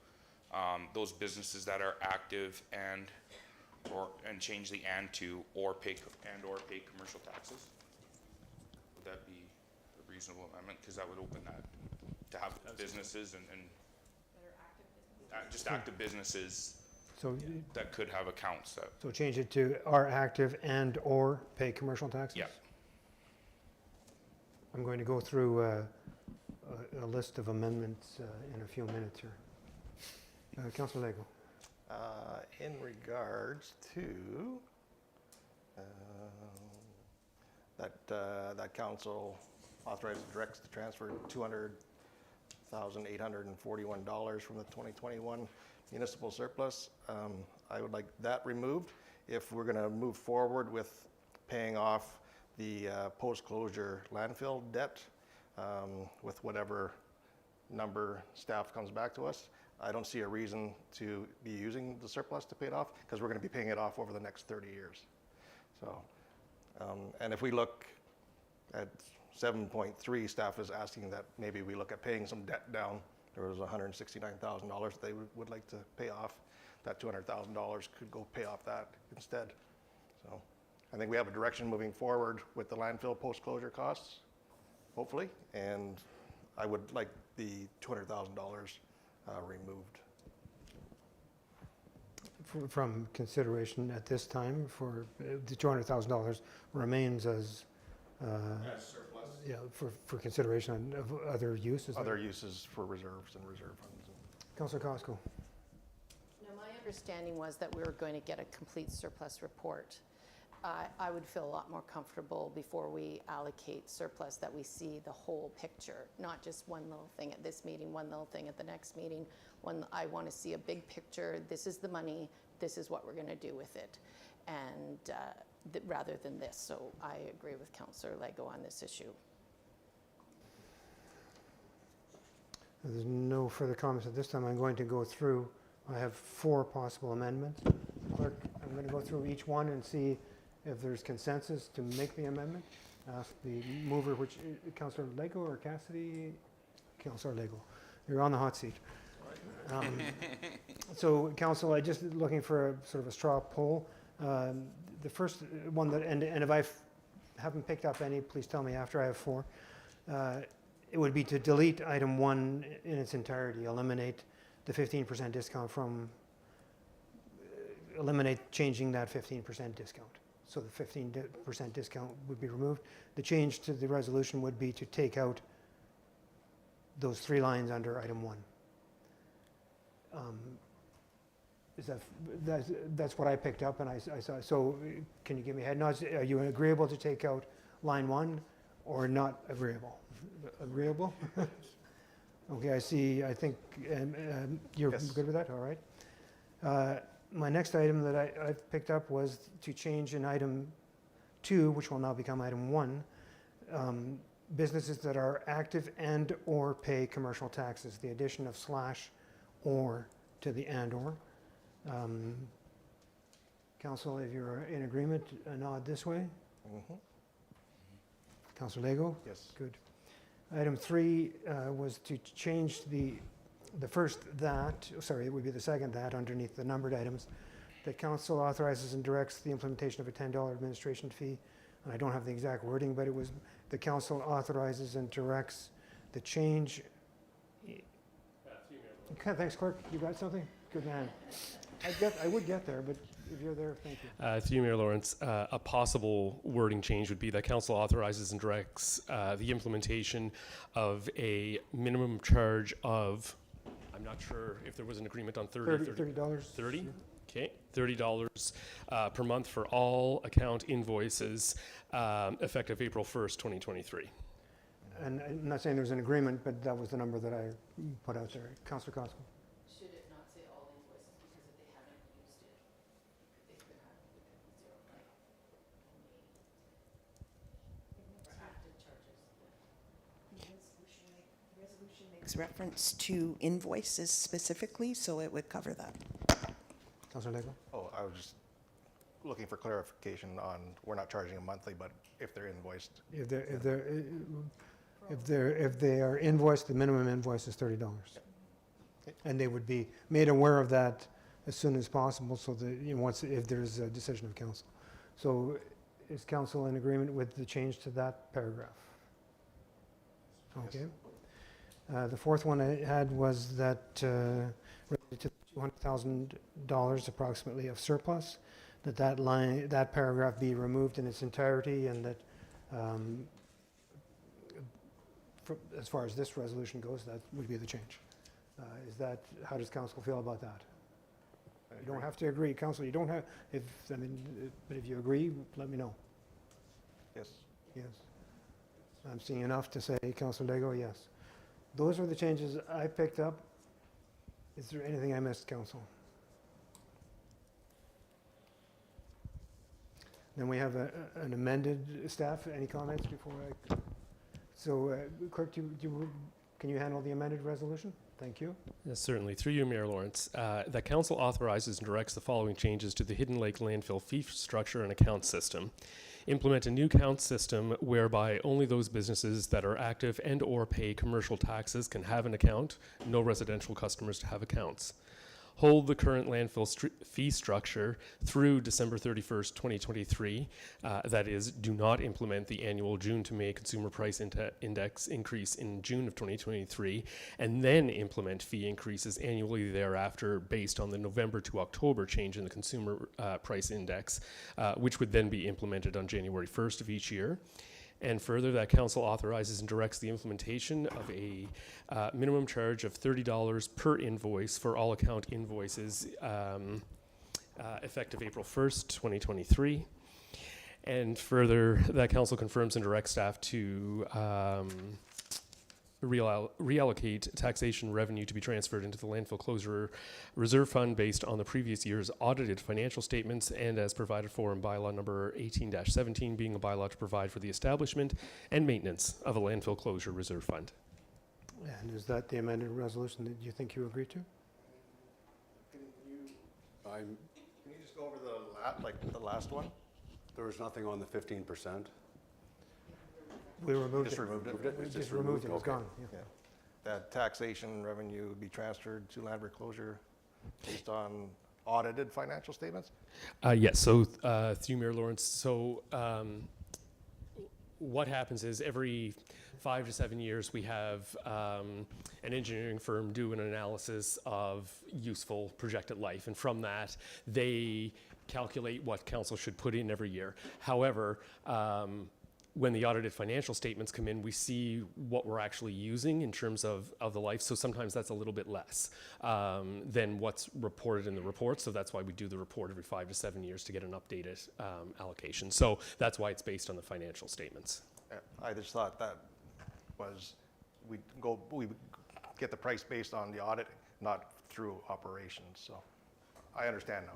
those businesses that are active and change the and to or pay commercial taxes? Would that be a reasonable amendment? Because that would open that to have businesses and just active businesses So, that could have accounts that. so change it to are active and or pay commercial taxes? Yeah. I'm going to go through a list of amendments in a few minutes here. Councillor Lego. In regards to that council authorizes directs to transfer $200,841 from the 2021 municipal surplus, I would like that removed. If we're going to move forward with paying off the post-closure landfill debt with whatever number staff comes back to us, I don't see a reason to be using the surplus to pay it off because we're going to be paying it off over the next 30 years. So, and if we look at 7.3, staff is asking that maybe we look at paying some debt down. There was $169,000 they would like to pay off. That $200,000 could go pay off that instead. So I think we have a direction moving forward with the landfill post-closure costs, hopefully, and I would like the $200,000 removed. From consideration at this time for the $200,000 remains as surplus. Yeah, for consideration of other uses. Other uses for reserves and reserve funds. Councillor Costco. Now, my understanding was that we were going to get a complete surplus report. I would feel a lot more comfortable before we allocate surplus that we see the whole picture, not just one little thing at this meeting, one little thing at the next meeting. I want to see a big picture. This is the money. This is what we're going to do with it, and rather than this. So I agree with Councillor Lego on this issue. There's no further comments at this time. I'm going to go through. I have 4 possible amendments. Clerk, I'm going to go through each one and see if there's consensus to make the amendment. Ask the mover, which Councillor Lego or Cassidy? Councillor Lego. You're on the hot seat. So, Council, I just looking for a sort of a straw poll. The first one that, and if I haven't picked up any, please tell me after. I have 4. It would be to delete item 1 in its entirety, eliminate the 15% discount from, eliminate changing that 15% discount. So the 15% discount would be removed. The change to the resolution would be to take out those 3 lines under item 1. Is that's what I picked up and I saw. So can you give me a head nod? Are you agreeable to take out line 1 or not agreeable? Agreeable? Okay, I see. I think you're good with that? All right. My next item that I picked up was to change in item 2, which will now become item 1, businesses that are active and or pay commercial taxes, the addition of / or to the and or. Council, if you're in agreement, a nod this way. Mm-hmm. Councillor Lego? Yes. Good. Item 3 was to change the first that, sorry, it would be the second that underneath the numbered items, that council authorizes and directs the implementation of a $10 administration fee. And I don't have the exact wording, but it was the council authorizes and directs the change. Okay, thanks, clerk. You got something? Good man. I would get there, but if you're there, thank you. Through you, Mayor Lawrence, a possible wording change would be that council authorizes and directs the implementation of a minimum charge of, I'm not sure if there was an agreement on $30. $30. 30? Okay, $30 per month for all account invoices effective April 1st, 2023. And I'm not saying there's an agreement, but that was the number that I put out there. Councillor Koskinen. Should it not say all invoices, because if they haven't used it, they could have, we could zero, like, only, or active charges. The resolution makes reference to invoices specifically, so it would cover that. Councillor Lego. Oh, I was just looking for clarification on, we're not charging them monthly, but if they're invoiced. If they are invoiced, the minimum invoice is $30. And they would be made aware of that as soon as possible, so that, if there's a decision of council. So is council in agreement with the change to that paragraph? Okay. The fourth one I had was that related to $200,000 approximately of surplus, that paragraph be removed in its entirety, and that as far as this resolution goes, that would be the change. How does council feel about that? You don't have to agree, council, you don't have, but if you agree, let me know. Yes. Yes. I'm seeing enough to say, Councillor Lego, yes. Those are the changes I picked up. Is there anything I missed, council? Then we have an amended staff. Any comments before I? So, clerk, can you handle the amended resolution? Thank you. Yes, certainly. Through you, Mayor Lawrence, that council authorizes and directs the following changes to the Hidden Lake landfill fee structure and account system. Implement a new account system whereby only those businesses that are active and or pay commercial taxes can have an account, no residential customers to have accounts. Hold the current landfill fee structure through December 31st, 2023. That is, do not implement the annual June to May consumer price index increase in June of 2023, and then implement fee increases annually thereafter based on the November to October change in the consumer price index, which would then be implemented on January 1st of each year. And further, that council authorizes and directs the implementation of a minimum charge of $30 per invoice for all account invoices effective April 1st, 2023. And further, that council confirms and directs staff to reallocate taxation revenue to be transferred into the landfill closure reserve fund based on the previous year's audited financial statements and as provided for in bylaw number 18-17, being a bylaw to provide for the establishment and maintenance of a landfill closure reserve fund. And is that the amended resolution that you think you agree to? Can you just go over the last one? There was nothing on the 15%. We removed Just it. removed it? We just removed it, it was Okay. gone. Yeah. Yeah. That taxation revenue would be transferred to land closure based on audited financial statements? Yes, so through Mayor Lawrence, so what happens is every 5 to 7 years we have an engineering firm do an analysis of useful projected life, and from that they calculate what council should put in every year. However, when the audited financial statements come in, we see what we're actually using in terms of the life. So sometimes that's a little bit less than what's reported in the report. So that's why we do the report every 5 to 7 years to get an updated allocation. So that's why it's based on the financial statements. I just thought that was, we get the price based on the audit, not through operations. So I understand now.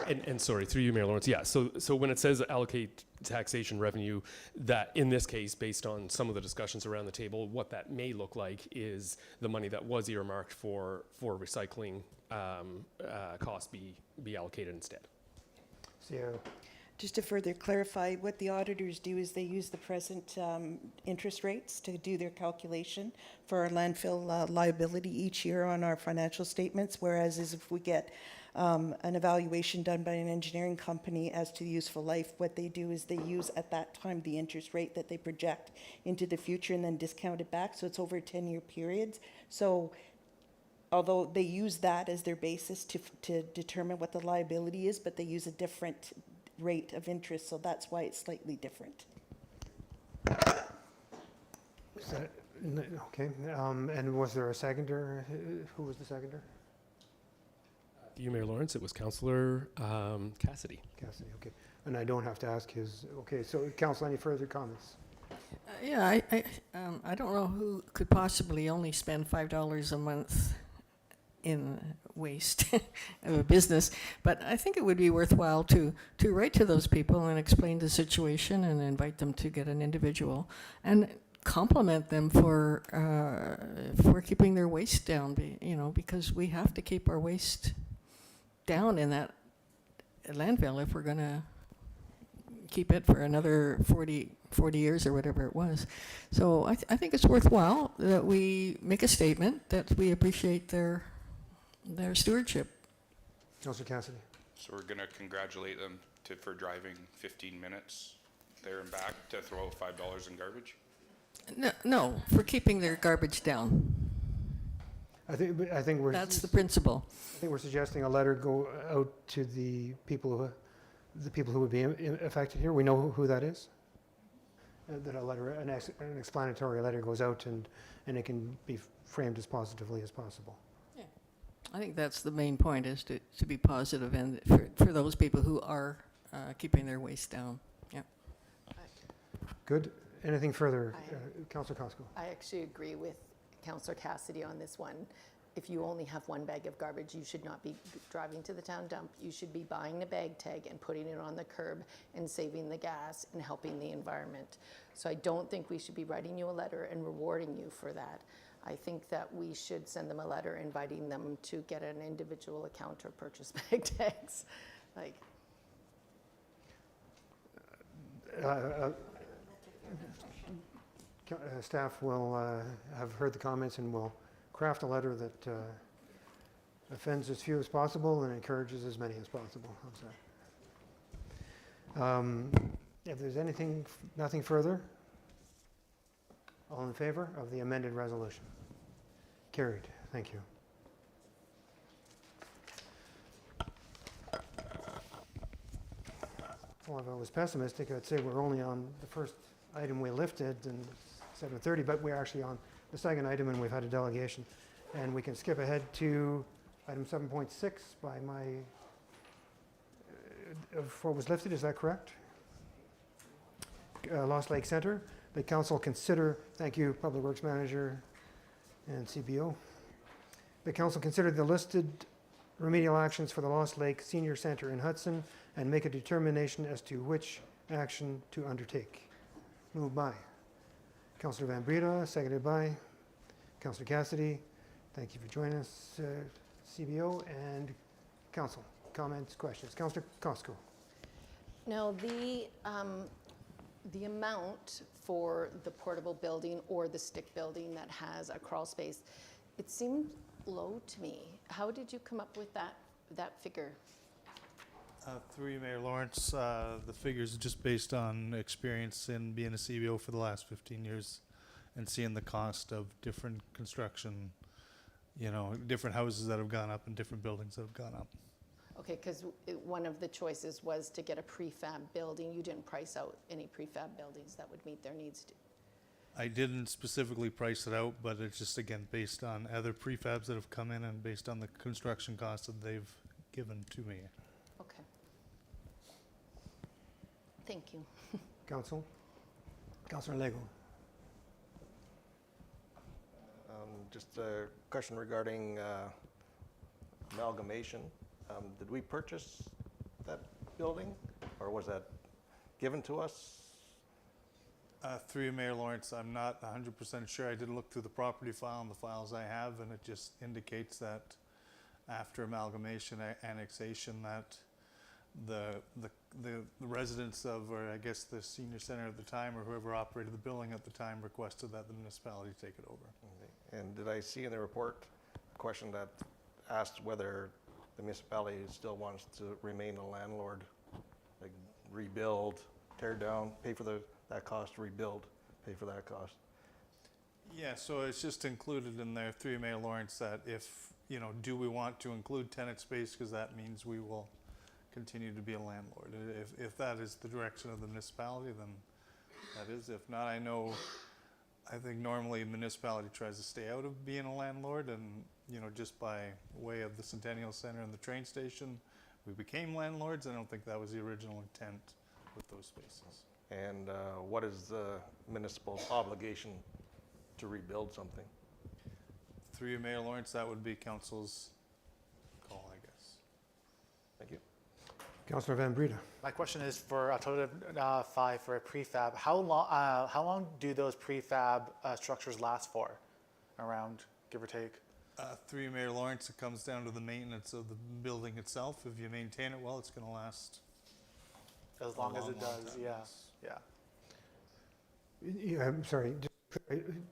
And sorry, through you, Mayor Lawrence, yeah, so when it says allocate taxation revenue, that in this case, based on some of the discussions around the table, what that may look like is the money that was earmarked for recycling costs be allocated instead. Sierra. Just to further clarify, what the auditors do is they use the present interest rates to do their calculation for our landfill liability each year on our financial statements, whereas if we get an evaluation done by an engineering company as to the useful life, what they do is they use at that time the interest rate that they project into the future and then discount it back, so it's over a 10-year period. So although they use that as their basis to determine what the liability is, but they use a different rate of interest, so that's why it's slightly different. Is that, okay, and was there a seconder? Who was the seconder? You, Mayor Lawrence, it was Councillor Cassidy. Cassidy, okay. And I don't have to ask his, okay, so Council, any further comments? Yeah, I don't know who could possibly only spend $5 a month in waste of a business, but I think it would be worthwhile to write to those people and explain the situation and invite them to get an individual and compliment them for keeping their waste down, because we have to keep our waste down in that landfill if we're going to keep it for another 40 years or whatever it was. So I think it's worthwhile that we make a statement that we appreciate their stewardship. Councillor Cassidy. So we're gonna congratulate them for driving 15 minutes there and back to throw out $5 in garbage? No, for keeping their garbage down. I think we're... That's the principle. I think we're suggesting a letter go out to the people who would be affected here. We know who that is. That a letter, an explanatory letter goes out and it can be framed as positively as possible. Yeah. I think that's the main point, is to be positive and for those people who are keeping their waste down. Yeah. Good. Anything further? Councillor Costco. I actually agree with Councillor Cassidy on this one. If you only have one bag of garbage, you should not be driving to the town dump. You should be buying a bag tag and putting it on the curb and saving the gas and helping the environment. So I don't think we should be writing you a letter and rewarding you for that. I think that we should send them a letter inviting them to get an individual account or purchase bag tags. Like, staff will have heard the comments and will craft a letter that offends as few as possible and encourages as many as possible. How's that? If there's nothing further, all in favor of the amended resolution? Carried. Thank you. Well, if I was pessimistic, I'd say we're only on the first item we lifted and 7:30, but we're actually on the second item and we've had a delegation. And we can skip ahead to item 7.6 by my, of what was lifted, is that correct? Lost Lake Center. The council consider, thank you, Public Works Manager and CBO. The council considered the listed remedial actions for the Lost Lake Senior Center in Hudson and make a determination as to which action to undertake. Moved by Councillor Van Breda, seconded by Councillor Cassidy. Thank you for joining us, CBO and council. Comments, questions? Councillor Costco. now the amount for the portable building or the stick building that has a crawl space, it seemed low to me. How did you come up with that figure? Through you, Mayor Lawrence, the figures are just based on experience in being a CBO for the last 15 years and seeing the cost of different construction, different houses that have gone up and different buildings that have gone up. Okay, because one of the choices was to get a prefab building. You didn't price out any prefab buildings that would meet their needs. I didn't specifically price it out, but it's just, again, based on other prefabs that have come in and based on the construction costs that they've given to me. Okay. Thank you. Council. Councillor Lego. Just a question regarding amalgamation. Did we purchase that building, or was that given to us? Through you, Mayor Lawrence, I'm not 100% sure. I did look through the property file and the files I have, and it just indicates that after amalgamation annexation that the residents of, or I guess the senior center at the time, or whoever operated the building at the time, requested that the municipality take it over. Okay. And did I see in the report a question that asked whether the municipality still wants to remain a landlord, like rebuild, tear down, pay for that cost, rebuild, pay for that cost? Yeah, so it's just included in there through Mayor Lawrence that if you know, do we want to include tenant space, because that means we will continue to be a landlord. If that is the direction of the municipality, then that is. If not, I think normally a municipality tries to stay out of being a landlord, and, you know, just by way of the Centennial Center and the train station, we became landlords. I don't think that was the original intent with those spaces. And what is the municipal obligation to rebuild something? Through you, Mayor Lawrence, that would be council's call, I guess. Thank you. Councillor Van Breda. My question is for alternative 5 for a prefab. How long do those prefab structures last for? Around, give or take? Through you, Mayor Lawrence, it comes down to the maintenance of the building itself. If you maintain it well, it's going to last As long as it long does, time, yeah. yes. Yeah. Yeah, I'm sorry,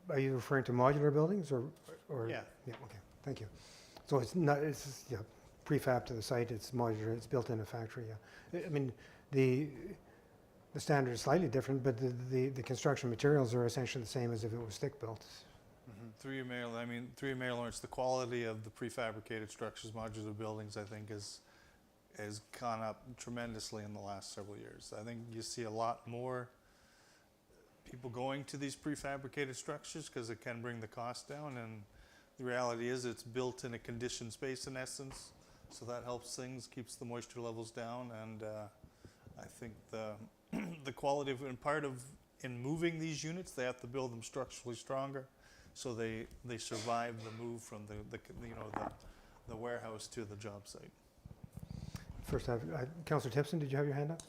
are you referring to modular buildings or? Yeah. Yeah, okay, thank you. So it's not, it's just, yeah, prefab to the site, it's modular, it's built in a factory, yeah. I mean, the standard is slightly different, but the construction materials are essentially the same as if it was stick-built. Through you, Mayor, through you, Mayor Lawrence, the quality of the prefabricated structures, modular buildings, I think has gone up tremendously in the last several years. I think you see a lot more people going to these prefabricated structures because it can bring the cost down, and the reality is it's built in a conditioned space in essence, so that helps things, keeps the moisture levels down, and I think the quality of, and part of, in moving these units, they have to build them structurally stronger, so they survive the move from the warehouse to the job site. First, Councillor Timpson, did you have your hand up?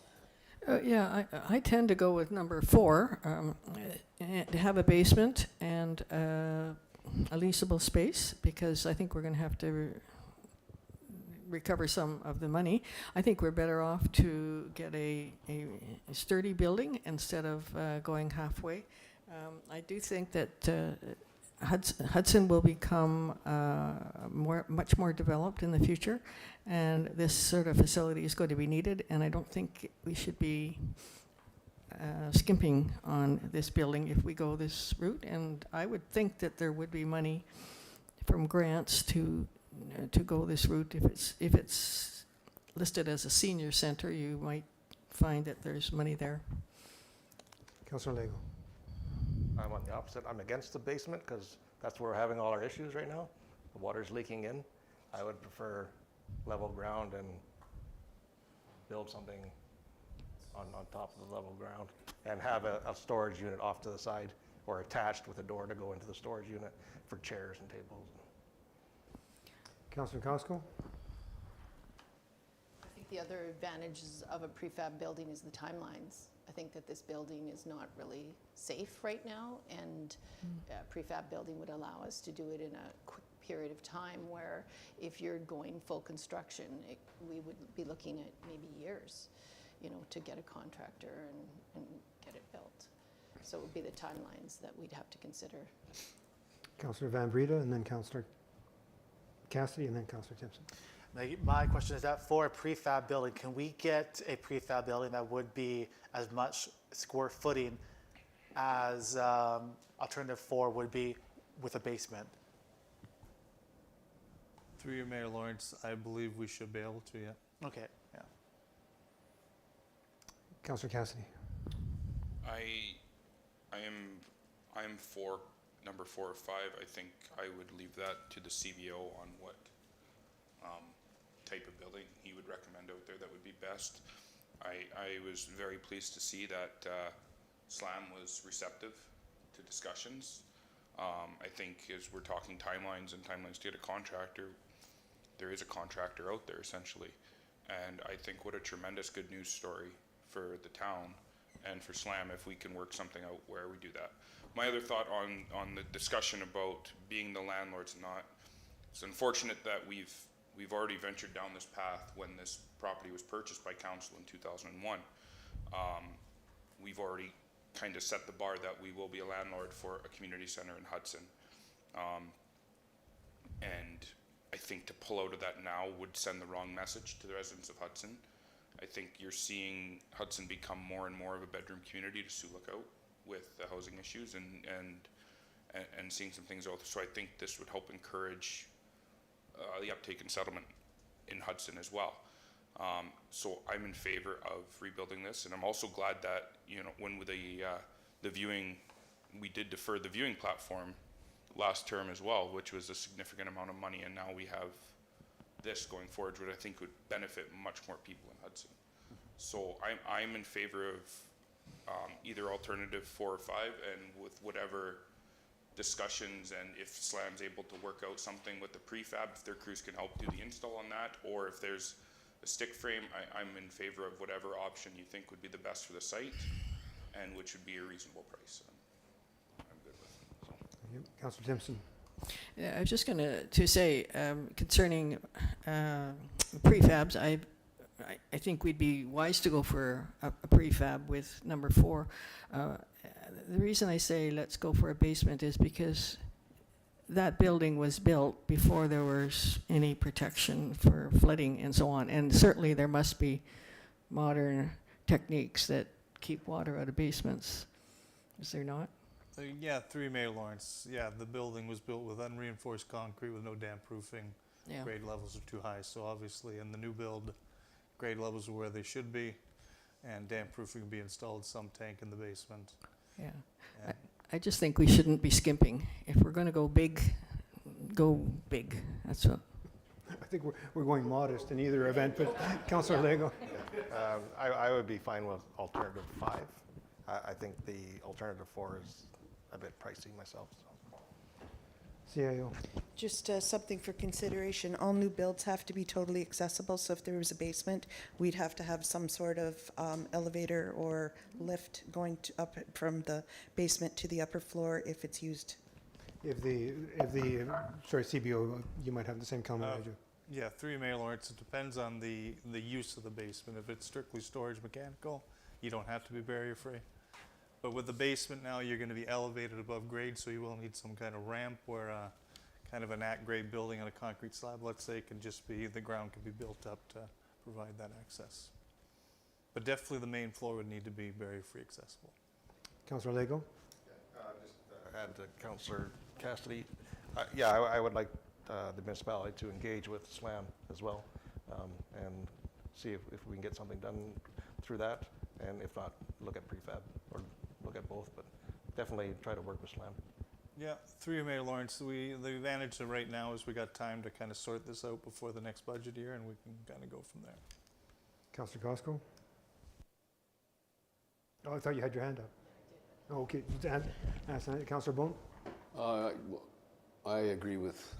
Yeah, I tend to go with number 4, to have a basement and a leasable space, because I think we're going to have to recover some of the money. I think we're better off to get a sturdy building instead of going halfway. I do think that Hudson will become much more developed in the future, and this sort of facility is going to be needed, and I don't think we should be skimping on this building if we go this route, and I would think that there would be money from grants to go this route. If it's listed as a senior center, you might find that there's money there. Councillor Lego. I'm on the opposite. I'm against the basement because that's where we're having all our issues right now. The water's leaking in. I would prefer level ground and build something on top of the level ground and have a storage unit off to the side or attached with a door to go into the storage unit for chairs and tables. Councillor Costco. I think the other advantages of a prefab building is the timelines. I think that this building is not really safe right now, and a prefab building would allow us to do it in a quick period of time, where if you're going full construction, we would be looking at maybe years, to get a contractor and get it built. So it would be the timelines that we'd have to consider. Councillor Van Breda, and then Councillor Cassidy, and then Councillor Timpson. My question is that for a prefab building, can we get a prefab building that would be as much square footing as alternative 4 would be with a basement? Through you, Mayor Lawrence, I believe we should be able to, yeah. Okay, yeah. Councillor Cassidy. I am for number 4 or 5. I think I would leave that to the CBO on what type of building he would recommend out there that would be best. I was very pleased to see that SLAM was receptive to discussions. I think as we're talking timelines and timelines to get a contractor, there is a contractor out there essentially. And I think what a tremendous good news story for the town and for SLAM if we can work something out where we do that. My other thought on the discussion about being the landlords and not, it's unfortunate that we've already ventured down this path when this property was purchased by council in 2001. We've already kind of set the bar that we will be a landlord for a community center in Hudson. And I think to pull out of that now would send the wrong message to the residents of Hudson. I think you're seeing Hudson become more and more of a bedroom community to Sioux Lookout with the housing issues and seeing some things out. So I think this would help encourage highly uptake and settlement in Hudson as well. So I'm in favor of rebuilding this, and I'm also glad that, you know, when with the viewing, we did defer the viewing platform last term as well, which was a significant amount of money, and now we have this going forward, which I think would benefit much more people in Hudson. So I'm in favor of either alternative 4 or 5, and with whatever discussions, and if SLAM's able to work out something with the prefab, if their crews can help do the install on that, or if there's a stick frame, I'm in favor of whatever option you think would be the best for the site, and which would be a reasonable price. I'm good with it. So. Councillor Timpson. Yeah, I was just going to say, concerning prefabs, I think we'd be wise to go for a prefab with number 4. The reason I say let's go for a basement is because that building was built before there was any protection for flooding and so on. And certainly there must be modern techniques that keep water out of basements. Is there not? Yeah, 3 Mayor Lawrence. Yeah, the building was built with unreinforced concrete with no damp proofing. Yeah. Grade levels are too high, so obviously in the new build, grade levels are where they should be, and damp proofing will be installed, some tank in the basement. Yeah. And I just think we shouldn't be skimping. If we're going to go big, go big. That's what. I think we're going modest in either event, but Councillor Lego. I would be fine with alternative 5. I think the alternative 4 is a bit pricey myself. So. CIO. Just something for consideration. All new builds have to be totally accessible, so if there was a basement, we'd have to have some sort of elevator or lift going up from the basement to the upper floor if it's used. Sorry, CBO, you might have the same comment I do. yeah, 3 Mayor Lawrence, it depends on the use of the basement. If it's strictly storage mechanical, you don't have to be barrier free. But with the basement now, you're going to be elevated above grade, so you will need some kind of ramp where kind of an at-grade building on a concrete slab, let's say, can just be, the ground can be built up to provide that access. But definitely the main floor would need to be barrier-free accessible. Councillor Lego? Just add to Councillor Cassidy. I would like the municipality to engage with SLAM as well, and see if we can get something done through that, and if not, look at prefab or look at both, but definitely try to work with SLAM. Yeah, through you, Mayor Lawrence, the advantage of right now is we got time to kind of sort this out before the next budget year, and we can kind of go from there. Councillor Costco? Oh, I thought you had your hand up. Oh, okay. Councillor Bone? I agree with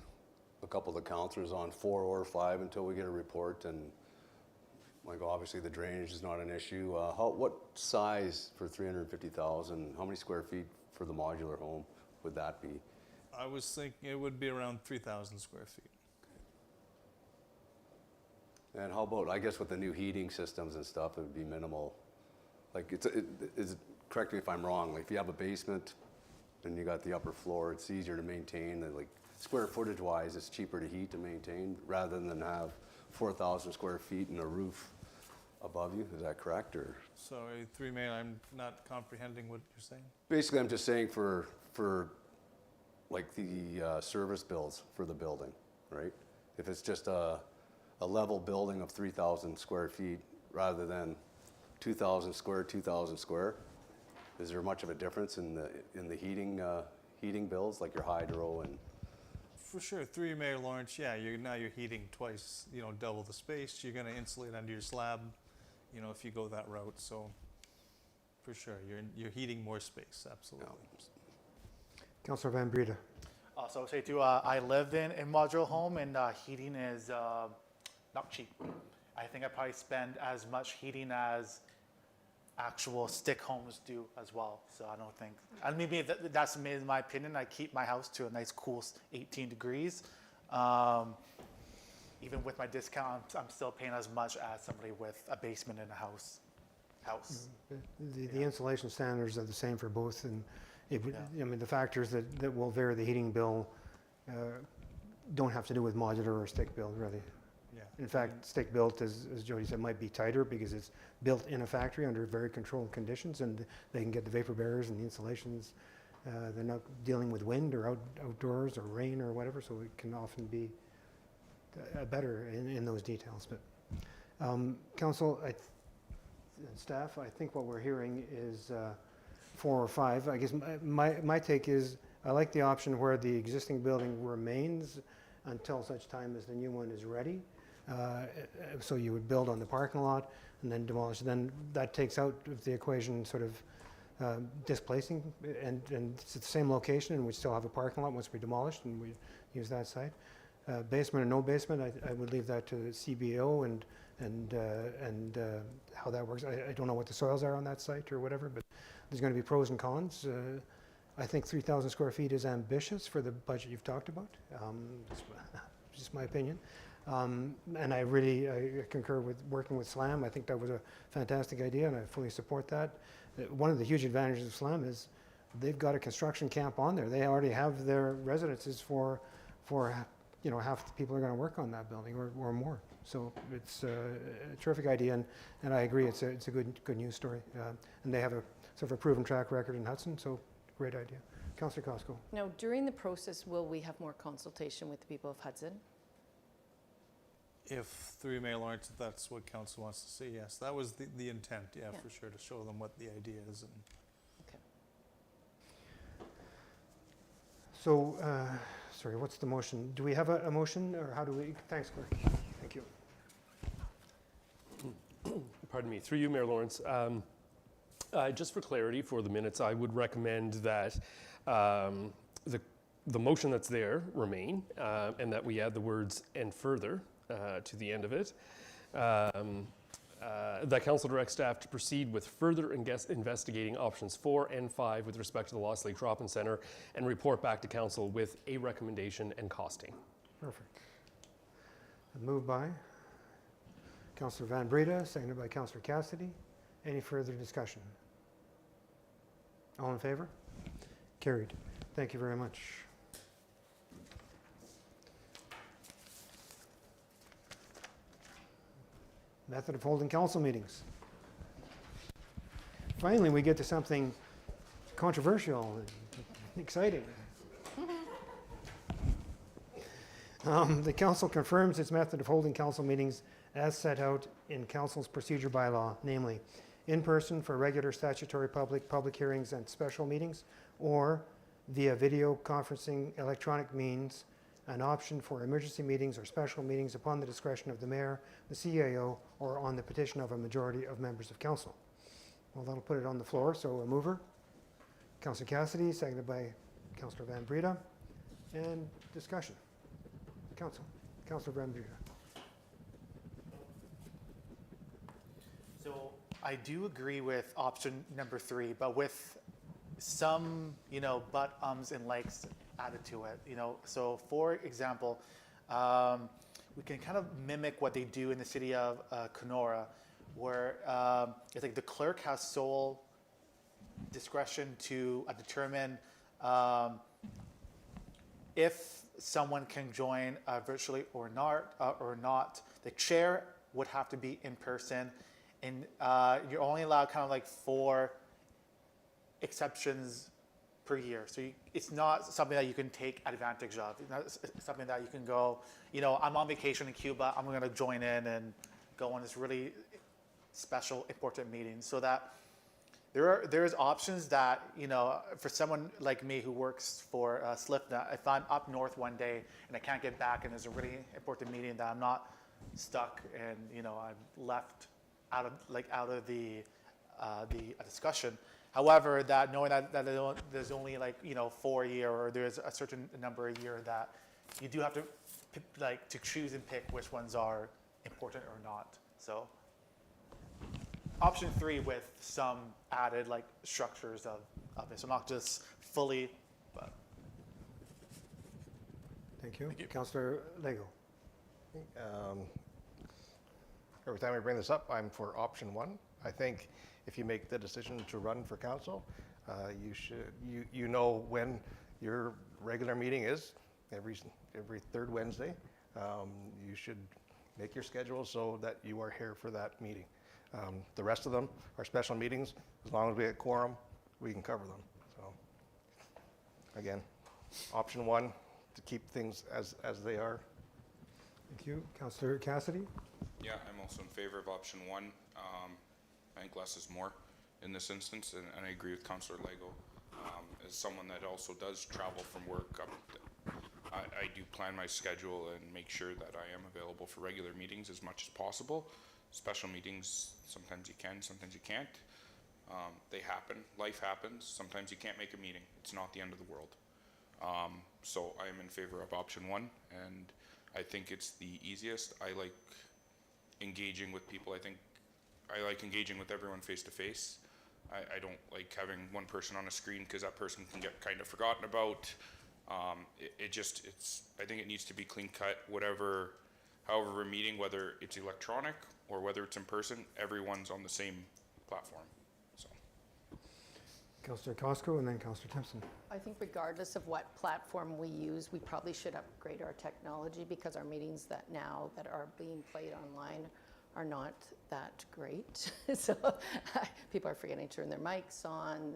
a couple of the councillors on 4 or 5 until we get a report, and like obviously the drainage is not an issue. What size for 350,000? How many square feet for the modular home would that be? I was thinking it would be around 3,000 square feet. And how about, I guess with the new heating systems and stuff, it would be minimal. Like, correct me if I'm wrong, like if you have a basement and you got the upper floor, it's easier to maintain, and like square footage wise, it's cheaper to heat and maintain rather than have 4,000 square feet and a roof above you. Is that correct? Or Sorry, 3 Mayor, I'm not comprehending what you're saying. basically, I'm just saying for like the service bills for the building, right? If it's just a level building of 3,000 square feet rather than 2,000 square, is there much of a difference in the heating bills, like your hydro and? For sure, through you, Mayor Lawrence, yeah, now you're heating twice, double the space. You're going to insulate under your slab, if you go that route. So, for sure, you're heating more space, absolutely. Councillor Van Breda? So I would say too, I live in a modular home, and heating is not cheap. I think I probably spend as much heating as actual stick homes do as well. So I don't think, and maybe that's in my opinion. I keep my house to a nice cool 18 degrees. Even with my discount, I'm still paying as much as somebody with a basement in a house. The insulation standards are the same for both, and the factors that will vary the heating bill don't have to do with modular or stick build, really. Yeah. In fact, stick built, as Jody said, might be tighter because it's built in a factory under very controlled conditions, and they can get the vapor barriers and the insulations. They're not dealing with wind or outdoors or rain or whatever, so it can often be better in those details. But council, and staff, I think what we're hearing is 4 or 5. I guess my take is I like the option where the existing building remains until such time as the new one is ready. So you would build on the parking lot and then demolish. Then that takes out of the equation sort of displacing, and it's at the same location, and we still have a parking lot once we demolished and we use that site. Basement or no basement, I would leave that to the CBO and how that works. I don't know what the soils are on that site or whatever, but there's going to be pros and cons. I think 3,000 square feet is ambitious for the budget you've talked about. Just my opinion. And I concur with working with SLAM. I think that was a fantastic idea, and I fully support that. One of the huge advantages of SLAM is they've got a construction camp on there. They already have their residences for half the people are going to work on that building or more. So it's a terrific idea, and I agree it's a good news story. And they have a sort of a proven track record in Hudson, so great idea. Councillor Costco. Now, during the process, will we have more consultation with the people of Hudson? If through Mayor Lawrence, if that's what council wants to see, yes, that was the intent, yeah, for sure, to show them what the idea is. And okay. So, sorry, what's the motion? Do we have a motion, or how do we? Thanks, Clerk. Thank you. Pardon me, through you, Mayor Lawrence. Just for clarity, for the minutes, I would recommend that the motion that's there remain, and that we add the words "and further" to the end of it. That council directs staff to proceed with further investigating options 4 and 5 with respect to the Lost Lake Drop-in Center, and report back to council with a recommendation and costing. Perfect. Moved by Councillor Van Breda, seconded by Councillor Cassidy. Any further discussion? All in favor? Carried. Thank you very much. Method of holding council meetings. Finally, we get to something controversial and exciting. The council confirms its method of holding council meetings as set out in council's procedure bylaw, namely in person for regular statutory public hearings and special meetings, or via video conferencing electronic means, an option for emergency meetings or special meetings upon the discretion of the mayor, the CAO, or on the petition of a majority of members of council. Well, that'll put it on the floor, so a mover. Councillor Cassidy, seconded by Councillor Van Breda. And discussion. Councillor Van Breda. So I do agree with option number 3, but with some, but, ums, and likes added to it. So for example, we can kind of mimic what they do in the city of Kenora, where it's like the clerk has sole discretion to determine if someone can join virtually or not. The chair would have to be in person, and you're only allowed kind of like 4 exceptions per year. So it's not something that you can take advantage of. It's not something that you can go, I'm on vacation in Cuba, I'm going to join in and go on this really special, important meeting. So that there's options that, for someone like me who works for SLIFNA, if I'm up north one day and I can't get back and there's a really important meeting that I'm not stuck and, I'm left out of the discussion. However, that knowing that there's only 4 a year, or there's a certain number a year, that you do have to to choose and pick which ones are important or not. So option 3 with some added structures of it, so not just fully. But Thank you. Councillor Lego. Every time I bring this up, I'm for option 1. I think if you make the decision to run for council, you know when your regular meeting is, every 3rd Wednesday. You should make your schedule so that you are here for that meeting. The rest of them are special meetings. As long as we get quorum, we can cover them. So again, option 1, to keep things as they are. Thank you. Councillor Cassidy? Yeah, I'm also in favor of option 1. I think less is more in this instance, and I agree with Councillor Lego. As someone that also does travel from work, I do plan my schedule and make sure that I am available for regular meetings as much as possible. Special meetings, sometimes you can, sometimes you can't. They happen, life happens, sometimes you can't make a meeting. It's not the end of the world. So I am in favor of option 1, and I think it's the easiest. I like engaging with people. I like engaging with everyone face to face. I don't like having one person on a screen because that person can get kind of forgotten about. I think it needs to be clean cut. However we're meeting, whether it's electronic or whether it's in person, everyone's on the same platform. So. Councillor Costco and then Councillor Timpson. I think regardless of what platform we use, we probably should upgrade our technology, because our meetings that are being played online are not that great. So people are forgetting to turn their mics on,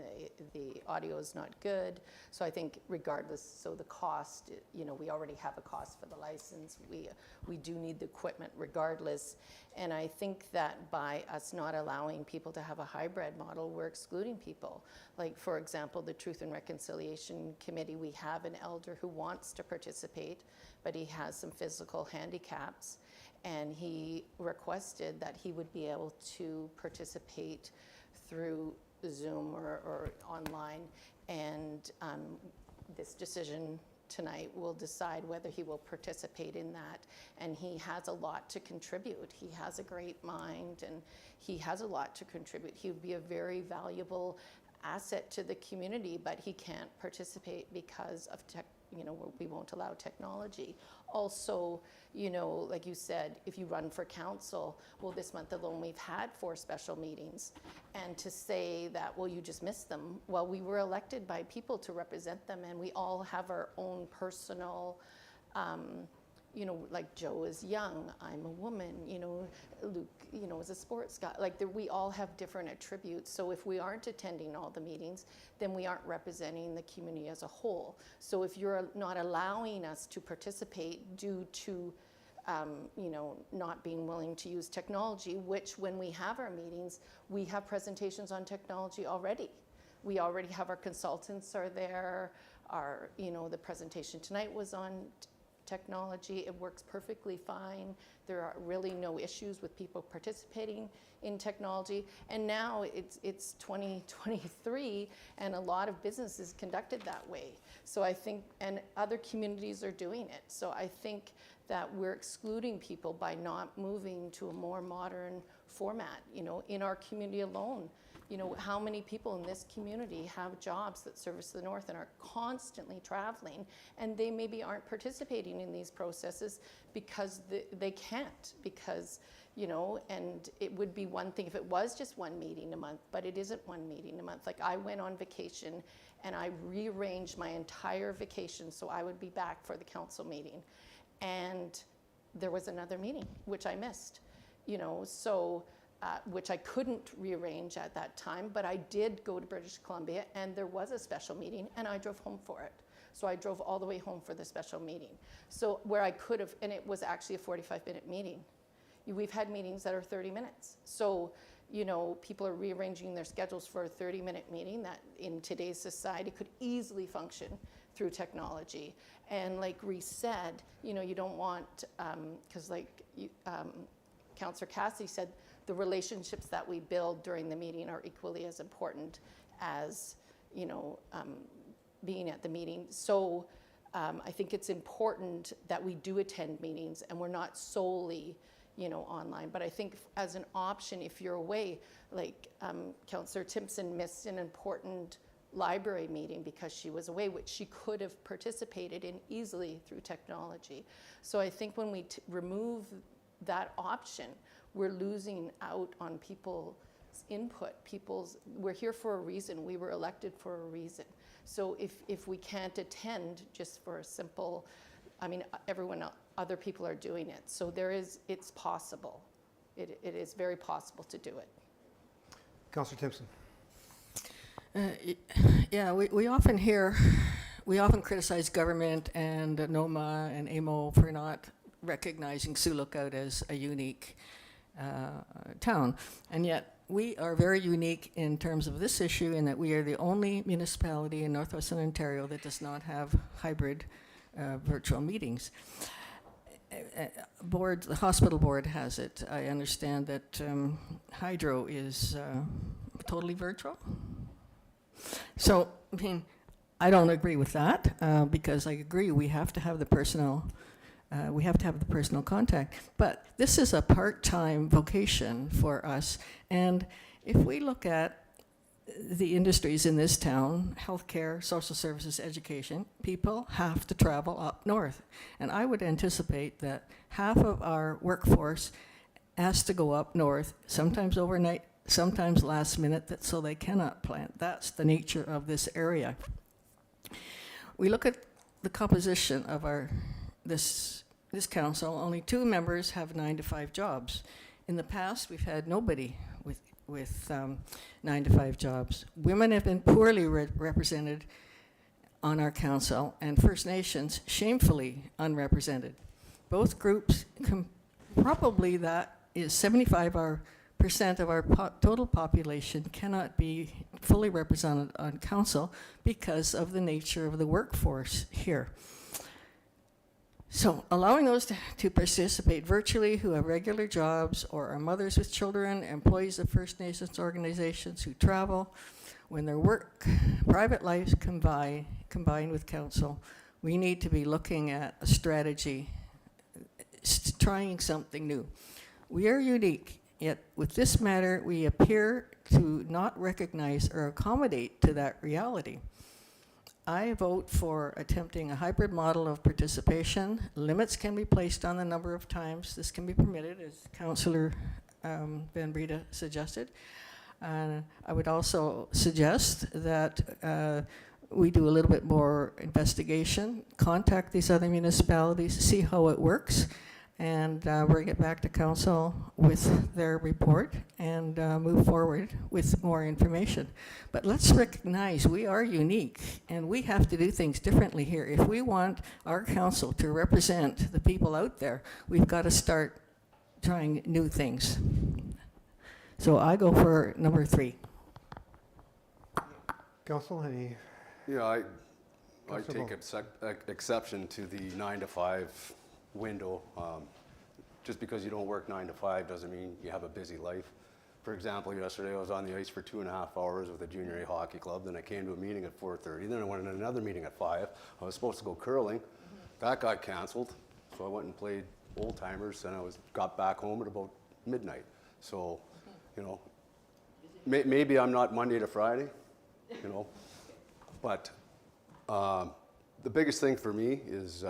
the audio is not good. So I think regardless, so the cost, we already have a cost for the license. We do need the equipment regardless. And I think that by us not allowing people to have a hybrid model, we're excluding people. Like, for example, the Truth and Reconciliation Committee, we have an elder who wants to participate, but he has some physical handicaps. And he requested that he would be able to participate through Zoom or online. And this decision tonight will decide whether he will participate in that. And he has a lot to contribute. He has a great mind and he has a lot to contribute. He would be a very valuable asset to the community, but he can't participate because of we won't allow technology. Also, like you said, if you run for council, well, this month alone we've had 4 special meetings. And to say that, well, you just missed them. Well, we were elected by people to represent them, and we all have our own personal, like Joe is young, I'm a woman, Luke, is a sports guy. Like we all have different attributes. So if we aren't attending all the meetings, then we aren't representing the community as a whole. So if you're not allowing us to participate due to, not being willing to use technology, which when we have our meetings, we have presentations on technology already. We already have our consultants are there. The presentation tonight was on technology. It works perfectly fine. There are really no issues with people participating in technology. And now it's 2023 and a lot of business is conducted that way. So I think, and other communities are doing it. So I think that we're excluding people by not moving to a more modern format, in our community alone. How many people in this community have jobs that service the north and are constantly traveling, and they maybe aren't participating in these processes because they can't, because, and it would be one thing if it was just one meeting a month, but it isn't one meeting a month. Like I went on vacation and I rearranged my entire vacation so I would be back for the council meeting. And there was another meeting, which I missed, which I couldn't rearrange at that time, but I did go to British Columbia and there was a special meeting and I drove home for it. So I drove all the way home for the special meeting. So where I could have, and it was actually a 45-minute meeting. We've had meetings that are 30 minutes. So, people are rearranging their schedules for a 30-minute meeting that in today's society could easily function through technology. And like Reese said, you don't want, because Councillor Cassidy said, the relationships that we build during the meeting are equally as important as, being at the meeting. So I think it's important that we do attend meetings and we're not solely, online. But I think as an option, if you're away, like Councillor Timpson missed an important library meeting because she was away, which she could have participated in easily through technology. So I think when we remove that option, we're losing out on people's input. We're here for a reason. We were elected for a reason. So if we can't attend just for a simple, other people are doing it. So it's possible. It is very possible to do it. Councillor Timpson. Yeah, we often criticize government and NOMA and AMO for not recognizing Sioux Lookout as a unique town. And yet, we are very unique in terms of this issue in that we are the only municipality in northwestern Ontario that does not have hybrid virtual meetings. The hospital board has it. I understand that Hydro is totally virtual. So, I mean, I don't agree with that because I agree we have to have the personal contact. But this is a part-time vocation for us. And if we look at the industries in this town, healthcare, social services, education, people have to travel up north. And I would anticipate that half of our workforce has to go up north, sometimes overnight, sometimes last minute, so they cannot plant. That's the nature of this area. We look at the composition of this council. Only 2 members have 9-to-5 jobs. In the past, we've had nobody with 9-to-5 jobs. Women have been poorly represented on our council, and First Nations shamefully unrepresented. Both groups, probably that is 75% of our total population cannot be fully represented on council because of the nature of the workforce here. So allowing those to participate virtually who have regular jobs or are mothers with children, employees of First Nations organizations who travel, when their private lives combine with council, we need to be looking at a strategy, trying something new. We are unique, yet with this matter, we appear to not recognize or accommodate to that reality. I vote for attempting a hybrid model of participation. Limits can be placed on the number of times this can be permitted, as Councillor Van Breda suggested. I would also suggest that we do a little bit more investigation, contact these other municipalities, see how it works, and bring it back to council with their report and move forward with more information. But let's recognize we are unique and we have to do things differently here. If we want our council to represent the people out there, we've got to start trying new things. So I go for number 3. Council, any? Yeah, I take exception to the 9-to-5 window. Just because you don't work 9 to 5 doesn't mean you have a busy life. For example, yesterday I was on the ice for 2.5 hours with a junior A hockey club. Then I came to a meeting at 4:30. Then I went to another meeting at 5. I was supposed to go curling. That got canceled. So I went and played old timers, and got back home at about midnight. So, you know, maybe I'm not Monday to Friday, you know, but the biggest thing for me is.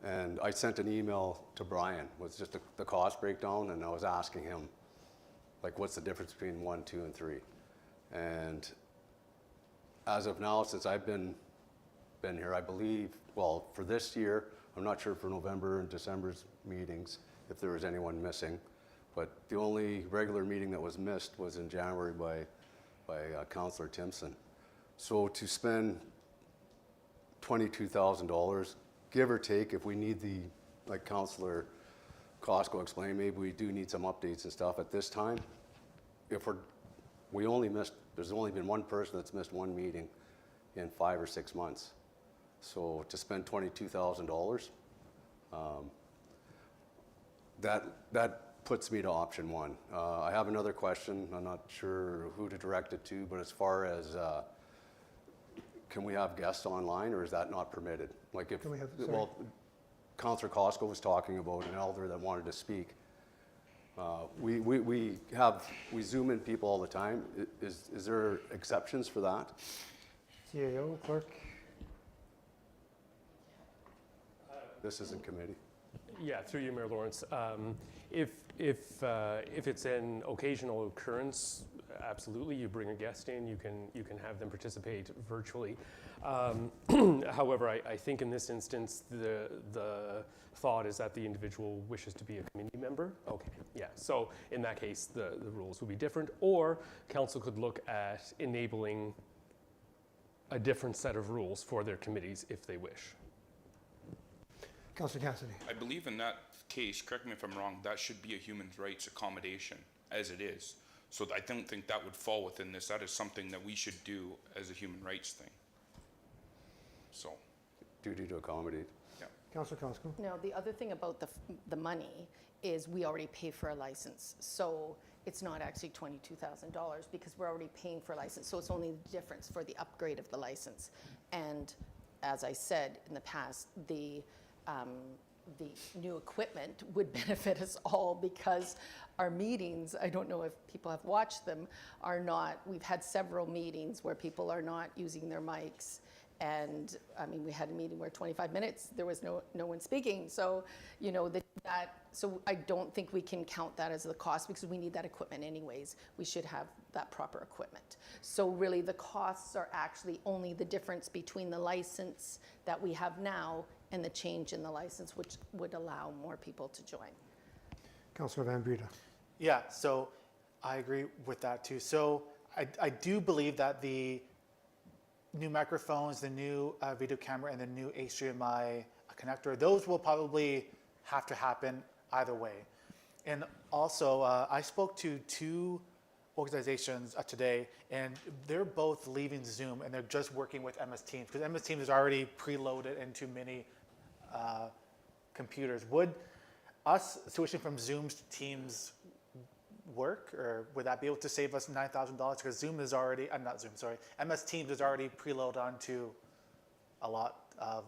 And I sent an email to Brian with just the cost breakdown, and I was asking him, like, what's the difference between 1, 2, and 3? And as of now, since I've been here, I believe, well, for this year, I'm not sure for November and December's meetings if there was anyone missing, but the only regular meeting that was missed was in January by Councillor Timpson. So to spend $22,000, give or take, if we need like Councillor Costco explained, maybe we do need some updates and stuff at this time. If there's only been one person that's missed one meeting in 5 or 6 months. So to spend $22,000, that puts me to option 1. I have another question. I'm not sure who to direct it to, but as far as can we have guests online, or is that not permitted? Like if, well, Councillor Costco was talking about an elder that wanted to speak. We Zoom in people all the time. Is there exceptions for that? CAO, clerk. This isn't committee. Yeah, through you, Mayor Lawrence. If it's an occasional occurrence, absolutely, you bring a guest in, you can have them participate virtually. However, I think in this instance, the thought is that the individual wishes to be a committee member. Okay, yeah, so in that case, the rules would be different, or council could look at enabling a different set of rules for their committees if they wish. Councillor Cassidy. I believe in that case, correct me if I'm wrong, that should be a human rights accommodation as it is. So I don't think that would fall within this. That is something that we should do as a human rights thing. So. Duty to accommodate. Yeah. Councillor Kosko. Now, the other thing about the money is we already pay for a license. So it's not actually $22,000 because we're already paying for a license. So it's only the difference for the upgrade of the license. And as I said in the past, the new equipment would benefit us all because our meetings, I don't know if people have watched them, are not, we've had several meetings where people are not using their mics. And I mean, we had a meeting where 25 minutes, there was no one speaking. So, you know, so I don't think we can count that as the cost because we need that equipment anyways. We should have that proper equipment. So really the costs are actually only the difference between the license that we have now and the change in the license, which would allow more people to join. Councillor Van Breda. Yeah, so I agree with that too. So I do believe that the new microphones, the new video camera, and the new HDMI connector, those will probably have to happen either way. And also, I spoke to two organizations today, and they're both leaving Zoom, and they're just working with MS Teams, because MS Teams is already preloaded into many computers. Would us switching from Zoom to Teams work, or would that be able to save us $9,000? Because Zoom is already, not Zoom, sorry, MS Teams is already preloaded onto a lot of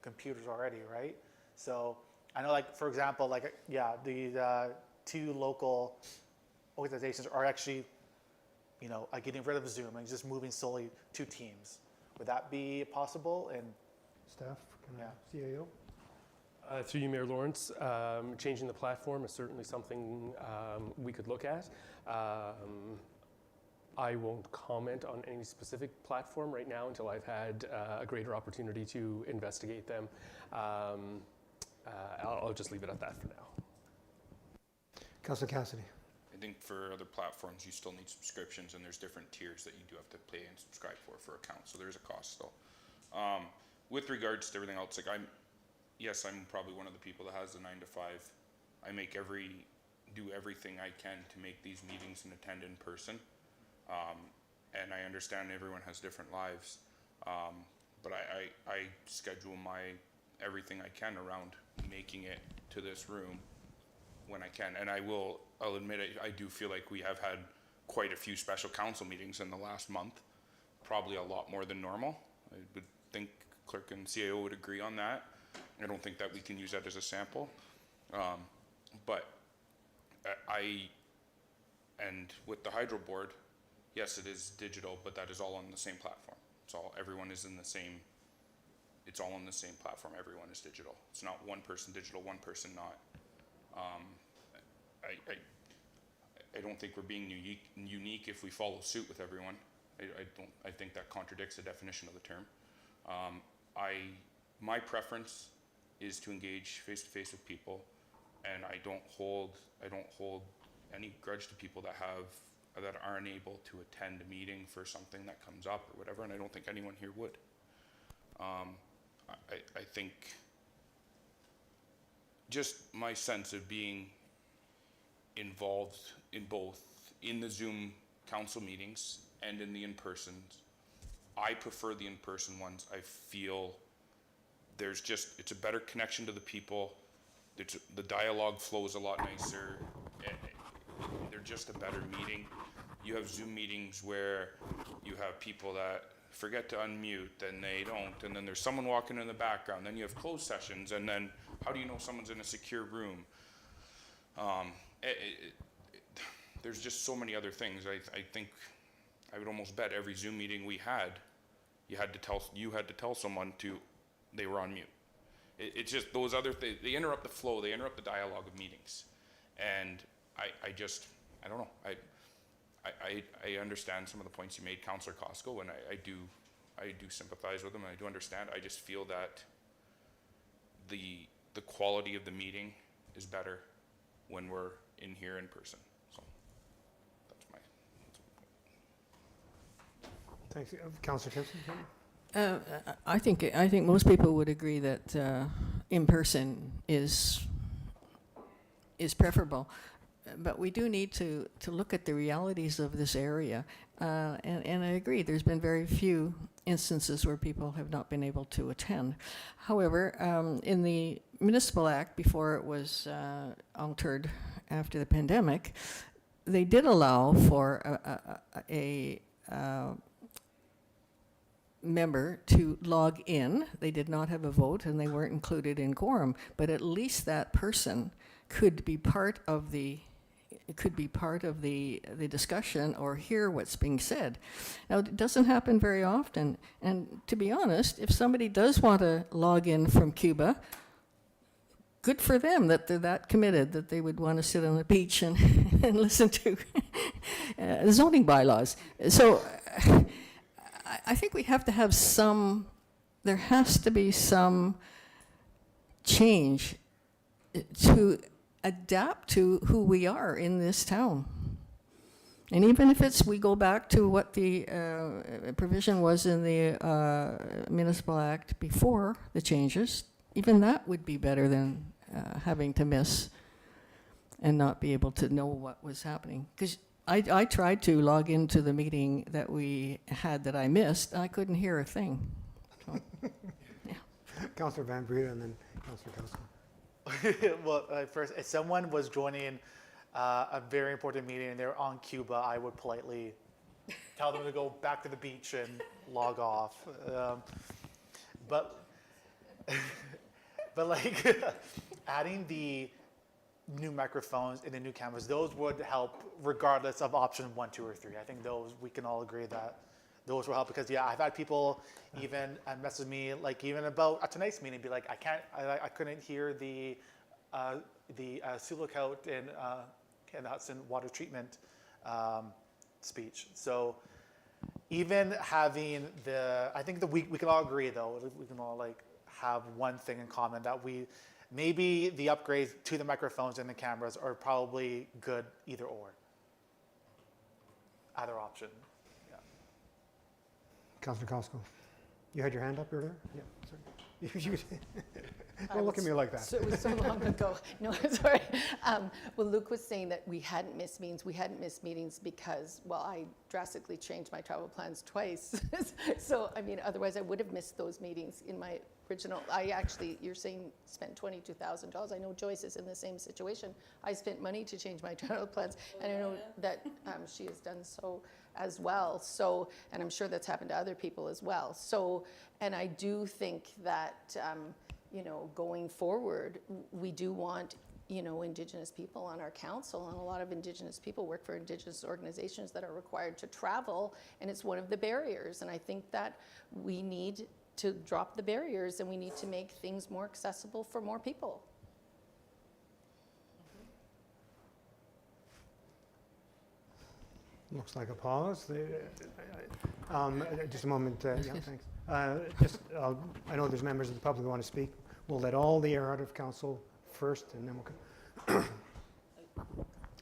computers already, right? So I know, like, for example, like, yeah, the two local organizations are actually, you know, getting rid of Zoom and just moving solely to Teams. Would that be possible? And Staff, yeah. CAO. Through you, Mayor Lawrence, changing the platform is certainly something we could look at. I won't comment on any specific platform right now until I've had a greater opportunity to investigate them. I'll just leave it at that for now. Councillor Cassidy. I think for other platforms, you still need subscriptions, and there's different tiers that you do have to pay and subscribe for accounts. So there's a cost still. With regards to everything else, like I'm probably one of the people that has the 9 to 5. I do everything I can to make these meetings and attend in person. And I understand everyone has different lives, but I schedule everything I can around making it to this room when I can. And I'll admit I do feel like we have had quite a few special council meetings in the last month, probably a lot more than normal. I would think clerk and CAO would agree on that. I don't think that we can use that as a sample. But and with the Hydro Board, yes, it is digital, but that is all on the same platform. Everyone is in the same, it's all on the same platform. Everyone is digital. It's not one person digital, one person not. I don't think we're being unique if we follow suit with everyone. I think that contradicts the definition of the term. My preference is to engage face to face with people, and I don't hold any grudge to people that aren't able to attend a meeting for something that comes up or whatever, and I don't think anyone here would. I think just my sense of being involved in both in the Zoom council meetings and in the in-persons, I prefer the in-person ones. I feel it's a better connection to the people. The dialogue flows a lot nicer. They're just a better meeting. You have Zoom meetings where you have people that forget to unmute, then they don't, and then there's someone walking in the background. Then you have closed sessions, and then how do you know someone's in a secure room? There's just so many other things. I think I would almost bet every Zoom meeting we had, you had to tell someone they were on mute. It's just those other things. They interrupt the flow. They interrupt the dialogue of meetings, and I don't know. I understand some of the points you made, Councillor Costco, and I do sympathize with them. And I do understand. I just feel that the quality of the meeting is better when we're in here in person. So that's my Thanks. Councillor Timpson. I think most people would agree that in person is preferable, but we do need to look at the realities of this area. And I agree, there's been very few instances where people have not been able to attend. However, in the Municipal Act, before it was altered after the pandemic, they did allow for a member to log in. They did not have a vote and they weren't included in quorum, but at least that person could be part of the discussion or hear what's being said. Now, it doesn't happen very often, and to be honest, if somebody does want to log in from Cuba, good for them that they're that committed that they would want to sit on the beach and, and listen to zoning bylaws. So I think we have to have there has to be some change to adapt to who we are in this town. And even if we go back to what the provision was in the Municipal Act before the changes, even that would be better than having to miss and not be able to know what was happening. Because I tried to log into the meeting that we had that I missed, and I couldn't hear a thing. So, yeah. Councillor Van Breda and then Councillor Kelsey. Well, first, if someone was joining a very important meeting and they're on Cuba, I would politely tell them to go back to the beach and log off. But like adding the new microphones and the new cameras, those would help regardless of option 1, 2, or 3. I think those, we can all agree that those will help, because yeah, I've had people even message me like even about tonight's meeting, be like, I couldn't hear the Sioux Lookout and the Hudson water treatment speech. So even having I think that we can all agree though, we can all like have one thing in common, that maybe the upgrades to the microphones and the cameras are probably good either option. Councillor Costco, you had your hand up earlier? Yeah, sorry. Don't look at me like that. So it was so long ago. No, sorry. Well, Luke was saying that we hadn't missed meetings. We hadn't missed meetings because, well, I drastically changed my travel plans twice. So, I mean, otherwise I would have missed those meetings in my original. You're saying spent $22,000. I know Joyce is in the same situation. I spent money to change my travel plans, and I know that she has done so as well. So, and I'm sure that's happened to other people as well. So, and I do think that, going forward, we do want, Indigenous people on our council, and a lot of Indigenous people work for Indigenous organizations that are required to travel, and it's one of the barriers. And I think that we need to drop the barriers, and we need to make things more accessible for more people. Looks like a pause. Just a moment. Yeah, thanks. I know there's members of the public who want to speak. We'll let all the air out of council first, and then we'll go.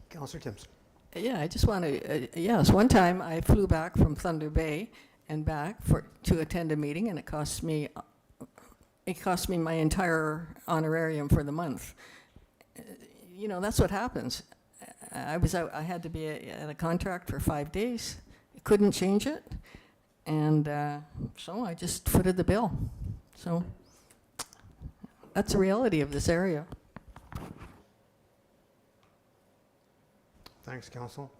Councillor Timpson. Yeah, I just want to, yes, one time I flew back from Thunder Bay and back to attend a meeting, and it cost me my entire honorarium for the month. That's what happens. I had to be at a contract for 5 days. Couldn't change it, and so I just footed the bill. So that's the reality of this area. Thanks, Council.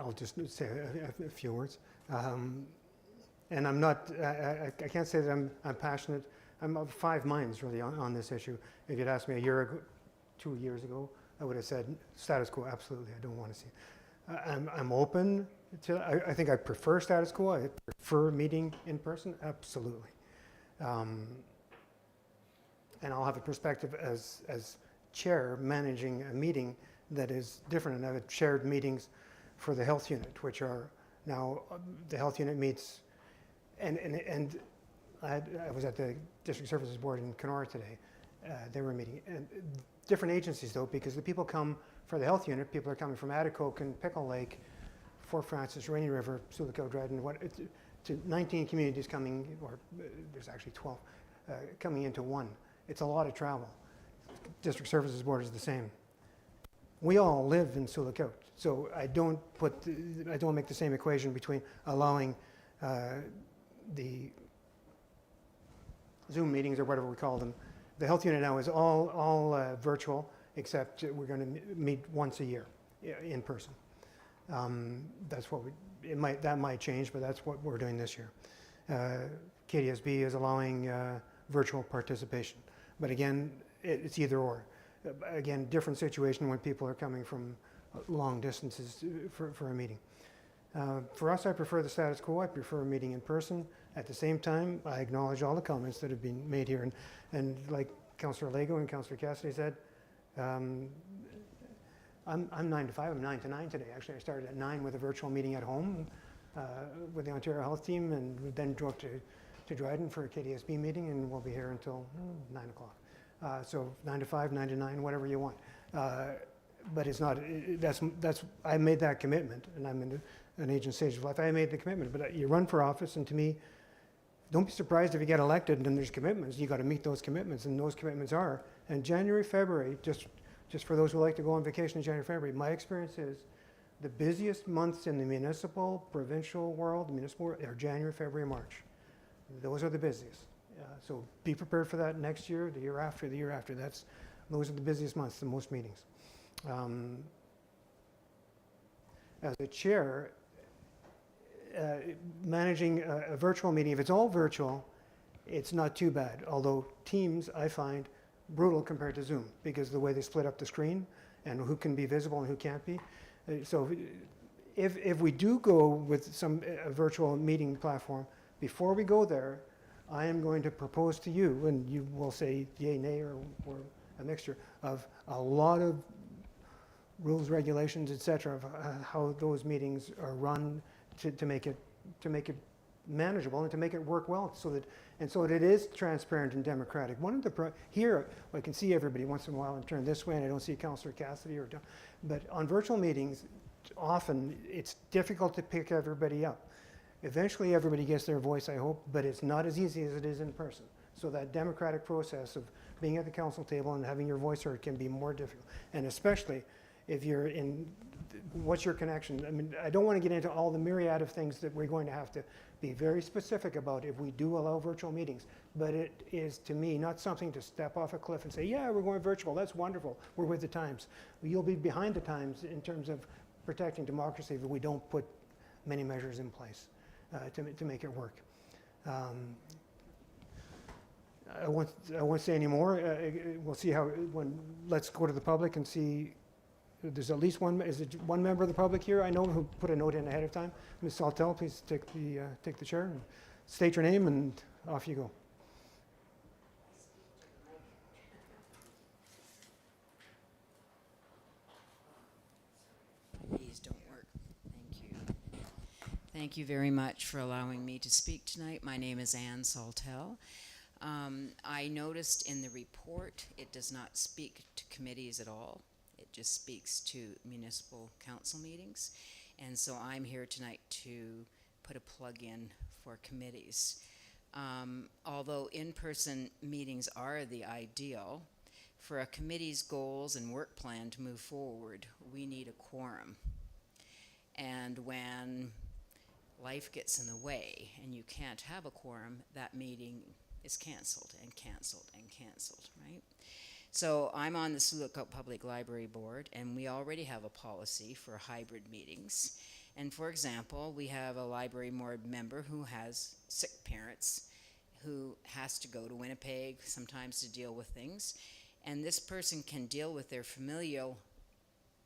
I'll just say a few words. And I'm not, I can't say that I'm passionate. I'm of 5 minds really on this issue. If you'd asked me a year ago, 2 years ago, I would have said status quo, absolutely, I don't want to see it. I'm open to, I think I prefer status quo. I prefer meeting in person, absolutely. And I'll have a perspective as chair managing a meeting that is different. And I've chaired meetings for the health unit, which are now, the health unit meets, and I was at the District Services Board in Kenora today. They were meeting. And different agencies though, because the people come for the health unit, people are coming from Atikokan, Pickle Lake, Fort Francis, Rainy River, Sioux Lookout, Dryden, to 19 communities coming, or there's actually 12, coming into one. It's a lot of travel. District Services Board is the same. We all live in Sioux, so I don't make the same equation between allowing the Zoom meetings or whatever we call them. The health unit now is all virtual, except we're going to meet once a year in person. That's what that might change, but that's what we're doing this year. KDSB is allowing virtual participation, but again, it's either or. Again, different situation when people are coming from long distances for a meeting. For us, I prefer the status quo. I prefer a meeting in person. At the same time, I acknowledge all the comments that have been made here. And like Councillor Lego and Councillor Cassidy said, I'm 9 to 5. I'm 9 to 9 today. Actually, I started at 9 with a virtual meeting at home with the Ontario Health Team, and then drove to Dryden for a KDSB meeting, and we'll be here until 9 o'clock. So 9 to 5, 9 to 9, whatever you want. But it's not, I made that commitment, and I'm in an aging stage of life. I made the commitment, but you run for office, and to me, don't be surprised if you get elected and there's commitments. You got to meet those commitments, and those commitments are. And January, February, just for those who like to go on vacation in January, February, my experience is the busiest months in the municipal, provincial world, are January, February, March. Those are the busiest. So be prepared for that next year, the year after, the year after. Those are the busiest months, the most meetings. As a chair, managing a virtual meeting, if it's all virtual, it's not too bad. Although Teams, I find brutal compared to Zoom, because the way they split up the screen and who can be visible and who can't be. So if we do go with a virtual meeting platform, before we go there, I am going to propose to you, and you will say yay, nay, or a mixture of a lot of rules, regulations, etc., of how those meetings are run to make it manageable and to make it work well, so that it is transparent and democratic. One of the here I can see everybody once in a while and turn this way, and I don't see Councillor Cassidy but on virtual meetings, often it's difficult to pick everybody up. Eventually, everybody gets their voice, I hope, but it's not as easy as it is in person. So that democratic process of being at the council table and having your voice heard can be more difficult, and especially if you're in, what's your connection? I mean, I don't want to get into all the myriad of things that we're going to have to be very specific about if we do allow virtual meetings, but it is, to me, not something to step off a cliff and say, yeah, we're going virtual, that's wonderful, we're with the times. You'll be behind the times in terms of protecting democracy if we don't put many measures in place to make it work. I won't say any more. We'll see let's go to the public and see. There's at least one. Is it one member of the public here? I know who put a note in ahead of time. Ms. Saltel, please take the chair and state your name, and off you go. These don't work. Thank you. Thank you very much for allowing me to speak tonight. My name is Ann Saltel. I noticed in the report it does not speak to committees at all. It just speaks to municipal council meetings. And so I'm here tonight to put a plug in for committees. Although in-person meetings are the ideal, for a committee's goals and work plan to move forward, we need a quorum. And when life gets in the way and you can't have a quorum, that meeting is canceled and canceled and canceled, right? So I'm on the Sioux Lookout Public Library Board, and we already have a policy for hybrid meetings. And for example, we have a library board member who has sick parents who has to go to Winnipeg sometimes to deal with things. And this person can deal with their familial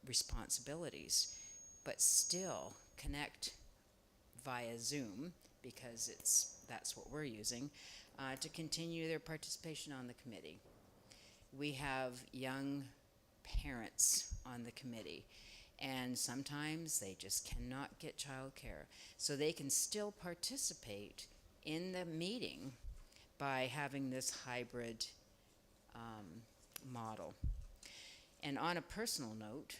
responsibilities, but still connect via Zoom, because that's what we're using, to continue their participation on the committee. We have young parents on the committee, and sometimes they just cannot get childcare. So they can still participate in the meeting by having this hybrid model. And on a personal note,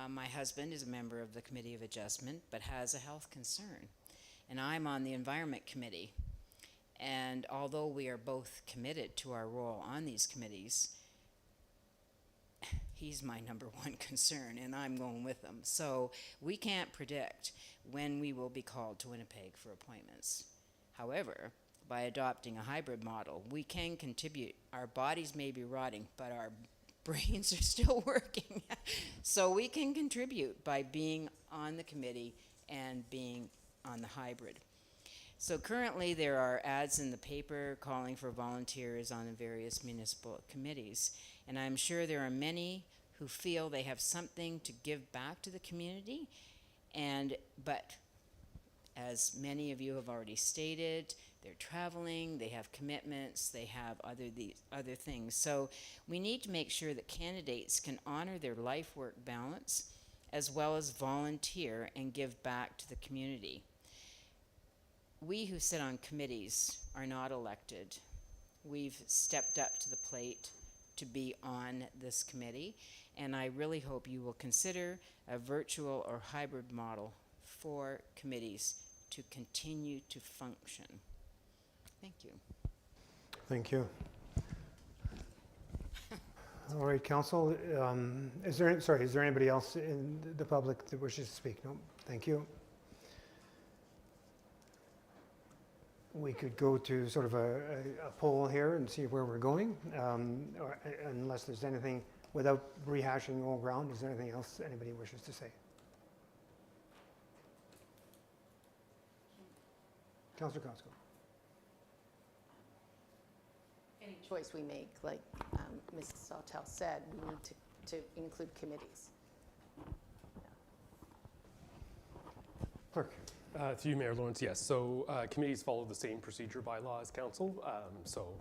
my husband is a member of the Committee of Adjustment, but has a health concern. and I'm on the Environment Committee. And although we are both committed to our role on these committees, he's my number one concern, and I'm going with him. So we can't predict when we will be called to Winnipeg for appointments. However, by adopting a hybrid model, we can contribute. Our bodies may be rotting, but our brains are still working. So we can contribute by being on the committee and being on the hybrid. So currently there are ads in the paper calling for volunteers on the various municipal committees. And I'm sure there are many who feel they have something to give back to the community. But as many of you have already stated, they're traveling, they have commitments, they have other things. So we need to make sure that candidates can honor their life-work balance as well as volunteer and give back to the community. We who sit on committees are not elected. We've stepped up to the plate to be on this committee, and I really hope you will consider a virtual or hybrid model for committees to continue to function. Thank you. Thank you. All right, Council, is there anybody else in the public that wishes to speak? No, thank you. We could go to sort of a poll here and see where we're going, unless there's anything, without rehashing old ground, is there anything else anybody wishes to say? Councillor Costco. Any choice we make, like Mrs. Sawtelle said, we need to include committees. Clerk. Through you, Mayor Lawrence, yes. So committees follow the same procedure by law as council. So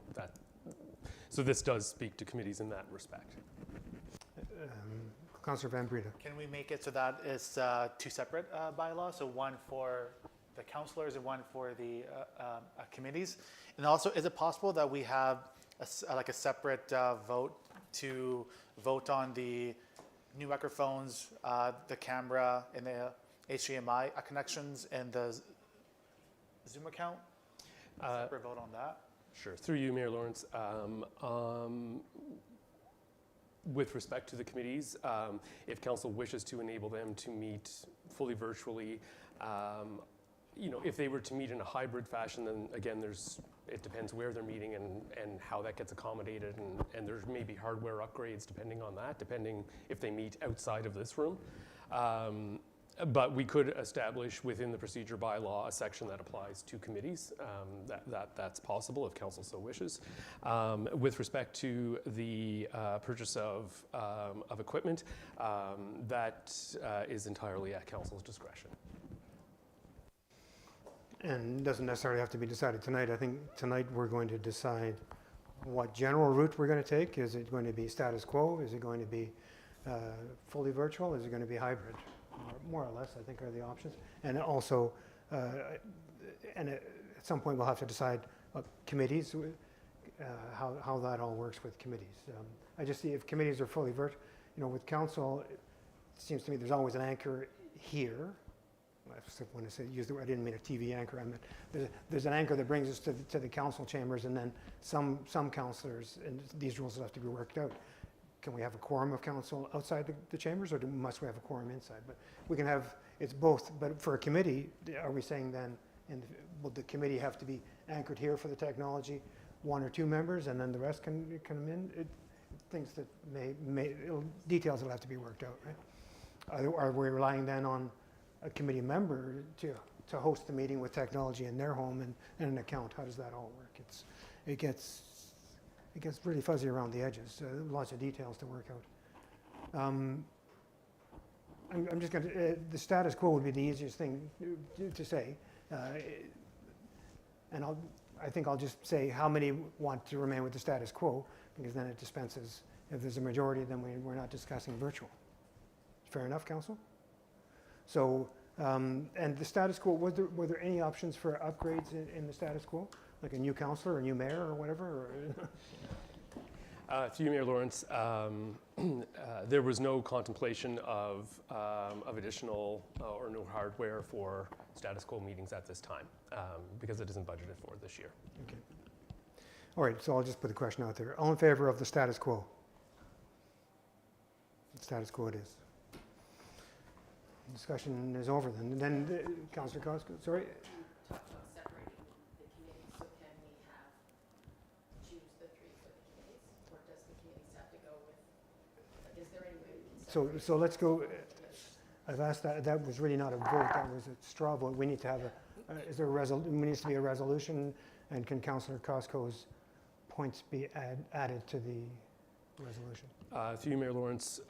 this does speak to committees in that respect. Councillor Van Breda. Can we make it so that it's two separate bylaws? So one for the councillors and one for the committees? And also, is it possible that we have a separate vote to vote on the new microphones, the camera, and the HDMI connections and the Zoom account? Separate vote on that? Sure. Through you, Mayor Lawrence. With respect to the committees, if council wishes to enable them to meet fully virtually, if they were to meet in a hybrid fashion, then again, it depends where they're meeting and how that gets accommodated, and there may be hardware upgrades depending on that, depending if they meet outside of this room. But we could establish within the procedure bylaw a section that applies to committees. That's possible if council so wishes. With respect to the purchase of equipment, that is entirely at council's discretion. And doesn't necessarily have to be decided tonight. I think tonight we're going to decide what general route we're going to take. Is it going to be status quo? Is it going to be fully virtual? Is it going to be hybrid? More or less, I think, are the options. And also, at some point we'll have to decide committees, how that all works with committees. I just see if committees are fully virtual, with council, it seems to me there's always an anchor here. When I use the word, I didn't mean a TV anchor. I meant there's an anchor that brings us to the council chambers, and then some councillors, and these rules will have to be worked out. Can we have a quorum of council outside the chambers, or must we have a quorum inside? But we can have, it's both. But for a committee, are we saying then, will the committee have to be anchored here for the technology, one or two members, and then the rest can come in? Things that details will have to be worked out, right? Are we relying then on a committee member to host the meeting with technology in their home and an account? How does that all work? It gets really fuzzy around the edges. Lots of details to work out. I'm just going to, the status quo would be the easiest thing to say. And I think I'll just say how many want to remain with the status quo, because then it dispenses. If there's a majority, then we're not discussing virtual. Fair enough, council? So, and the status quo, were there any options for upgrades in the status quo? Like a new councillor or a new mayor or whatever? To you, Mayor Lawrence, There was no contemplation of additional or new hardware for status quo meetings at this time because it isn't budgeted for this year. Okay. All right, so I'll just put the question out there. All in favor of the status quo? Status quo it is. Discussion is over then. And then Councillor Costco, sorry? Talked about separating the committees, so can we have, choose the three for the committees? Or does the committees have to go with, is there any way we can So let's go, I've asked that was really not a vote, that was a straw vote. We need to have is there needs to be a resolution, and can Councillor Costco's points be added to the resolution? Through you, Mayor Lawrence,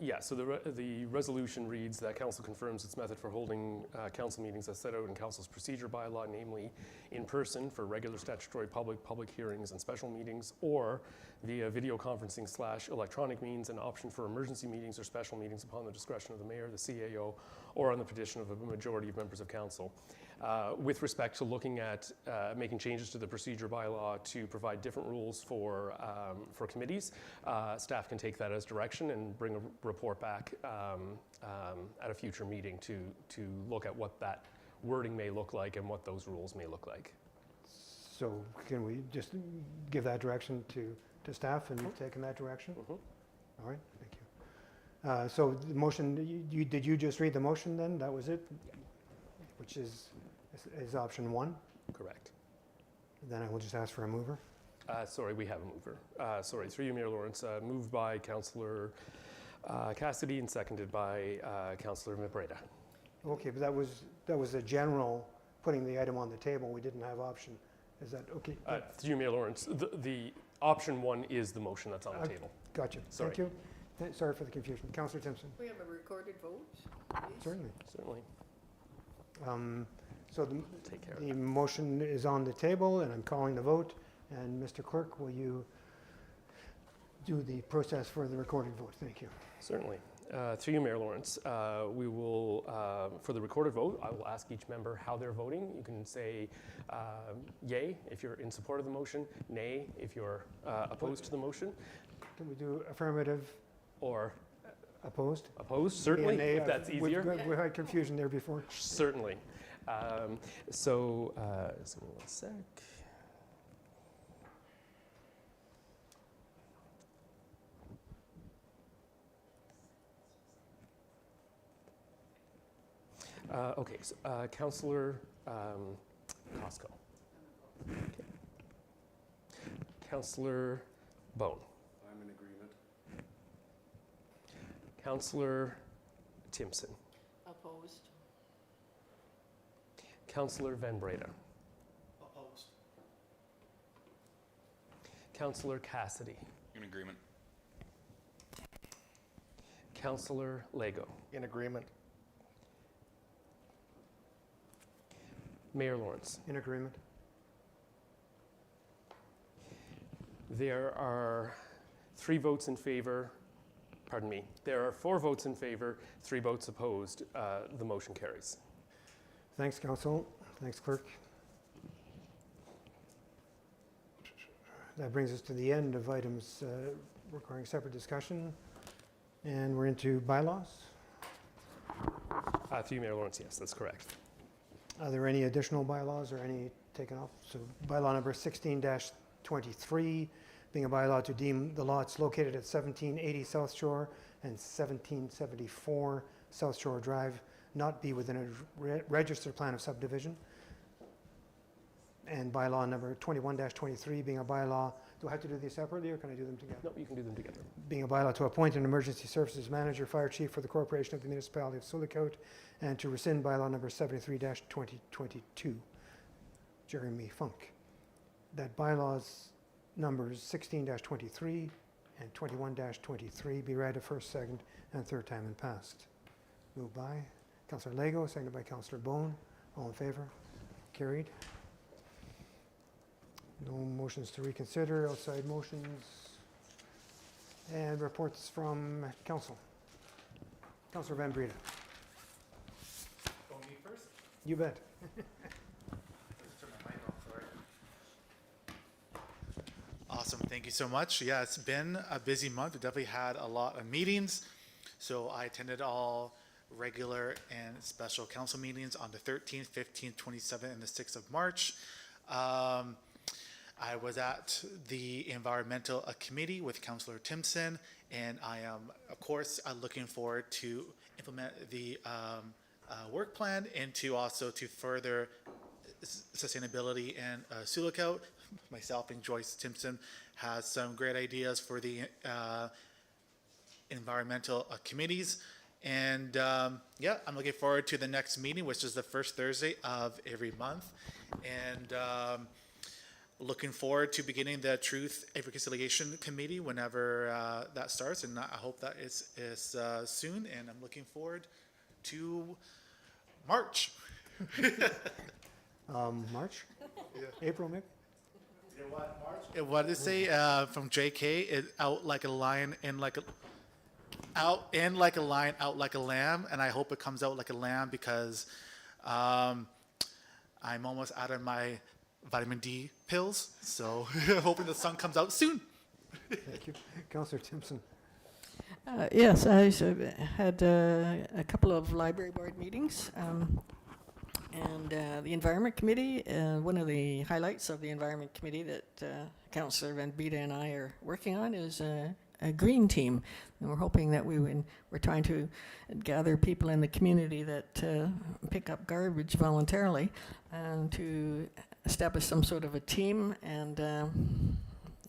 yeah, so the resolution reads that Council confirms its method for holding Council meetings as set out in Council's procedure bylaw, namely in person for regular statutory public hearings and special meetings, or via video conferencing / electronic means, an option for emergency meetings or special meetings upon the discretion of the Mayor, the CAO, or on the petition of a majority of members of Council. With respect to looking at making changes to the procedure bylaw to provide different rules for committees, staff can take that as direction and bring a report back at a future meeting to look at what that wording may look like and what those rules may look like. So can we just give that direction to staff, and you've taken that direction? All right, thank you. So the motion, did you just read the motion then? That was it? Which is option 1? Correct. Then I will just ask for a mover. Sorry, we have a mover. Sorry, through you, Mayor Lawrence. Moved by Councillor Cassidy and seconded by Councillor Mabreda. Okay, but that was a general putting the item on the table. We didn't have option. Is that okay? Through you, Mayor Lawrence. The option 1 is the motion that's on the table. Gotcha. Sorry. Thank you. Sorry for the confusion. Councillor Timpson. We have a recorded vote, please? Certainly. Certainly. So the motion is on the table, and I'm calling the vote. And Mr. Clerk, will you do the process for the recorded vote? Thank you. Certainly. Through you, Mayor Lawrence, we will, for the recorded vote, I will ask each member how they're voting. You can say yay if you're in support of the motion, nay if you're opposed to the motion. Can we do affirmative or opposed? Opposed, certainly, if that's easier. We had confusion there before. Certainly. So give me 1 sec. Okay, so Councillor Costco. Okay. Councillor Bone. I'm in agreement. Councillor Timpson. Opposed. Councillor Van Breda. Opposed. Councillor Cassidy. In agreement. Councillor Lego. In agreement. Mayor Lawrence. In agreement. There are 3 votes in favor. Pardon me. There are 4 votes in favor, 3 votes opposed. The motion carries. Thanks, Council. Thanks, Clerk. That brings us to the end of items requiring separate discussion. And we're into bylaws. Through you, Mayor Lawrence, yes, that's correct. Are there any additional bylaws or any taken off? So bylaw number 16-23, being a bylaw to deem the lots located at 1780 South Shore and 1774 South Shore Drive not be within a registered plan of subdivision. And bylaw number 21-23, being a bylaw, do I have to do these separately or can I do them together? No, you can do them together. Being a bylaw to appoint an emergency services manager, fire chief for the corporation of the municipality of Sioux, and to rescind bylaw number 73-2022, Jeremy Funk. That bylaws numbers 16-23 and 21-23 be read a first, second, and third time and passed. Moved by Councillor Lego, seconded by Councillor Bone. All in favor? Carried. No motions to reconsider, outside motions, and reports from council. Councillor Van Breda. Go me first? You bet. Let's turn my mic off, sorry. Awesome. Thank you so much. Yeah, it's been a busy month. We definitely had a lot of meetings. So I attended all regular and special council meetings on the 13th, 15th, 27th, and the 6th of March. I was at the environmental committee with Councillor Timpson, and I am, of course, looking forward to implement the work plan and to also to further sustainability and Sioux Lookout. Myself and Joyce Timpson has some great ideas for the environmental committees. And yeah, I'm looking forward to the next meeting, which is the first Thursday of every month. And looking forward to beginning the Truth and Reconciliation Committee whenever that starts. And I hope that is soon. And I'm looking forward to March. March? Yeah. April, maybe? You know what, March? What did it say from JK? It out like a lion, in like a lion, out like a lamb. And I hope it comes out like a lamb because I'm almost out of my vitamin D pills. So hoping the sun comes out soon. Thank you. Councillor Timpson. Yes, I had a couple of library board meetings. And the Environment Committee, one of the highlights of the Environment Committee that Councillor Van Bieda and I are working on is a green team. And we're hoping that we're trying to gather people in the community that pick up garbage voluntarily and to establish some sort of a team and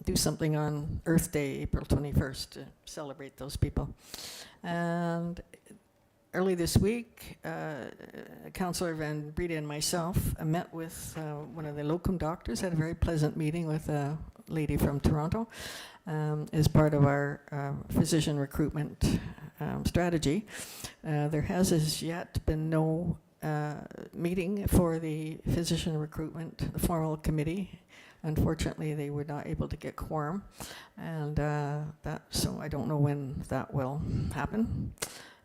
do something on Earth Day, April 21st, to celebrate those people. And early this week, Councillor Van Bieda and myself met with one of the locum doctors, had a very pleasant meeting with a lady from Toronto as part of our physician recruitment strategy. There has as yet been no meeting for the physician recruitment, the formal committee. Unfortunately, they were not able to get quorum, and so I don't know when that will happen.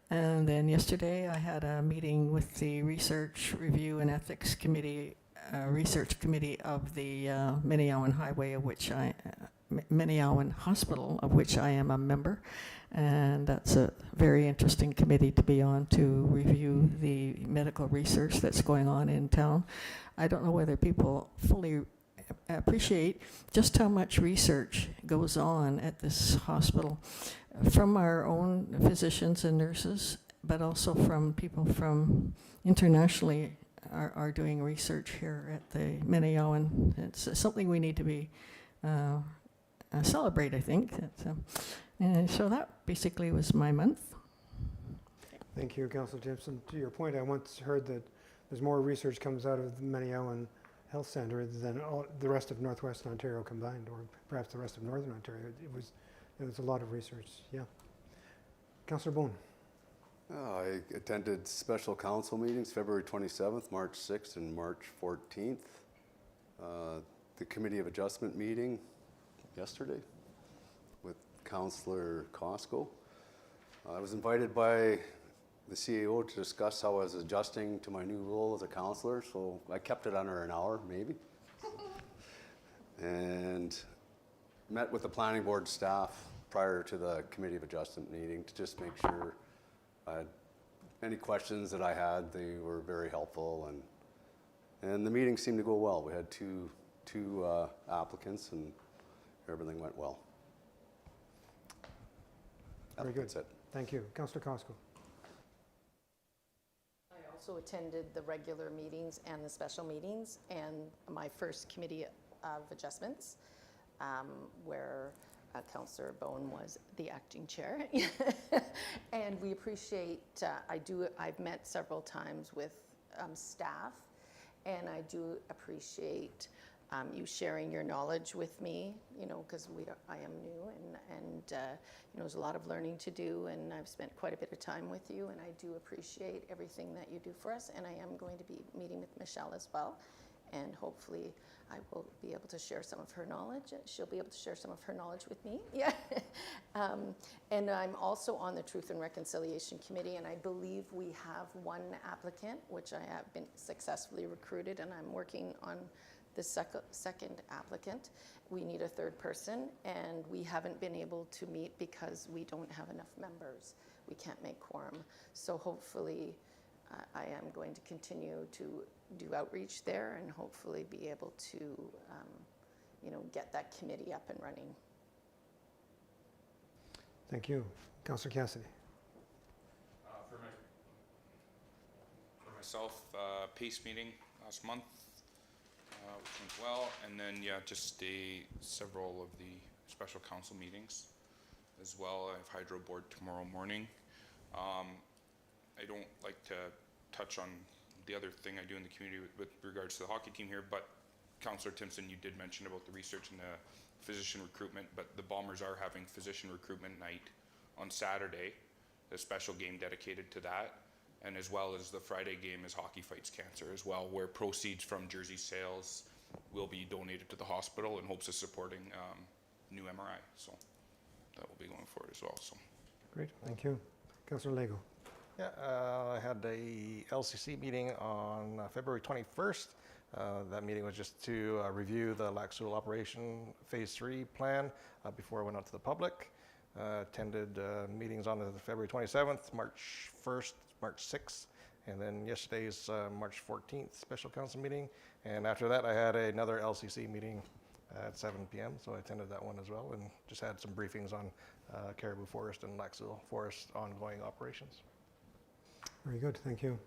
And then yesterday I had a meeting with the Research Review and Ethics Committee, Research Committee of the Minnehawen Highway, of which Minnehawen Hospital, of which I am a member. And that's a very interesting committee to be on to review the medical research that's going on in town. I don't know whether people fully appreciate just how much research goes on at this hospital from our own physicians and nurses, but also from people from internationally are doing research here at the Minnehawen. It's something we need to be celebrate, I think. And so that basically was my month. Thank you, Councillor Timpson. To your point, I once heard that there's more research comes out of the Minnehawen Health Centre than the rest of Northwestern Ontario combined, or perhaps the rest of Northern Ontario. It was a lot of research, yeah. Councillor Bone. I attended special council meetings February 27th, March 6th, and March 14th. The Committee of Adjustment meeting yesterday with Councillor Costco. I was invited by the CAO to discuss how I was adjusting to my new role as a councillor, so I kept it under an hour, maybe. And met with the planning board staff prior to the Committee of Adjustment meeting to just make sure any questions that I had, they were very helpful, and the meeting seemed to go well. We had two applicants, and everything went well. Very good. That's it. Thank you. Councillor Costco. I also attended the regular meetings and the special meetings, and my first Committee of Adjustments, where Councillor Bone was the acting chair. And we appreciate, I've met several times with staff, and I do appreciate you sharing your knowledge with me, because I am new, and there's a lot of learning to do, and I've spent quite a bit of time with you, and I do appreciate everything that you do for us, and I am going to be meeting with Michelle as well, and hopefully I will be able to share some of her knowledge. She'll be able to share some of her knowledge with me. Yeah. And I'm also on the Truth and Reconciliation Committee, and I believe we have one applicant, which I have been successfully recruited, and I'm working on the second applicant. We need a third person, and we haven't been able to meet because we don't have enough members. We can't make quorum. So hopefully, I am going to continue to do outreach there and hopefully be able to, get that committee up and running. Thank you. Councillor Cassidy. For myself, PACE meeting last month, which went well, and then just several of the special council meetings as well. I have hydro board tomorrow morning. I don't like to touch on the other thing I do in the community with regards to the hockey team here, but Councillor Timpson, you did mention about the research and the physician recruitment, but the Bombers are having physician recruitment night on Saturday, a special game dedicated to that, and as well as the Friday game is Hockey Fights Cancer as well, where proceeds from jersey sales will be donated to the hospital in hopes of supporting new MRI. So that will be going forward as well. So Great, thank you. Councillor Lego. Yeah, I had a LCC meeting on February 21st. That meeting was just to review the Sioux Operation Phase 3 plan before it went out to the public. Attended meetings on the February 27th, March 1st, March 6th, and then yesterday's March 14th special council meeting. And after that, I had another LCC meeting at 7 p.m., so I attended that one as well, and just had some briefings on Caribou Forest and Sioux Forest ongoing operations. Very good, thank you.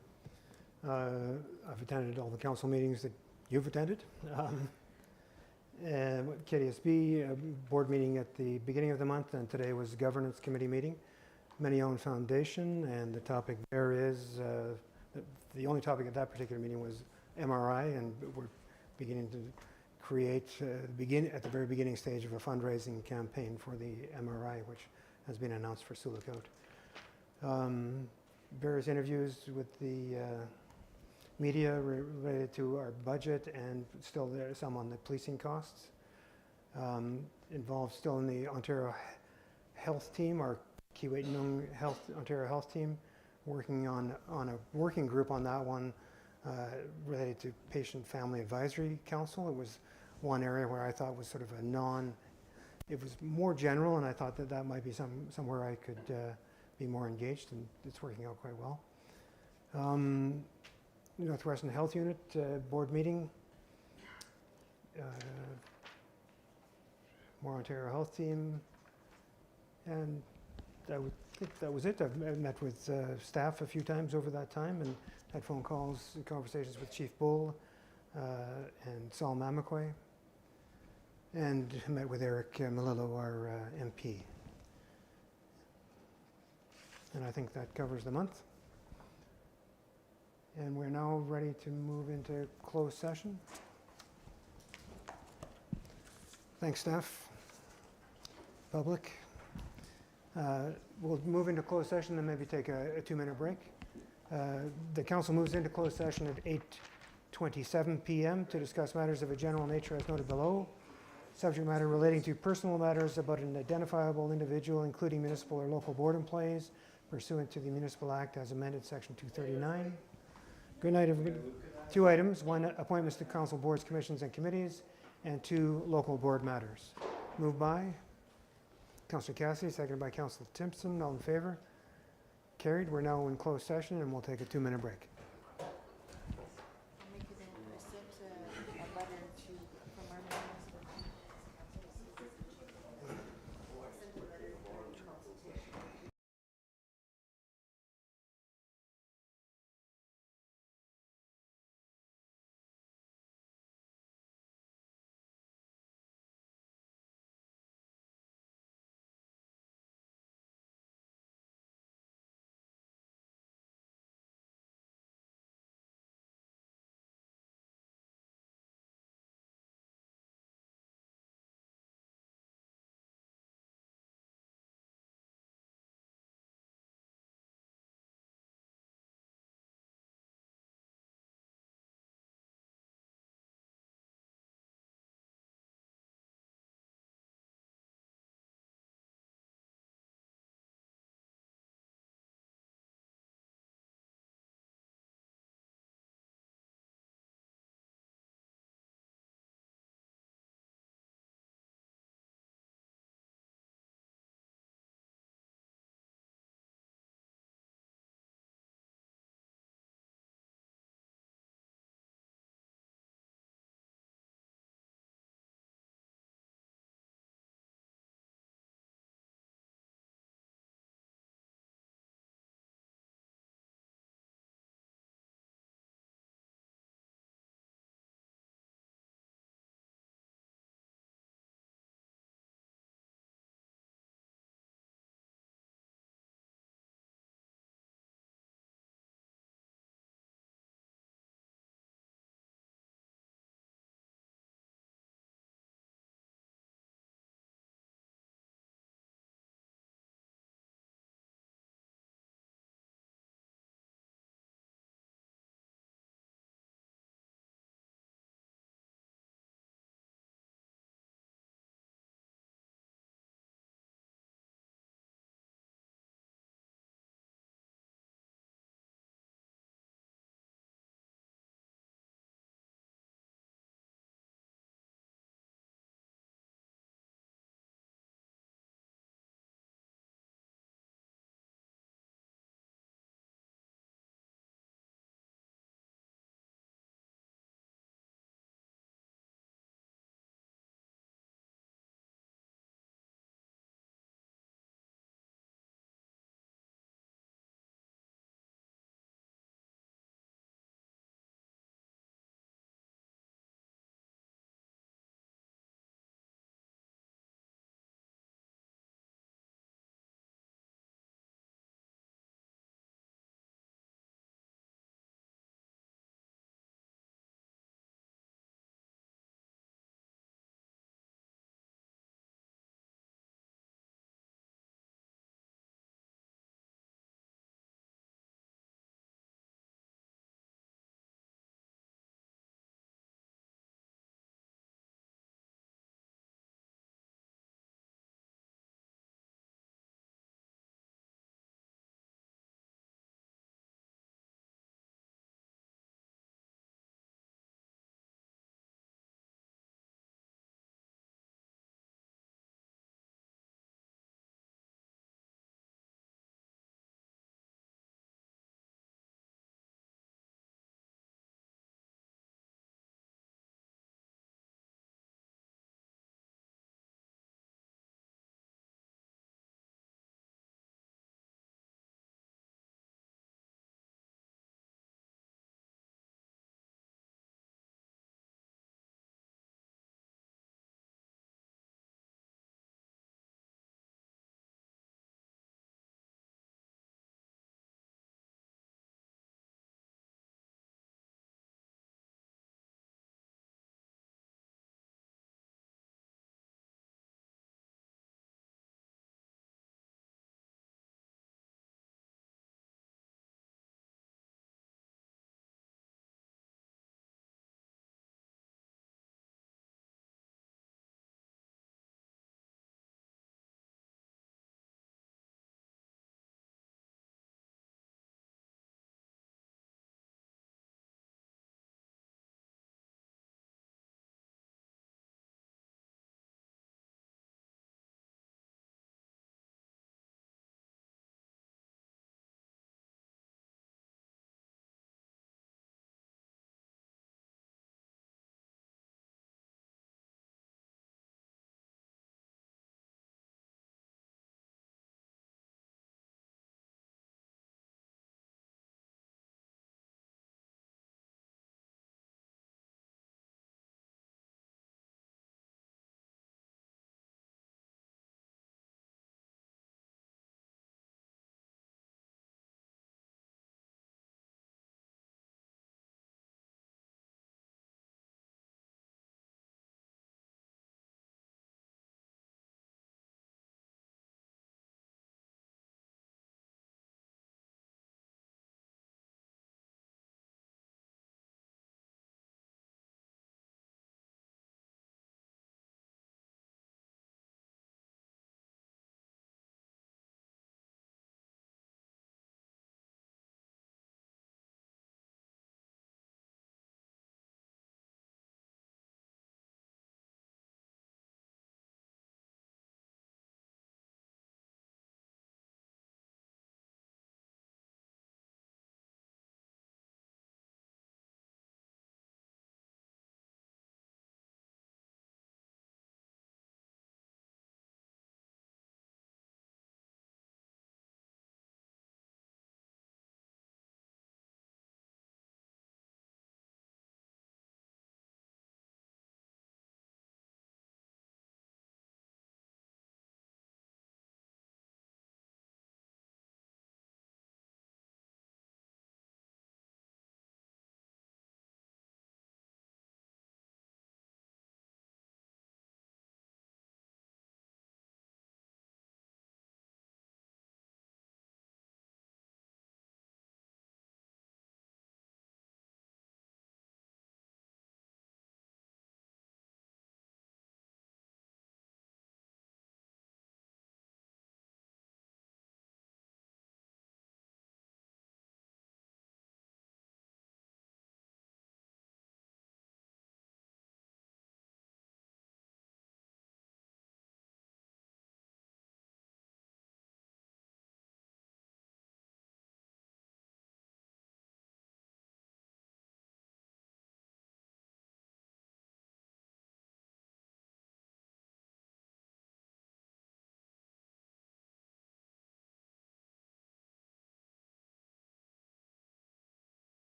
I've attended all the council meetings that you've attended. And KDSB board meeting at the beginning of the month, and today was governance committee meeting. Many-Owned Foundation, and the topic there is, the only topic at that particular meeting was MRI, and we're beginning to create, at the very beginning stage of a fundraising campaign for the MRI, which has been announced for Sioux Lookout. Various interviews with the media related to our budget, and still there some on the policing costs. Involved still in the Ontario Health Team, our Kiiwetinoong Ontario Health Team, working on a working group on that one related to Patient Family Advisory Council. It was one area where I thought was sort of it was more general, and I thought that might be somewhere I could be more engaged, and it's working out quite well. Northwestern Health Unit board meeting. More Ontario Health Team, and I would think that was it. I've met with staff a few times over that time, and had phone calls and conversations with Chief Bull and Saul Mamaquay, and met with Eric Melillo, our MP. And I think that covers the month. And we're now ready to move into closed session. Thanks, staff, public. We'll move into closed session and maybe take a 2-minute break. The council moves into closed session at 8:27 p.m. to discuss matters of a general nature as noted below. Subject matter relating to personal matters about an identifiable individual, including municipal or local board employees, pursuant to the Municipal Act as amended, Section 239. Good night, everybody. 2 items: 1, appointments to council boards, commissions, and committees, and 2, local board matters. Moved by Councillor Cassidy, seconded by Councillor Timpson. All in favor? Carried. We're now in closed session, and we'll take a 2-minute break.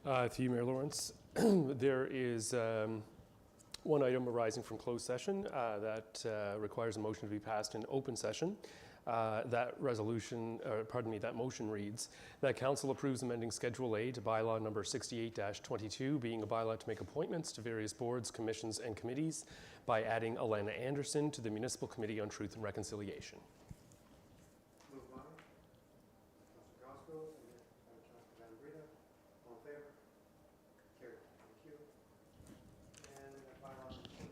To you, Mayor Lawrence. There is one item arising from closed session that requires a motion to be passed in open session. That motion reads that council approves amending Schedule A to bylaw number 68-22, being a bylaw to make appointments to various boards, commissions, and committees by adding Alana Anderson to the Municipal Committee on Truth and Reconciliation. Moved by Councilor Gosgrove, seconded by Councilor Van All in favor? Carried. Thank you. And bylaw 22-23,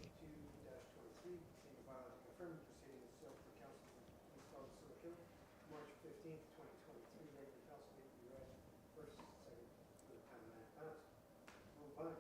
being a bylaw to confirm proceedings of the council installed Sioux, March 15th, 2023, regular council meeting be read first, second, for the town man passed. Moved by